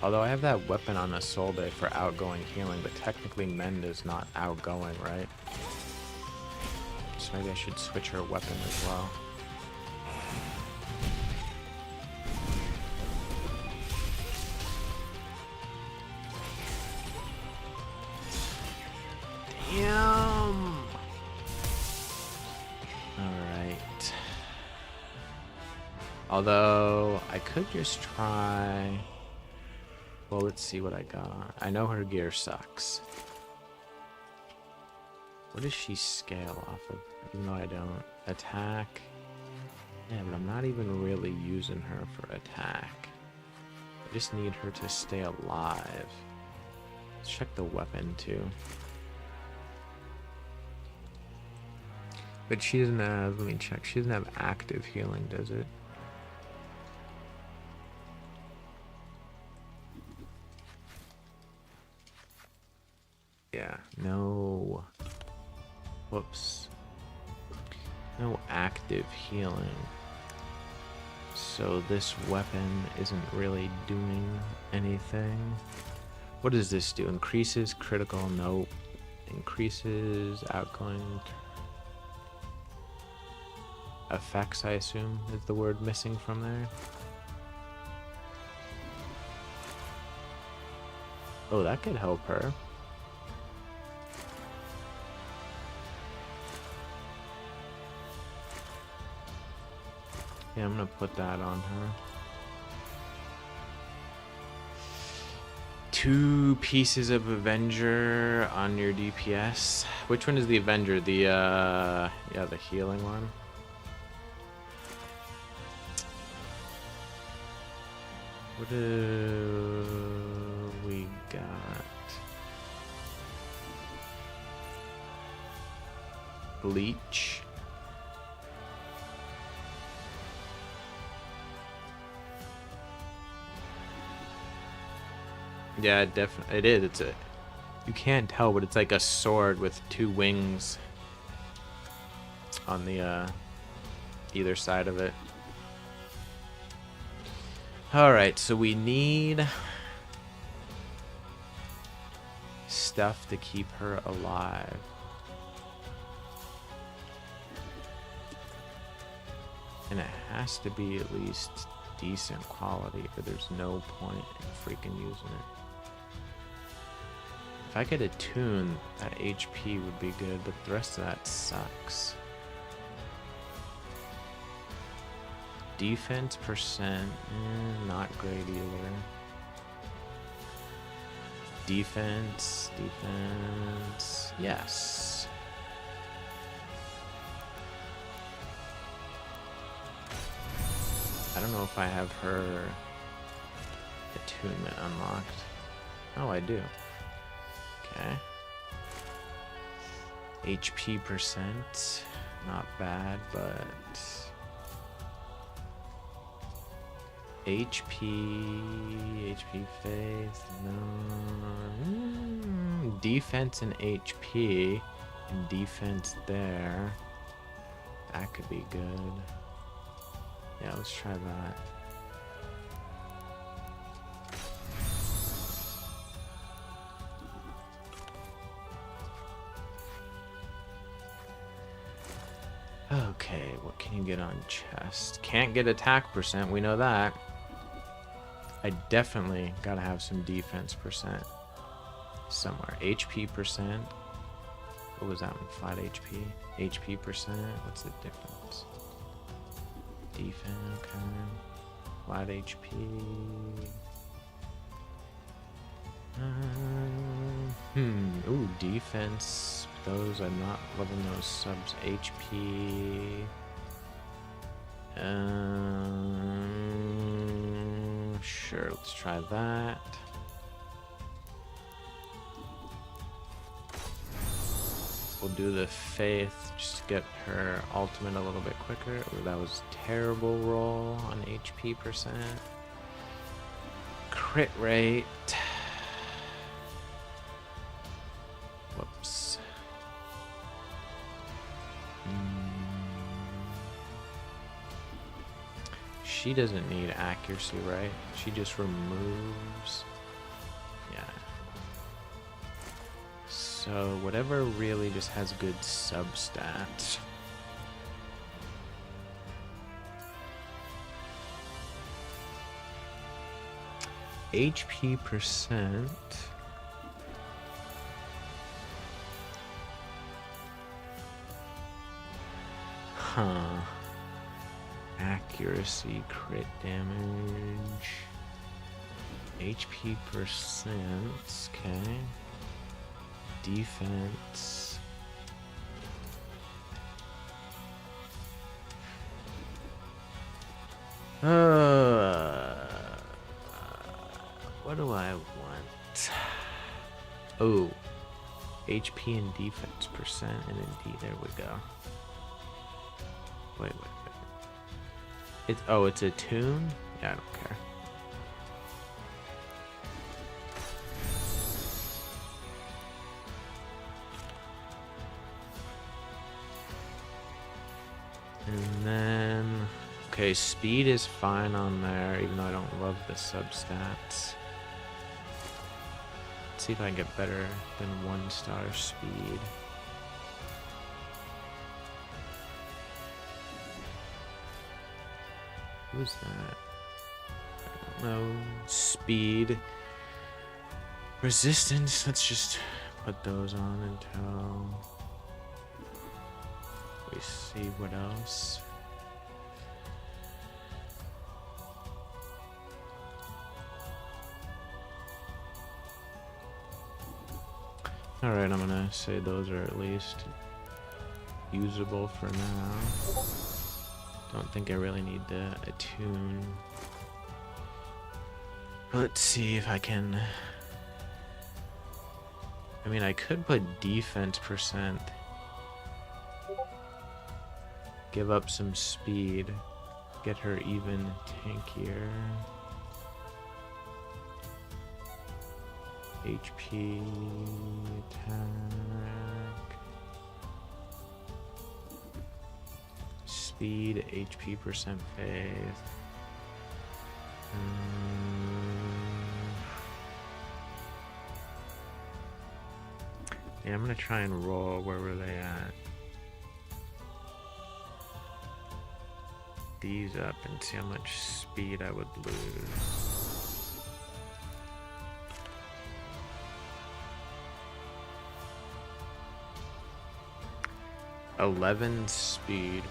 Although I have that weapon on Isolde for outgoing healing, but technically Mend is not outgoing, right? So maybe I should switch her weapon as well. Damn! Alright. Although, I could just try... Well, let's see what I got. I know her gear sucks. What does she scale off of? Even though I don't. Attack. Yeah, but I'm not even really using her for attack. I just need her to stay alive. Let's check the weapon too. But she doesn't have, let me check, she doesn't have active healing, does it? Yeah, no. Whoops. No active healing. So this weapon isn't really doing anything. What does this do? Increases critical? Nope. Increases outgoing effects, I assume, is the word missing from there. Oh, that could help her. Yeah, I'm gonna put that on her. 2 pieces of Avenger on your DPS. Which one is the Avenger? The yeah, the healing one. What do we got? Bleach. Yeah, definitely. It is. It's a... You can't tell, but it's like a sword with 2 wings on the either side of it. Alright, so we need stuff to keep her alive. And it has to be at least decent quality, or there's no point in freaking using it. If I could attune, that HP would be good, but the rest of that sucks. Defense percent, not great either. Defense, yes. I don't know if I have her attunement unlocked. Oh, I do. Okay. HP percent, not bad, but HP faith, no. Defense and HP, and defense there. That could be good. Yeah, let's try that. Okay, what can you get on chest? Can't get attack percent, we know that. I definitely gotta have some defense percent somewhere. HP percent. What was that one? Flat HP? HP percent? What's the difference? Defense, okay. Flat HP. Ooh, defense. Those, I'm not loving those subs. HP. Sure, let's try that. We'll do the faith, just to get her ultimate a little bit quicker. Ooh, that was a terrible roll on HP percent. Crit rate. Whoops. She doesn't need accuracy, right? She just removes. Yeah. So whatever really just has good substats. HP percent. Huh. Accuracy, crit damage, HP percent, okay. Defense. What do I want? Oh, HP and defense percent, and indeed, there we go. Wait. It's, oh, it's a tune? Yeah, I don't care. And then, okay, speed is fine on there, even though I don't love the substats. Let's see if I can get better than 1-star speed. Who's that? I don't know. Speed. Resistance. Let's just put those on until we see what else. Alright, I'm gonna say those are at least usable for now. Don't think I really need to attune. Let's see if I can. I mean, I could put defense percent. Give up some speed. Get her even tankier. HP, attack. Speed, HP percent faith. Yeah, I'm gonna try and roll. Where were they at? These up and see how much speed I would lose. +11 speed.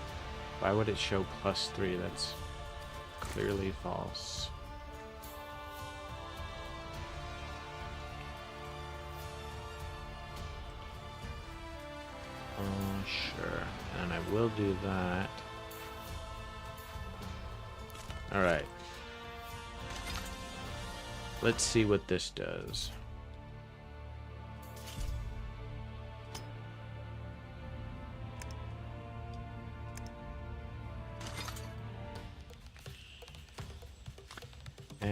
Why would it show +3? That's clearly false. Sure. And I will do that. Alright. Let's see what this does.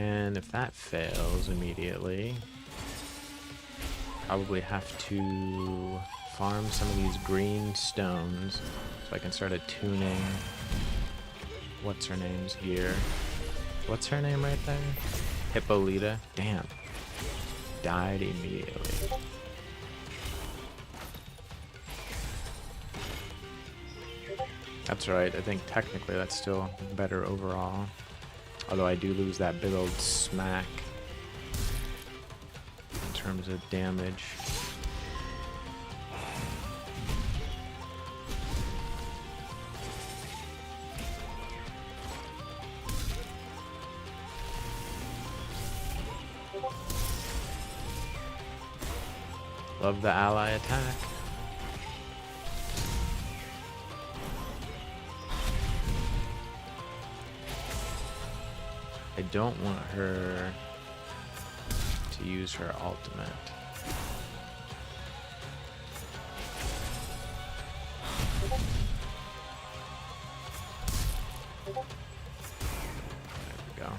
And if that fails immediately, probably have to farm some of these green stones so I can start attuning what's her name's gear. What's her name right there? Hippolyta. Damn. Died immediately. That's right. I think technically that's still better overall. Although I do lose that big old smack in terms of damage. Love the ally attack. I don't want her to use her ultimate. There we go.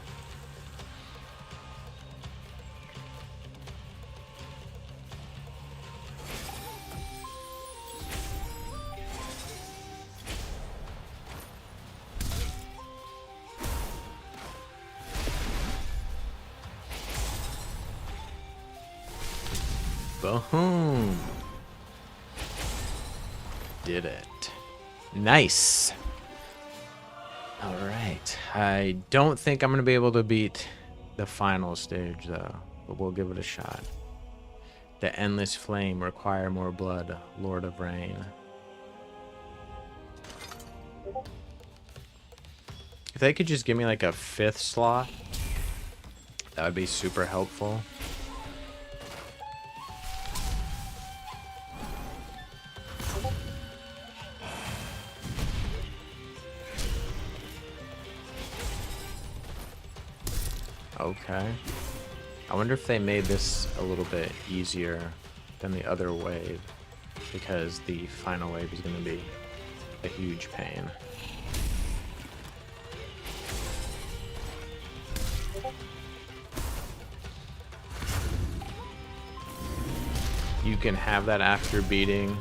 Boom. Did it. Nice. All right. I don't think I'm going to be able to beat the final stage, though, but we'll give it a shot. The Endless Flame, require more blood, Lord of Rain. If they could just give me like a 5th slot, that would be super helpful. Okay. I wonder if they made this a little bit easier than the other wave, because the final wave is going to be a huge pain. You can have that after beating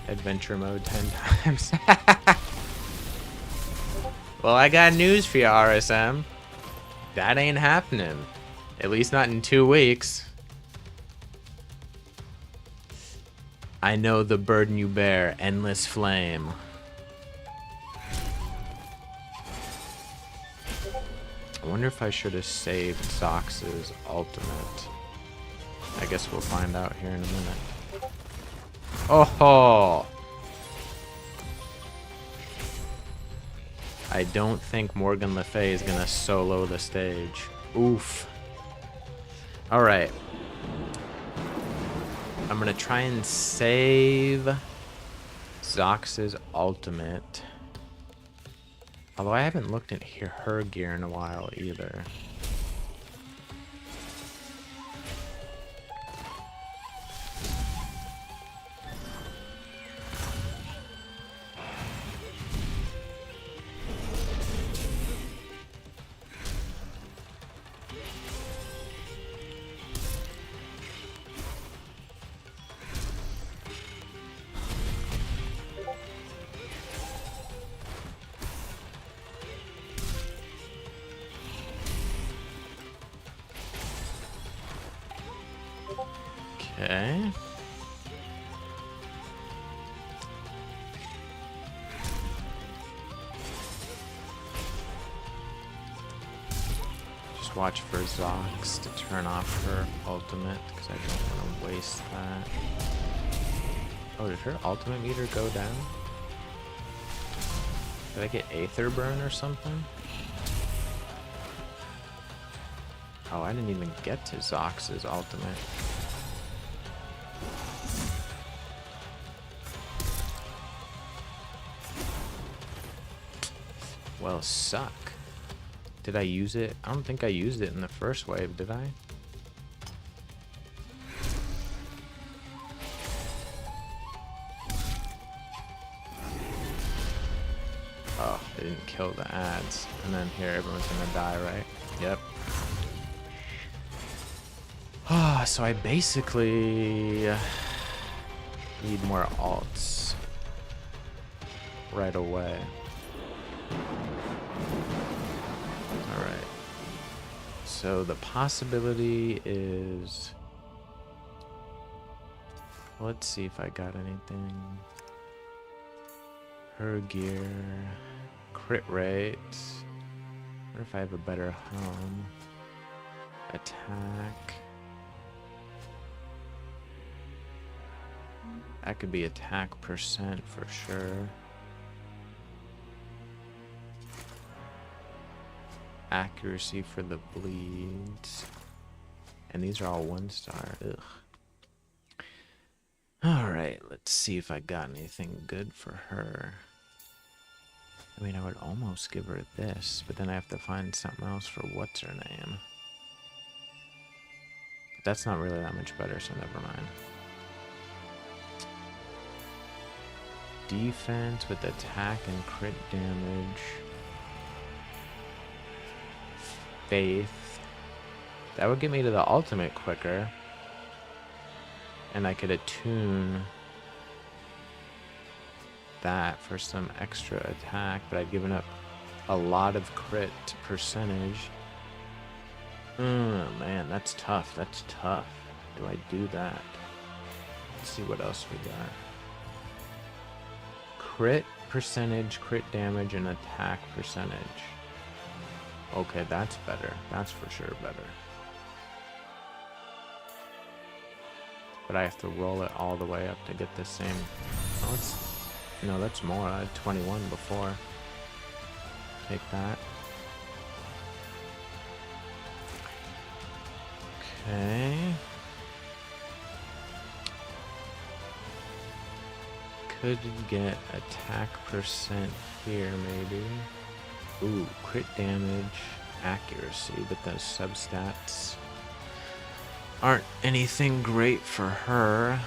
adventure mode 10 times. Well, I got news for you, RSM. That ain't happening. At least not in 2 weeks. I know the burden you bear, Endless Flame. I wonder if I should have saved Zox's ultimate. I guess we'll find out here in a minute. Oh! I don't think Morgan Le Fay is gonna solo the stage. Oof. Alright. I'm gonna try and save Zox's ultimate. Although I haven't looked at her gear in a while either. Okay. Just watch for Zox to turn off her ultimate, because I don't want to waste that. Oh, did her ultimate meter go down? Did I get Aether Burn or something? Oh, I didn't even get to Zox's ultimate. Well, suck. Did I use it? I don't think I used it in the first wave, did I? Oh, I didn't kill the ads. And then here, everyone's gonna die, right? Yep. Ah, so I basically need more alts right away. Alright. So the possibility is... Let's see if I got anything. Her gear. Crit rate. What if I have a better home? Attack. That could be attack percent for sure. Accuracy for the bleeds. And these are all 1-star. Ugh. Alright, let's see if I got anything good for her. I mean, I would almost give her this, but then I have to find something else for what's her name. But that's not really that much better, so never mind. Defense with attack and crit damage. Faith. That would get me to the ultimate quicker. And I could attune that for some extra attack, but I've given up a lot of crit percentage. Oh man, that's tough. That's tough. Do I do that? Let's see what else we got. Crit percentage, crit damage, and attack percentage. Okay, that's better. That's for sure better. But I have to roll it all the way up to get the same. Oh, no, that's more. I had 21 before. Take that. Okay. Could get attack percent here, maybe. Ooh, crit damage, accuracy, but those substats aren't anything great for her.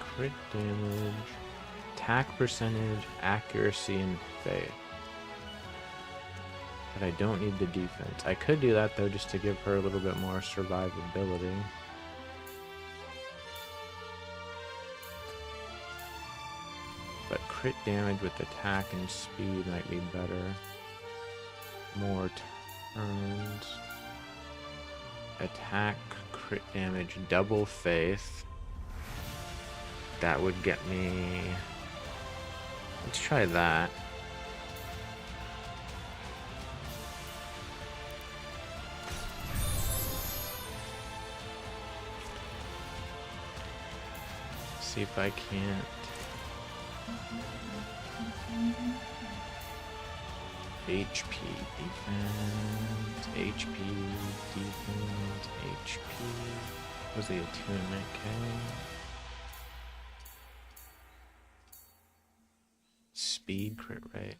Crit damage, attack percentage, accuracy, and faith. But I don't need the defense. I could do that though, just to give her a little bit more survivability. But crit damage with attack and speed might be better. More turns. Attack, crit damage, double faith. That would get me... Let's try that. See if I can't. HP, defense, HP, defense, HP. Was the attunement, okay. Speed, crit rate.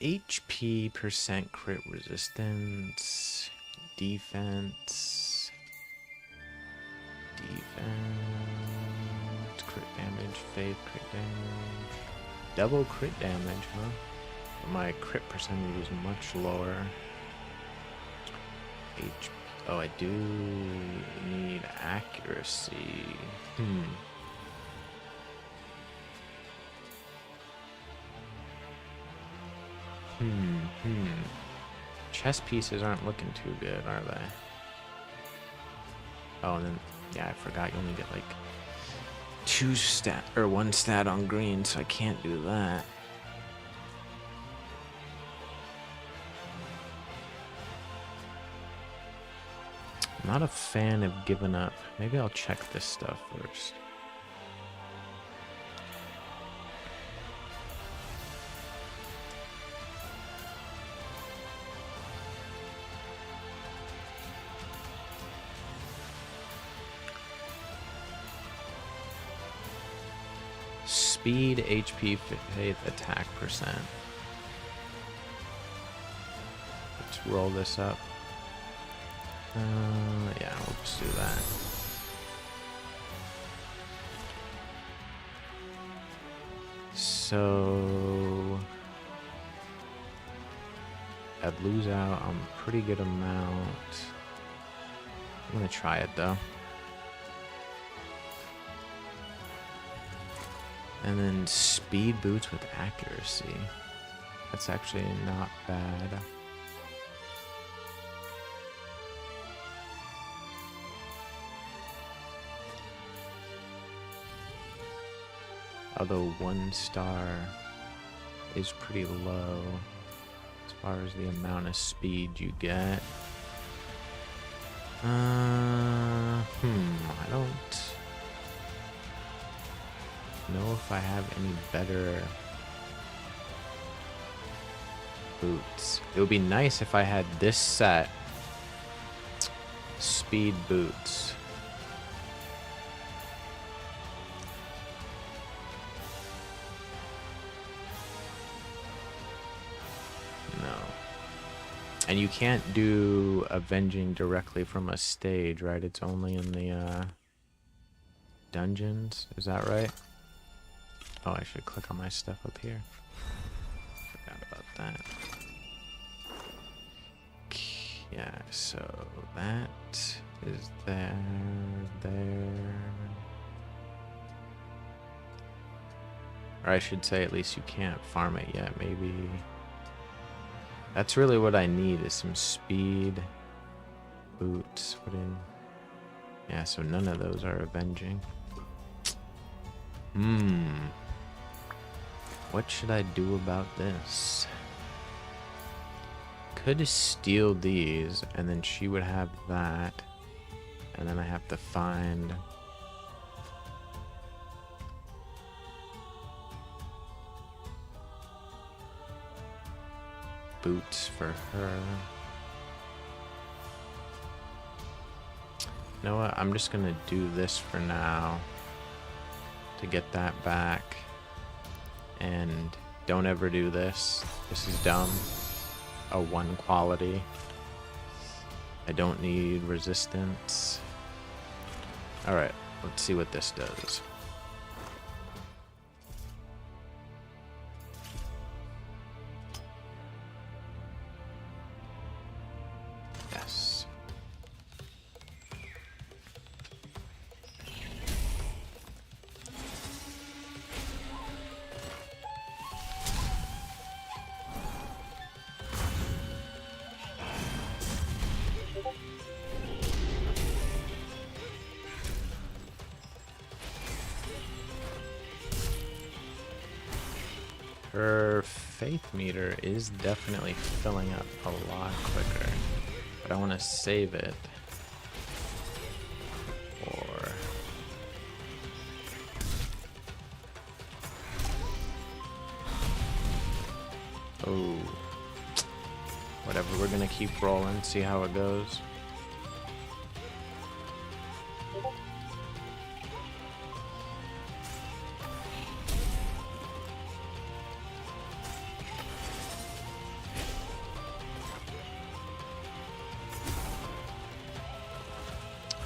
HP percent crit resistance, defense, crit damage, faith, crit damage, double crit damage, huh? But my crit percentage is much lower. HP. Oh, I do need accuracy. Chess pieces aren't looking too good, are they? Oh, and then, yeah, I forgot you only get like 2 stat, or 1 stat on green, so I can't do that. I'm not a fan of giving up. Maybe I'll check this stuff first. Speed, HP, faith, attack percent. Let's roll this up. Yeah, we'll just do that. So I'd lose out on a pretty good amount. I'm gonna try it though. And then speed boots with accuracy. That's actually not bad. Although 1 star is pretty low as far as the amount of speed you get. I don't know if I have any better boots. It would be nice if I had this set, speed boots. No. And you can't do avenging directly from a stage, right? It's only in the dungeons. Is that right? Oh, I should click on my stuff up here. Forgot about that. Yeah, so that is there. Or I should say, at least you can't farm it yet, maybe. That's really what I need, is some speed boots. Put in. Yeah, so none of those are avenging. What should I do about this? Could steal these, and then she would have that. And then I have to find... boots for her. You know what? I'm just gonna do this for now to get that back. And don't ever do this. This is dumb. A 1 quality. I don't need resistance. Alright, let's see what this does. Yes. Her faith meter is definitely filling up a lot quicker, but I want to save it. Or oh, whatever. We're gonna keep rolling, see how it goes.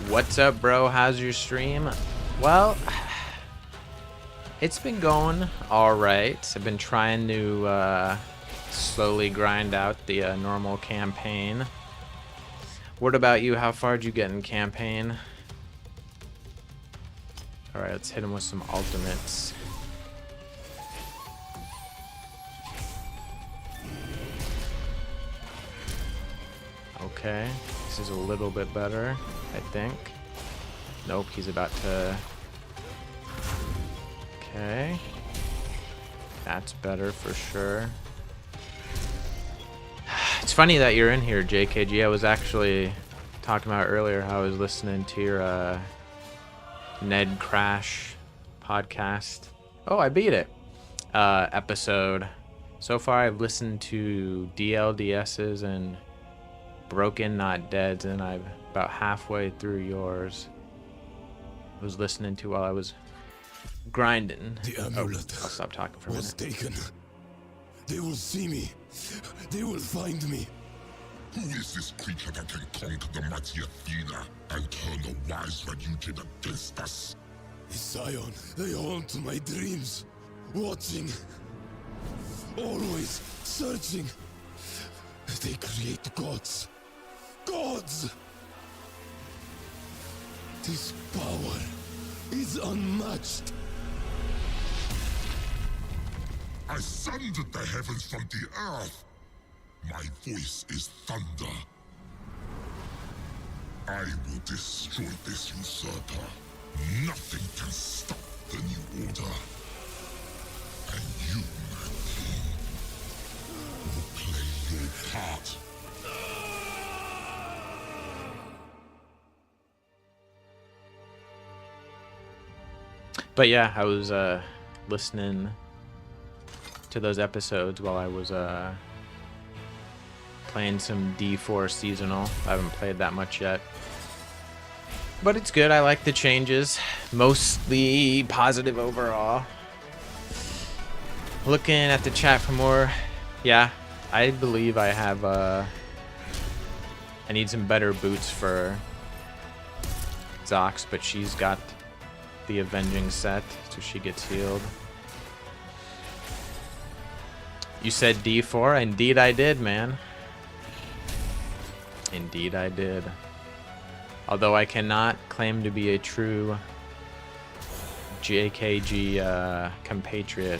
What's up, bro? How's your stream? Well, it's been going all right. I've been trying to slowly grind out the normal campaign. What about you? How far did you get in campaign? All right, let's hit him with some ultimates. Okay, this is a little bit better, I think. Nope, he's about to... Okay. That's better for sure. It's funny that you're in here, JKG. I was actually talking about earlier how I was listening to your Ned Crash podcast. Oh, I beat it. Episode. So far, I've listened to DLDS's and Broken Not Dead's, and I'm about halfway through yours. I was listening to while I was grinding. The amulet I'll stop talking for a was minute. taken. They will see me. They will find me. Who is this creature that can conquer the mighty Athena and turn the wise Ryujin against us? Sion, they haunt my dreams. Watching. Always searching. They create gods. Gods! This power is unmatched. I sundered the heavens from the earth. My voice is thunder. I will destroy this usurper. Nothing can stop the new order. And you, my king, will play your part. But yeah, I was listening to those episodes while I was playing some D4 seasonal. I haven't played that much yet, but it's good. I like the changes, mostly positive overall. Looking at the chat for more. Yeah, I believe I have I need some better boots for Zox, but she's got the avenging set, so she gets healed. You said D4? Indeed I did, man. Indeed I did. Although I cannot claim to be a true JKG compatriot,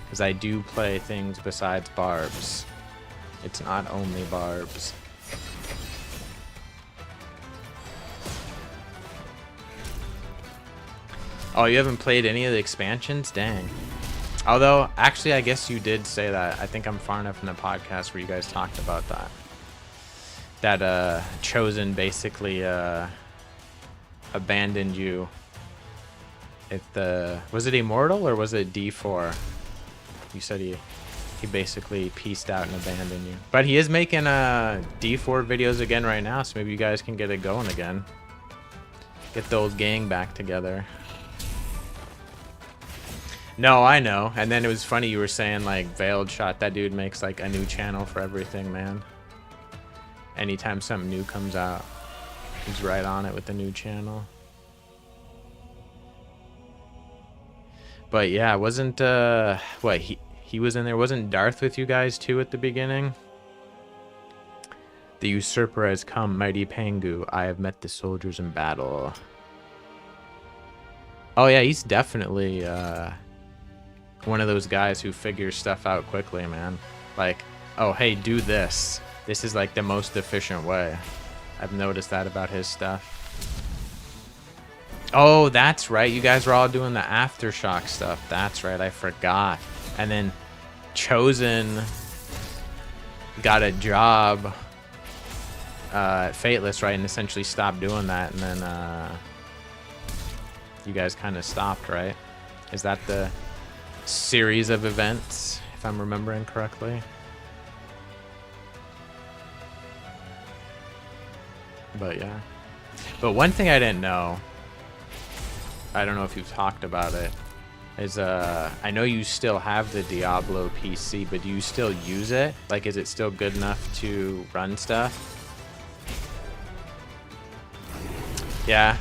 because I do play things besides barbs. It's not only barbs. Oh, you haven't played any of the expansions? Dang. Although, actually, I guess you did say that. I think I'm far enough in the podcast where you guys talked about that. That Chosen basically abandoned you. Was it Immortal or was it D4? You said he basically pieced out and abandoned you. But he is making D4 videos again right now, so maybe you guys can get it going again. Get the old gang back together. No, I know. And then it was funny you were saying like Veiled Shot. That dude makes like a new channel for everything, man. Anytime something new comes out, he's right on it with the new channel. But yeah, wasn't what he was in there? Wasn't Darth with you guys too at the beginning? The usurper has come, mighty Pangu. I have met the soldiers in battle. Oh yeah, he's definitely one of those guys who figures stuff out quickly, man. Like, oh, hey, do this. This is like the most efficient way. I've noticed that about his stuff. Oh, that's right. You guys were all doing the Aftershock stuff. That's right. I forgot. And then Chosen got a job at Fateless, right? And essentially stopped doing that. And then you guys kind of stopped, right? Is that the series of events, if I'm remembering correctly? But yeah. But one thing I didn't know, I don't know if you've talked about it, is I know you still have the Diablo PC, but do you still use it? Like, is it still good enough to run stuff? Yeah,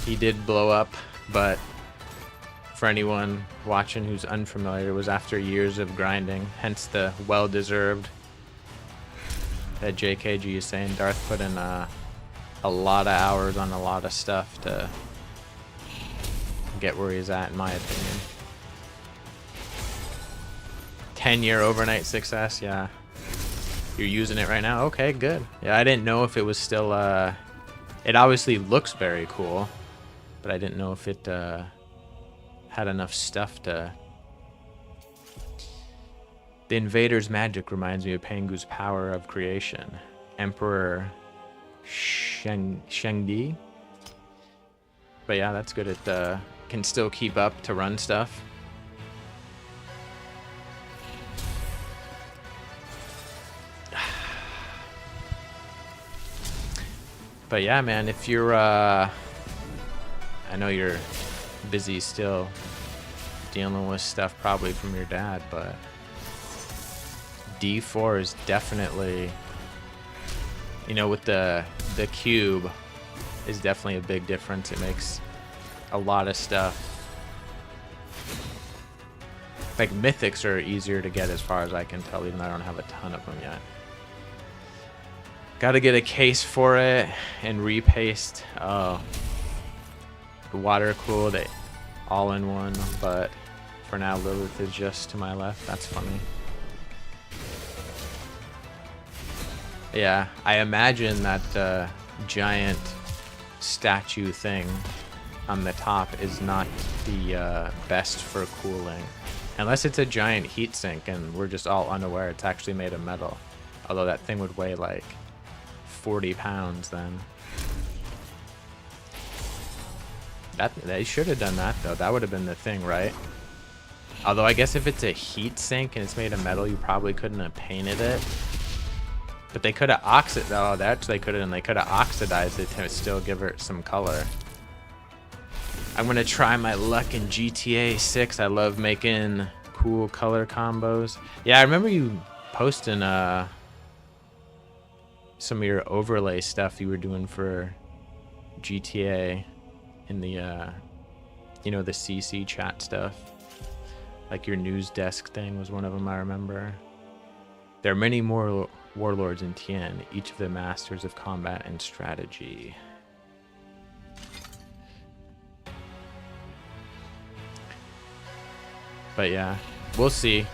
he did blow up, but for anyone watching who's unfamiliar, it was after years of grinding, hence the well-deserved that JKG is saying. Darth put in a lot of hours on a lot of stuff to get where he's at, in my opinion. 10-year overnight success, yeah. You're using it right now? Okay, good. Yeah, I didn't know if it was still, it obviously looks very cool, but I didn't know if it had enough stuff to... The Invader's magic reminds me of Pangu's power of creation. Emperor Shengdi. But yeah, that's good. It can still keep up to run stuff. But yeah, man, if you're I know you're busy still dealing with stuff probably from your dad, but D4 is definitely You know, with the cube is definitely a big difference. It makes a lot of stuff. Like mythics are easier to get as far as I can tell, even though I don't have a ton of them yet. Got to get a case for it and repaste. Oh, the water cooled it all in one, but for now Lilith is just to my left. That's funny. Yeah, I imagine that giant statue thing on the top is not the best for cooling. Unless it's a giant heatsink and we're just all unaware it's actually made of metal. Although that thing would weigh like 40 pounds then. They should have done that though. That would have been the thing, right? Although I guess if it's a heatsink and it's made of metal, you probably couldn't have painted it. But they could have oxidized. Oh, that's they could have. They could have oxidized it to still give it some color. I'm gonna try my luck in GTA 6. I love making cool color combos. Yeah, I remember you posting some of your overlay stuff you were doing for GTA in the you know, the CC chat stuff. Like your news desk thing was one of them, I remember. There are many more warlords in Tien, each of them masters of combat and strategy. But yeah, we'll see.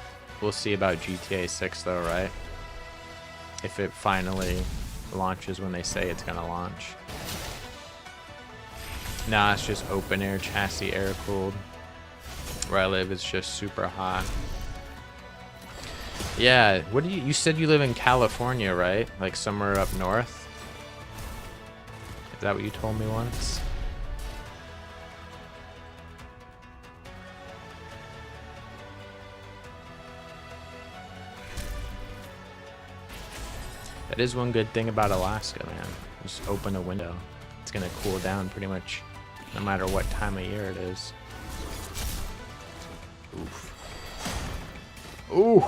We'll see about GTA 6 though, right? If it finally launches when they say it's gonna launch. Nah, it's just open air chassis, air cooled. Where I live, it's just super hot. Yeah, what do you said you live in California, right? Like somewhere up north? Is that what you told me once? That is one good thing about Alaska, man. Just open a window. It's gonna cool down pretty much no matter what time of year it is. Oof. Ooh!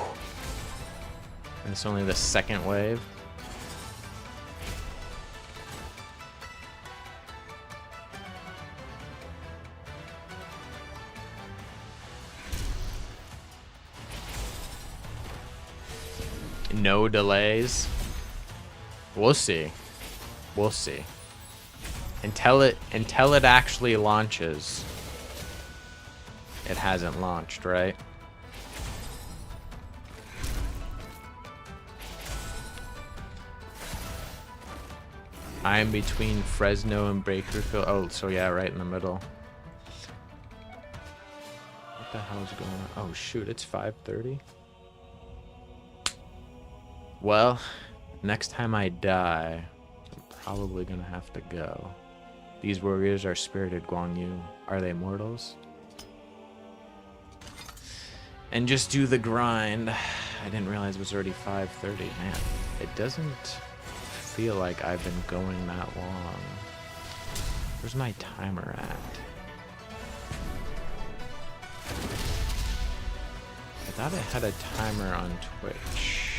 And it's only the second wave. No delays. We'll see. We'll see. Until it actually launches. It hasn't launched, right? I'm between Fresno and Bakersfield. Oh, so yeah, right in the middle. What the hell is going on? Oh shoot, it's 5:30. Well, next time I die, I'm probably gonna have to go. These warriors are spirited, Guang Yu. Are they mortals? And just do the grind. I didn't realize it was already 5:30. Man, it doesn't feel like I've been going that long. Where's my timer at? I thought I had a timer on Twitch.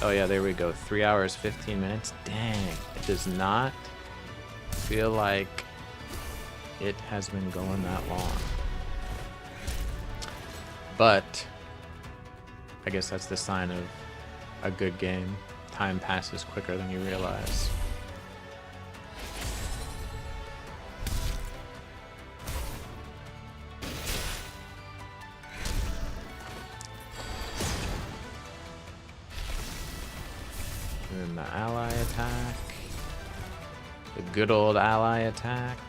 Oh yeah, there we go. 3 hours, 15 minutes. Dang, it does not feel like it has been going that long. But I guess that's the sign of a good game. Time passes quicker than you realize. And then the ally attack. The good old ally attack.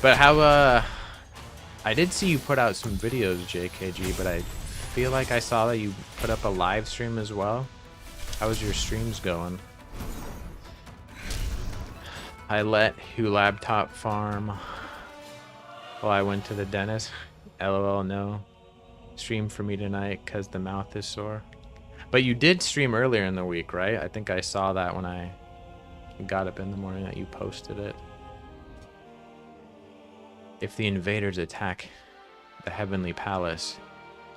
But how, I did see you put out some videos, JKG, but I feel like I saw that you put up a live stream as well. How was your streams going? I let Who Laptop farm while I went to the dentist. LOL, no. Stream for me tonight because the mouth is sore. But you did stream earlier in the week, right? I think I saw that when I Got up in the morning that you posted it. If the invaders attack the Heavenly Palace,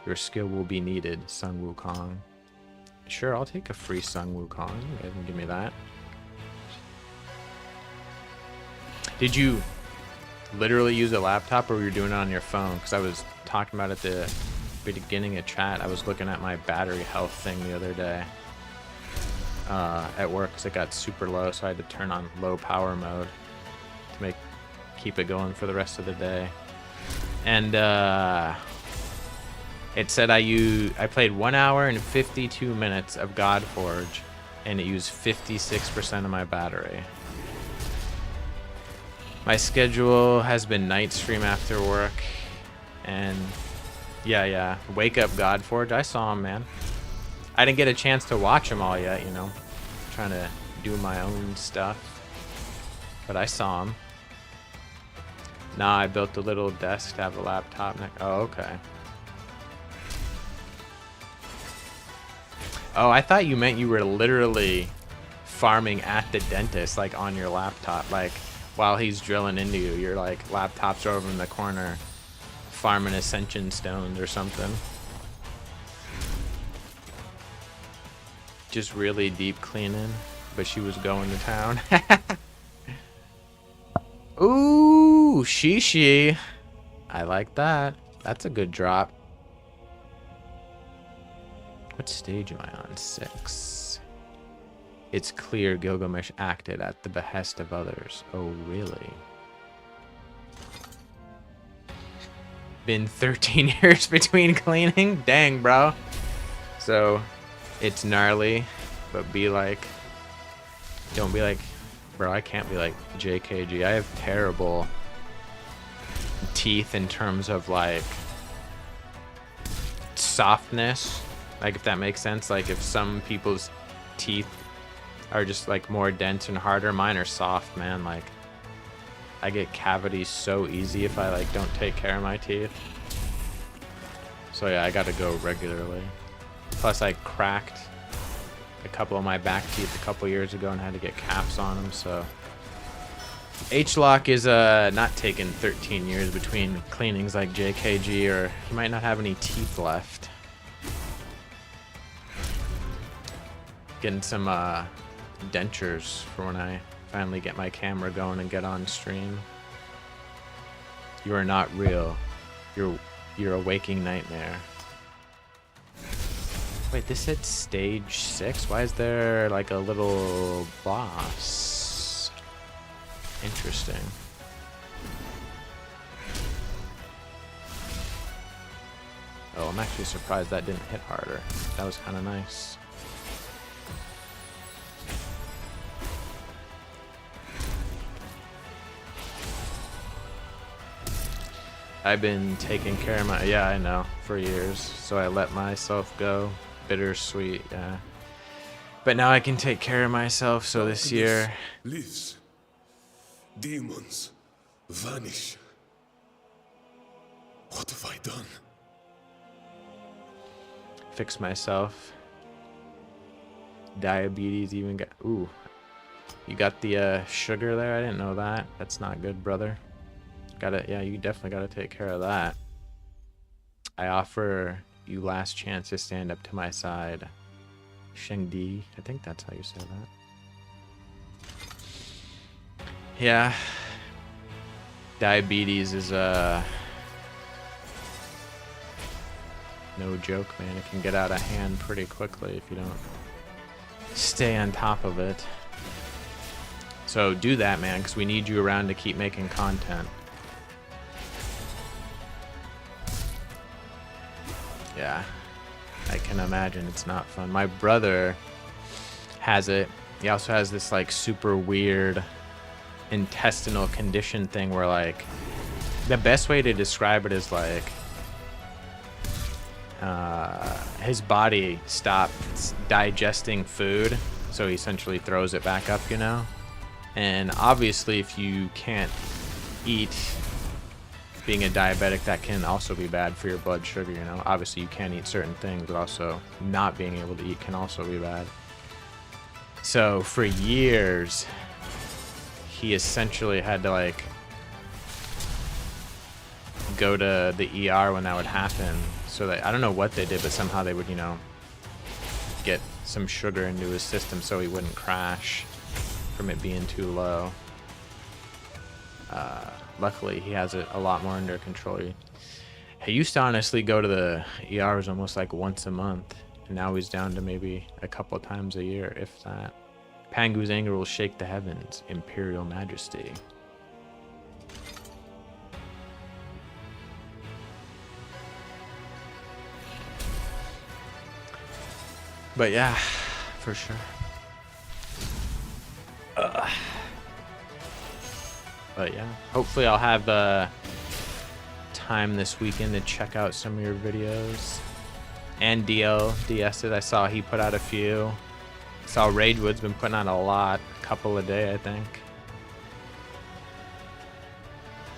your skill will be needed, Sun Wukong. Sure, I'll take a free Sun Wukong. You guys can give me that. Did you literally use a laptop or were you doing it on your phone? Because I was talking about it at the beginning of chat. I was looking at my battery health thing the other day at work because it got super low, so I had to turn on low power mode to keep it going for the rest of the day. And it said I played 1 hour and 52 minutes of Godforge, and it used 56% of my battery. My schedule has been night stream after work, and yeah, Wake Up Godforge. I saw him, man. I didn't get a chance to watch them all yet, you know. Trying to do my own stuff, but I saw him. Nah, I built a little desk to have a laptop. Oh, okay. Oh, I thought you meant you were literally farming at the dentist, like on your laptop, like while he's drilling into you. Your like laptop's over in the corner, farming ascension stones or something. Just really deep cleaning, but she was going to town. Ooh, Shishi. I like that. That's a good drop. What stage am I on? 6. It's clear Gilgamesh acted at the behest of others. Oh, really? Been 13 years between cleaning? Dang, bro. So, it's gnarly, but don't be like, bro, I can't be like JKG. I have terrible teeth in terms of like softness. Like, if that makes sense. Like, if some people's teeth are just like more dense and harder, mine are soft, man. Like, I get cavities so easy if I like don't take care of my teeth. So yeah, I gotta go regularly. Plus I cracked a couple of my back teeth a couple years ago and had to get caps on them, so H-Lock is not taking 13 years between cleanings like JKG, or he might not have any teeth left. Getting some dentures for when I finally get my camera going and get on stream. You are not real. You're a waking nightmare. Wait, this said stage 6? Why is there like a little boss? Interesting. Oh, I'm actually surprised that didn't hit harder. That was kind of nice. I've been taking care of my, yeah, I know, for years. So I let myself go. Bittersweet, yeah. But now I can take care of myself, so this year... Lives. Demons vanish. What have I done? Fix myself. Diabetes even got... Ooh. You got the sugar there? I didn't know that. That's not good, brother. Yeah, you definitely gotta take care of that. I offer you last chance to stand up to my side. Shengdi, I think that's how you say that. Yeah. Diabetes is no joke, man. It can get out of hand pretty quickly if you don't stay on top of it. So do that, man, because we need you around to keep making content. Yeah, I can imagine it's not fun. My brother has it. He also has this like super weird intestinal condition thing where like the best way to describe it is like his body stops digesting food, so he essentially throws it back up, you know? And obviously if you can't eat, being a diabetic, that can also be bad for your blood sugar, you know? Obviously you can't eat certain things, but also not being able to eat can also be bad. So for years, he essentially had to like go to the ER when that would happen. So that, I don't know what they did, but somehow they would, you know, get some sugar into his system so he wouldn't crash from it being too low. Luckily, he has it a lot more under control. He used to honestly go to the ERs almost like once a month, and now he's down to maybe a couple times a year, if that. Pangu's anger will shake the heavens, Imperial Majesty. But yeah, for sure. But yeah, hopefully I'll have time this weekend to check out some of your videos. And DS it. I saw he put out a few. Saw Ragewood's been putting out a lot, a couple a day, I think.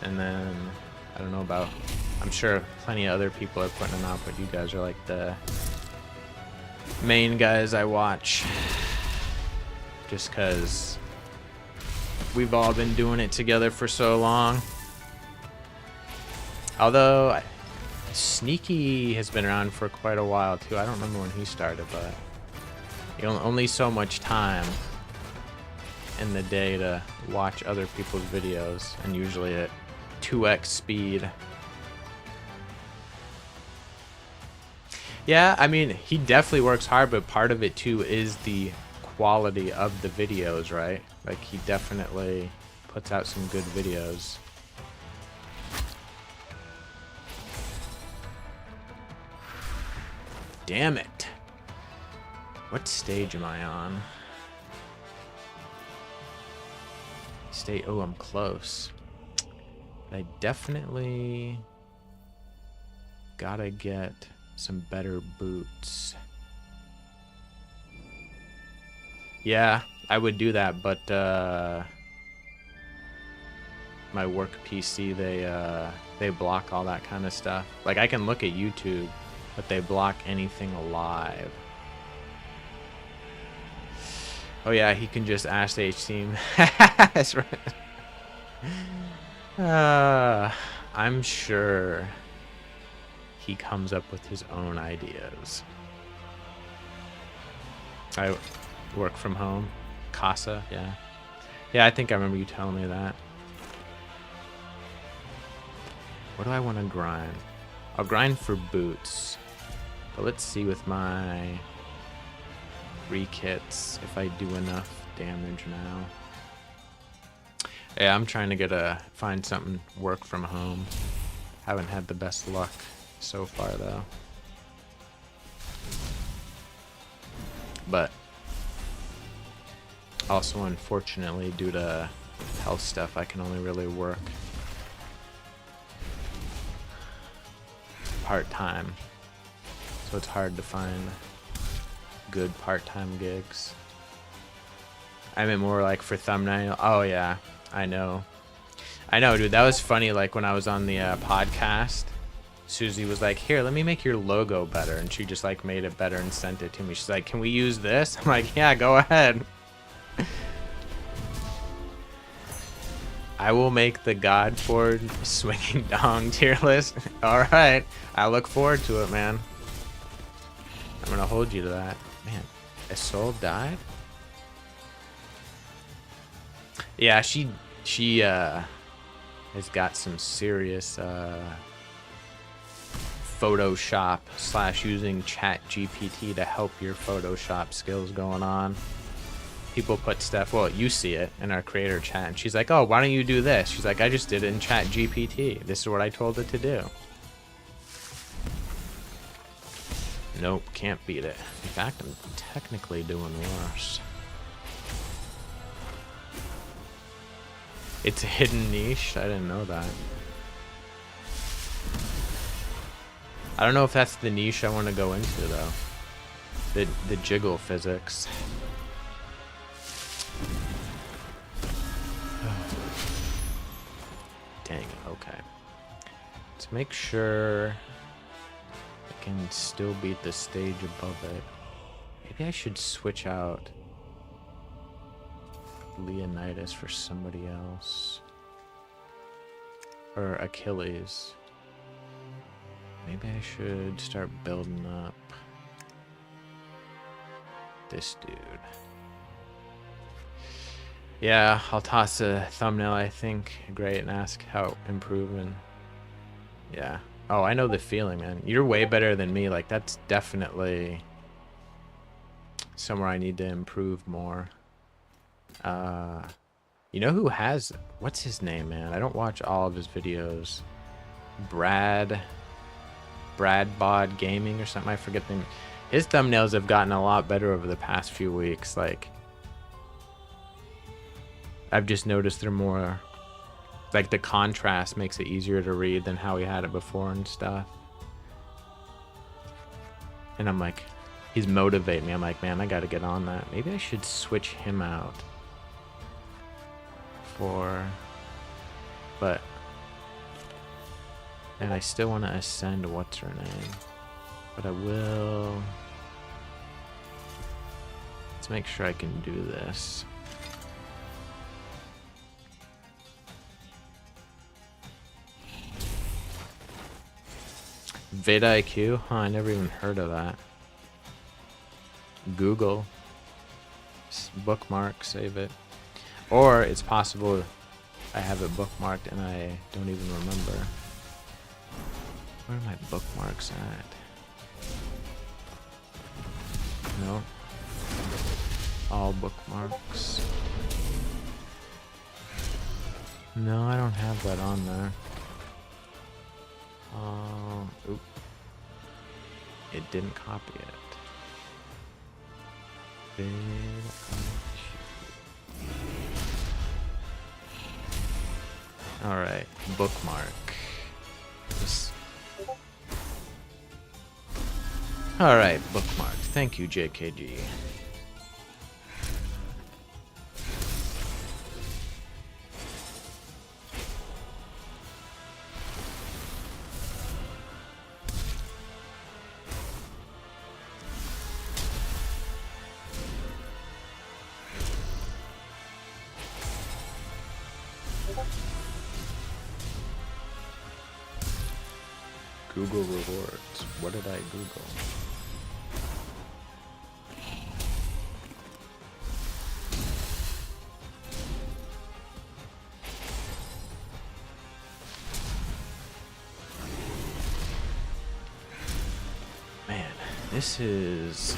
And then I don't know about. I'm sure plenty of other people are putting them out, but you guys are like the main guys I watch. Just because we've all been doing it together for so long. Although Sneaky has been around for quite a while too. I don't remember when he started, but you know, only so much time in the day to watch other people's videos, and usually at 2x speed. Yeah, I mean, he definitely works hard, but part of it too is the quality of the videos, right? Like, he definitely puts out some good videos. Damn it. What stage am I on? Oh, I'm close. I definitely gotta get some better boots. Yeah, I would do that, but my work PC, they block all that kind of stuff. Like, I can look at YouTube, but they block anything alive. Oh yeah, he can just ask the H team. That's right. I'm sure he comes up with his own ideas. I work from home. Casa, yeah. Yeah, I think I remember you telling me that. What do I want to grind? I'll grind for boots. But let's see with my re-kits if I do enough damage now. Yeah, I'm trying to find something work from home. Haven't had the best luck so far though. But also, unfortunately, due to health stuff, I can only really work part-time. So it's hard to find good part-time gigs. I mean, more like for thumbnail. Oh yeah, I know, dude. That was funny. Like, when I was on the podcast, Susie was like, "Here, let me make your logo better," and she just like made it better and sent it to me. She's like, "Can we use this?" I'm like, "Yeah, go ahead." I will make the Godforge swinging dong tier list. All right, I look forward to it, man. I'm gonna hold you to that. Man, a soul died? Yeah, she has got some serious Photoshop / using Chat GPT to help your Photoshop skills going on. People put stuff, well, you see it in our creator chat, and she's like, "Oh, why don't you do this?" She's like, "I just did it in Chat GPT. This is what I told it to do." Nope, can't beat it. In fact, I'm technically doing worse. It's a hidden niche? I didn't know that. I don't know if that's the niche I want to go into, though. The jiggle physics. Dang it, okay. Let's make sure I can still beat the stage above it. Maybe I should switch out Leonidas for somebody else. Or Achilles. Maybe I should start building up this dude. Yeah, I'll toss a thumbnail, I think. Great, and ask how improving. Yeah. Oh, I know the feeling, man. You're way better than me. Like, that's definitely somewhere I need to improve more. You know who has... What's his name, man? I don't watch all of his videos. Brad Bod Gaming or something. I forget the name. His thumbnails have gotten a lot better over the past few weeks. Like, I've just noticed they're more... Like, the contrast makes it easier to read than how he had it before and stuff. And I'm like... He's motivating me. I'm like, man, I gotta get on that. Maybe I should switch him out. But... And I still want to ascend what's her name. But I will... Let's make sure I can do this. vidIQ? Huh, I never even heard of that. Google. Bookmark, save it. Or it's possible I have it bookmarked and I don't even remember. Where are my bookmarks at? No. All bookmarks. No, I don't have that on there. Oop. It didn't copy it. Alright, bookmark. Alright, bookmark. Thank you, JKG. Google rewards. What did I Google? Man, this is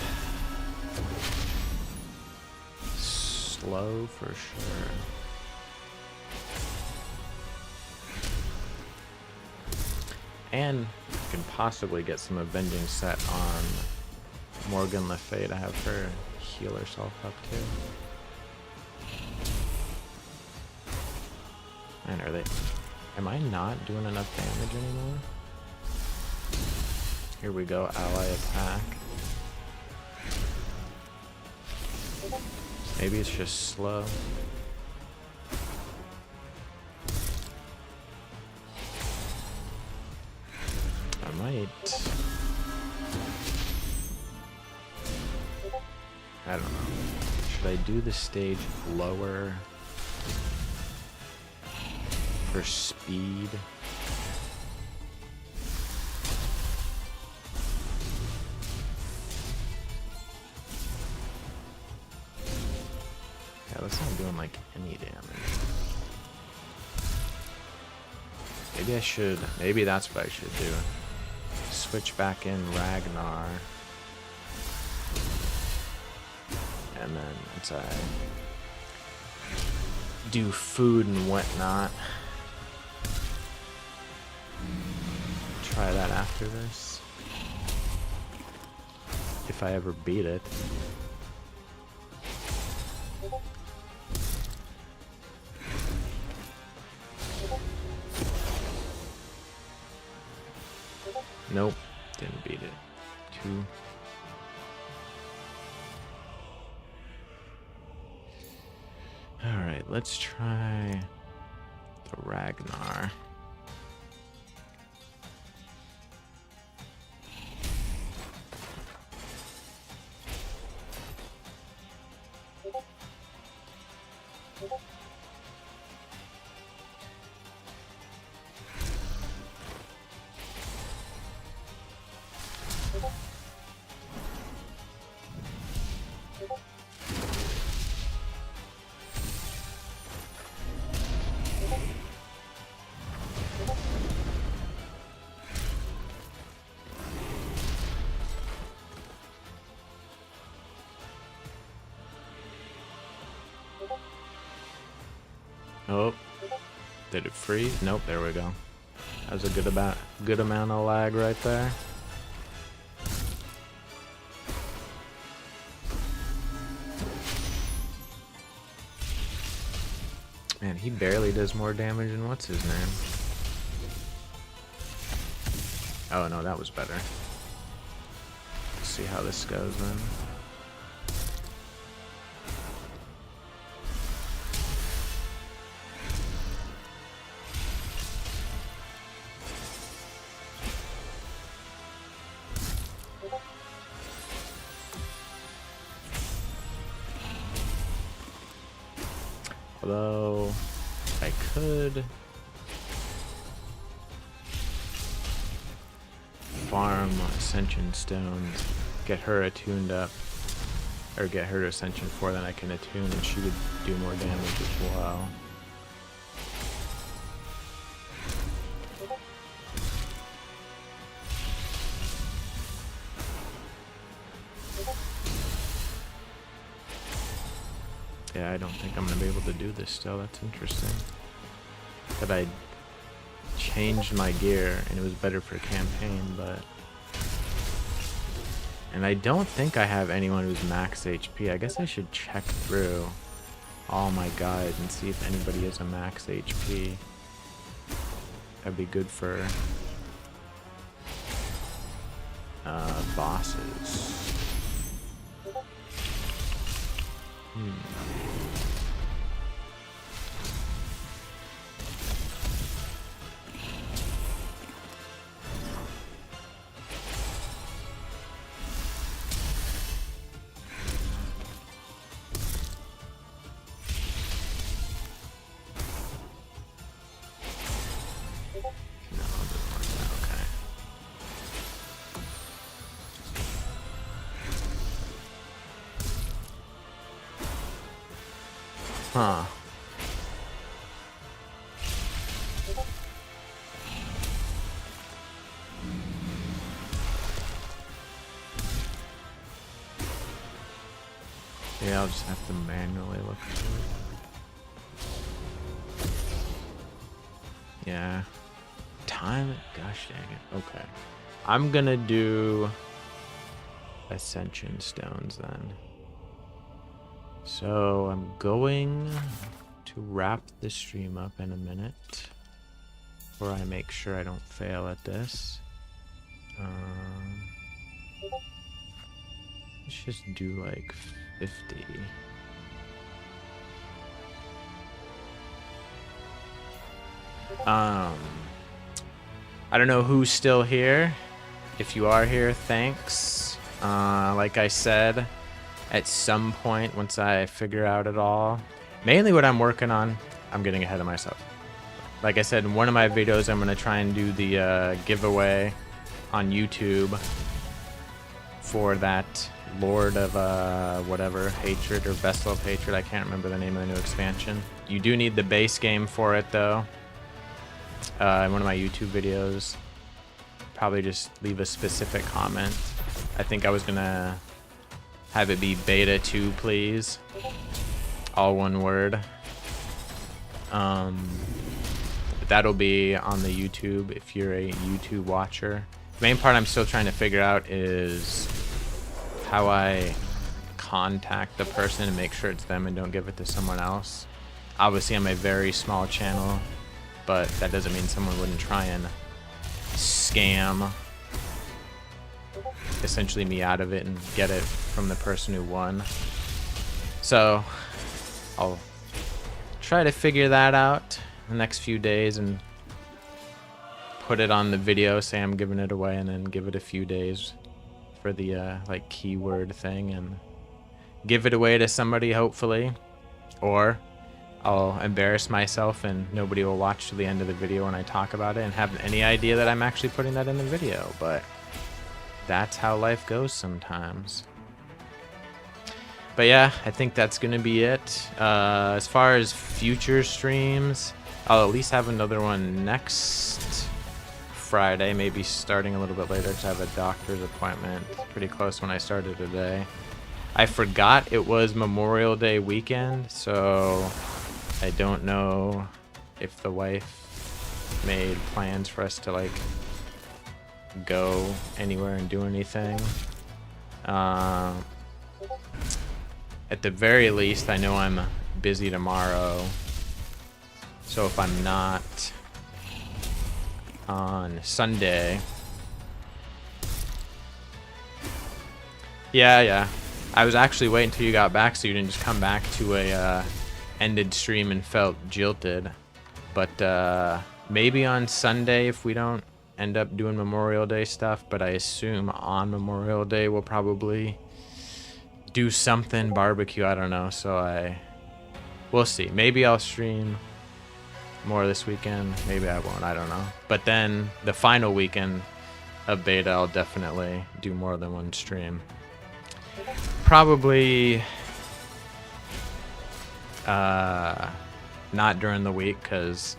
slow for sure. And I can possibly get some avenging set on Morgan Le Fay to have her heal herself up too. Man, are they... Am I not doing enough damage anymore? Here we go, ally attack. Maybe it's just slow. I don't know. Should I do the stage lower for speed? Yeah, that's not doing like any damage. Maybe I should, maybe that's what I should do. Switch back in Ragnar. And then once I do food and whatnot, try that after this. If I ever beat it. Nope, didn't beat it. 2. Alright, let's try the Ragnar. Oh, did it freeze? Nope, there we go. That was a good amount of lag right there. Man, he barely does more damage than what's his name. Oh no, that was better. Let's see how this goes then. Although I could farm Ascension Stones, get her attuned up, or get her to Ascension 4, then I can attune and she would do more damage as well. Yeah, I don't think I'm gonna be able to do this still. That's interesting. That I changed my gear and it was better for campaign, but... And I don't think I have anyone who's max HP. I guess I should check through all my guides and see if anybody is a max HP. That'd be good for bosses. Huh. Yeah, I'll just have to manually look through it. Yeah. Time? Gosh dang it. Okay. I'm gonna do Ascension Stones then. So I'm going to wrap the stream up in a minute, where I make sure I don't fail at this. Let's just do like 50. I don't know who's still here. If you are here, thanks. Like I said, at some point, once I figure out it all, mainly what I'm working on, I'm getting ahead of myself. Like I said, in one of my videos, I'm going to try and do the giveaway on YouTube for that Lord of whatever, Hatred or Vessel of Hatred. I can't remember the name of the new expansion. You do need the base game for it, though. In one of my YouTube videos, probably just leave a specific comment. I think I was going to have it be beta 2, please. All one word. But that'll be on the YouTube if you're a YouTube watcher. The main part I'm still trying to figure out is how I contact the person and make sure it's them and don't give it to someone else. Obviously, I'm a very small channel, but that doesn't mean someone wouldn't try and scam essentially me out of it and get it from the person who won. So I'll try to figure that out the next few days and put it on the video, say I'm giving it away, and then give it a few days for the like keyword thing and give it away to somebody, hopefully. Or I'll embarrass myself and nobody will watch to the end of the video when I talk about it and have any idea that I'm actually putting that in the video. But that's how life goes sometimes. But yeah, I think that's gonna be it. As far as future streams, I'll at least have another one next Friday, maybe starting a little bit later because I have a doctor's appointment pretty close when I started today. I forgot it was Memorial Day weekend, so I don't know if the wife made plans for us to like go anywhere and do anything. At the very least, I know I'm busy tomorrow. So if I'm not on Sunday... Yeah. I was actually waiting until you got back so you didn't just come back to a ended stream and felt jilted. But maybe on Sunday if we don't end up doing Memorial Day stuff. But I assume on Memorial Day we'll probably do something, barbecue, I don't know. So we'll see. Maybe I'll stream more this weekend. Maybe I won't, I don't know. But then the final weekend of beta, I'll definitely do more than one stream. Probably not during the week because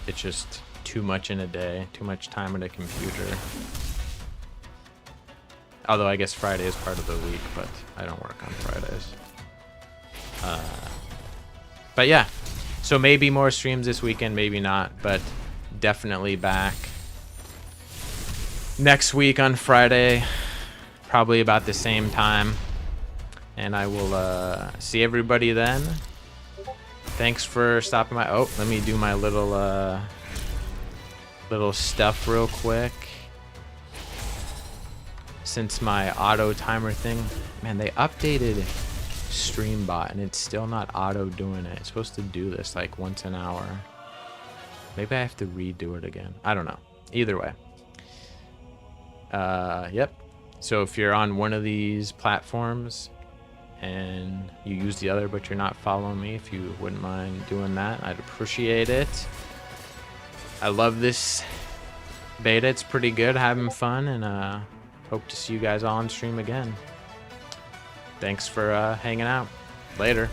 it's just too much in a day, too much time on a computer. Although I guess Friday is part of the week, but I don't work on Fridays. But yeah, so maybe more streams this weekend, maybe not, but definitely back next week on Friday, probably about the same time. And I will see everybody then. Thanks for stopping by. Oh, let me do my little stuff real quick. Since my auto timer thing, man, they updated Streambot and it's still not auto doing it. It's supposed to do this like once an hour. Maybe I have to redo it again. I don't know. Either way. Yep. So if you're on one of these platforms and you use the other but you're not following me, if you wouldn't mind doing that, I'd appreciate it. I love this beta. It's pretty good, having fun, and hope to see you guys all on stream again. Thanks for hanging out. Later.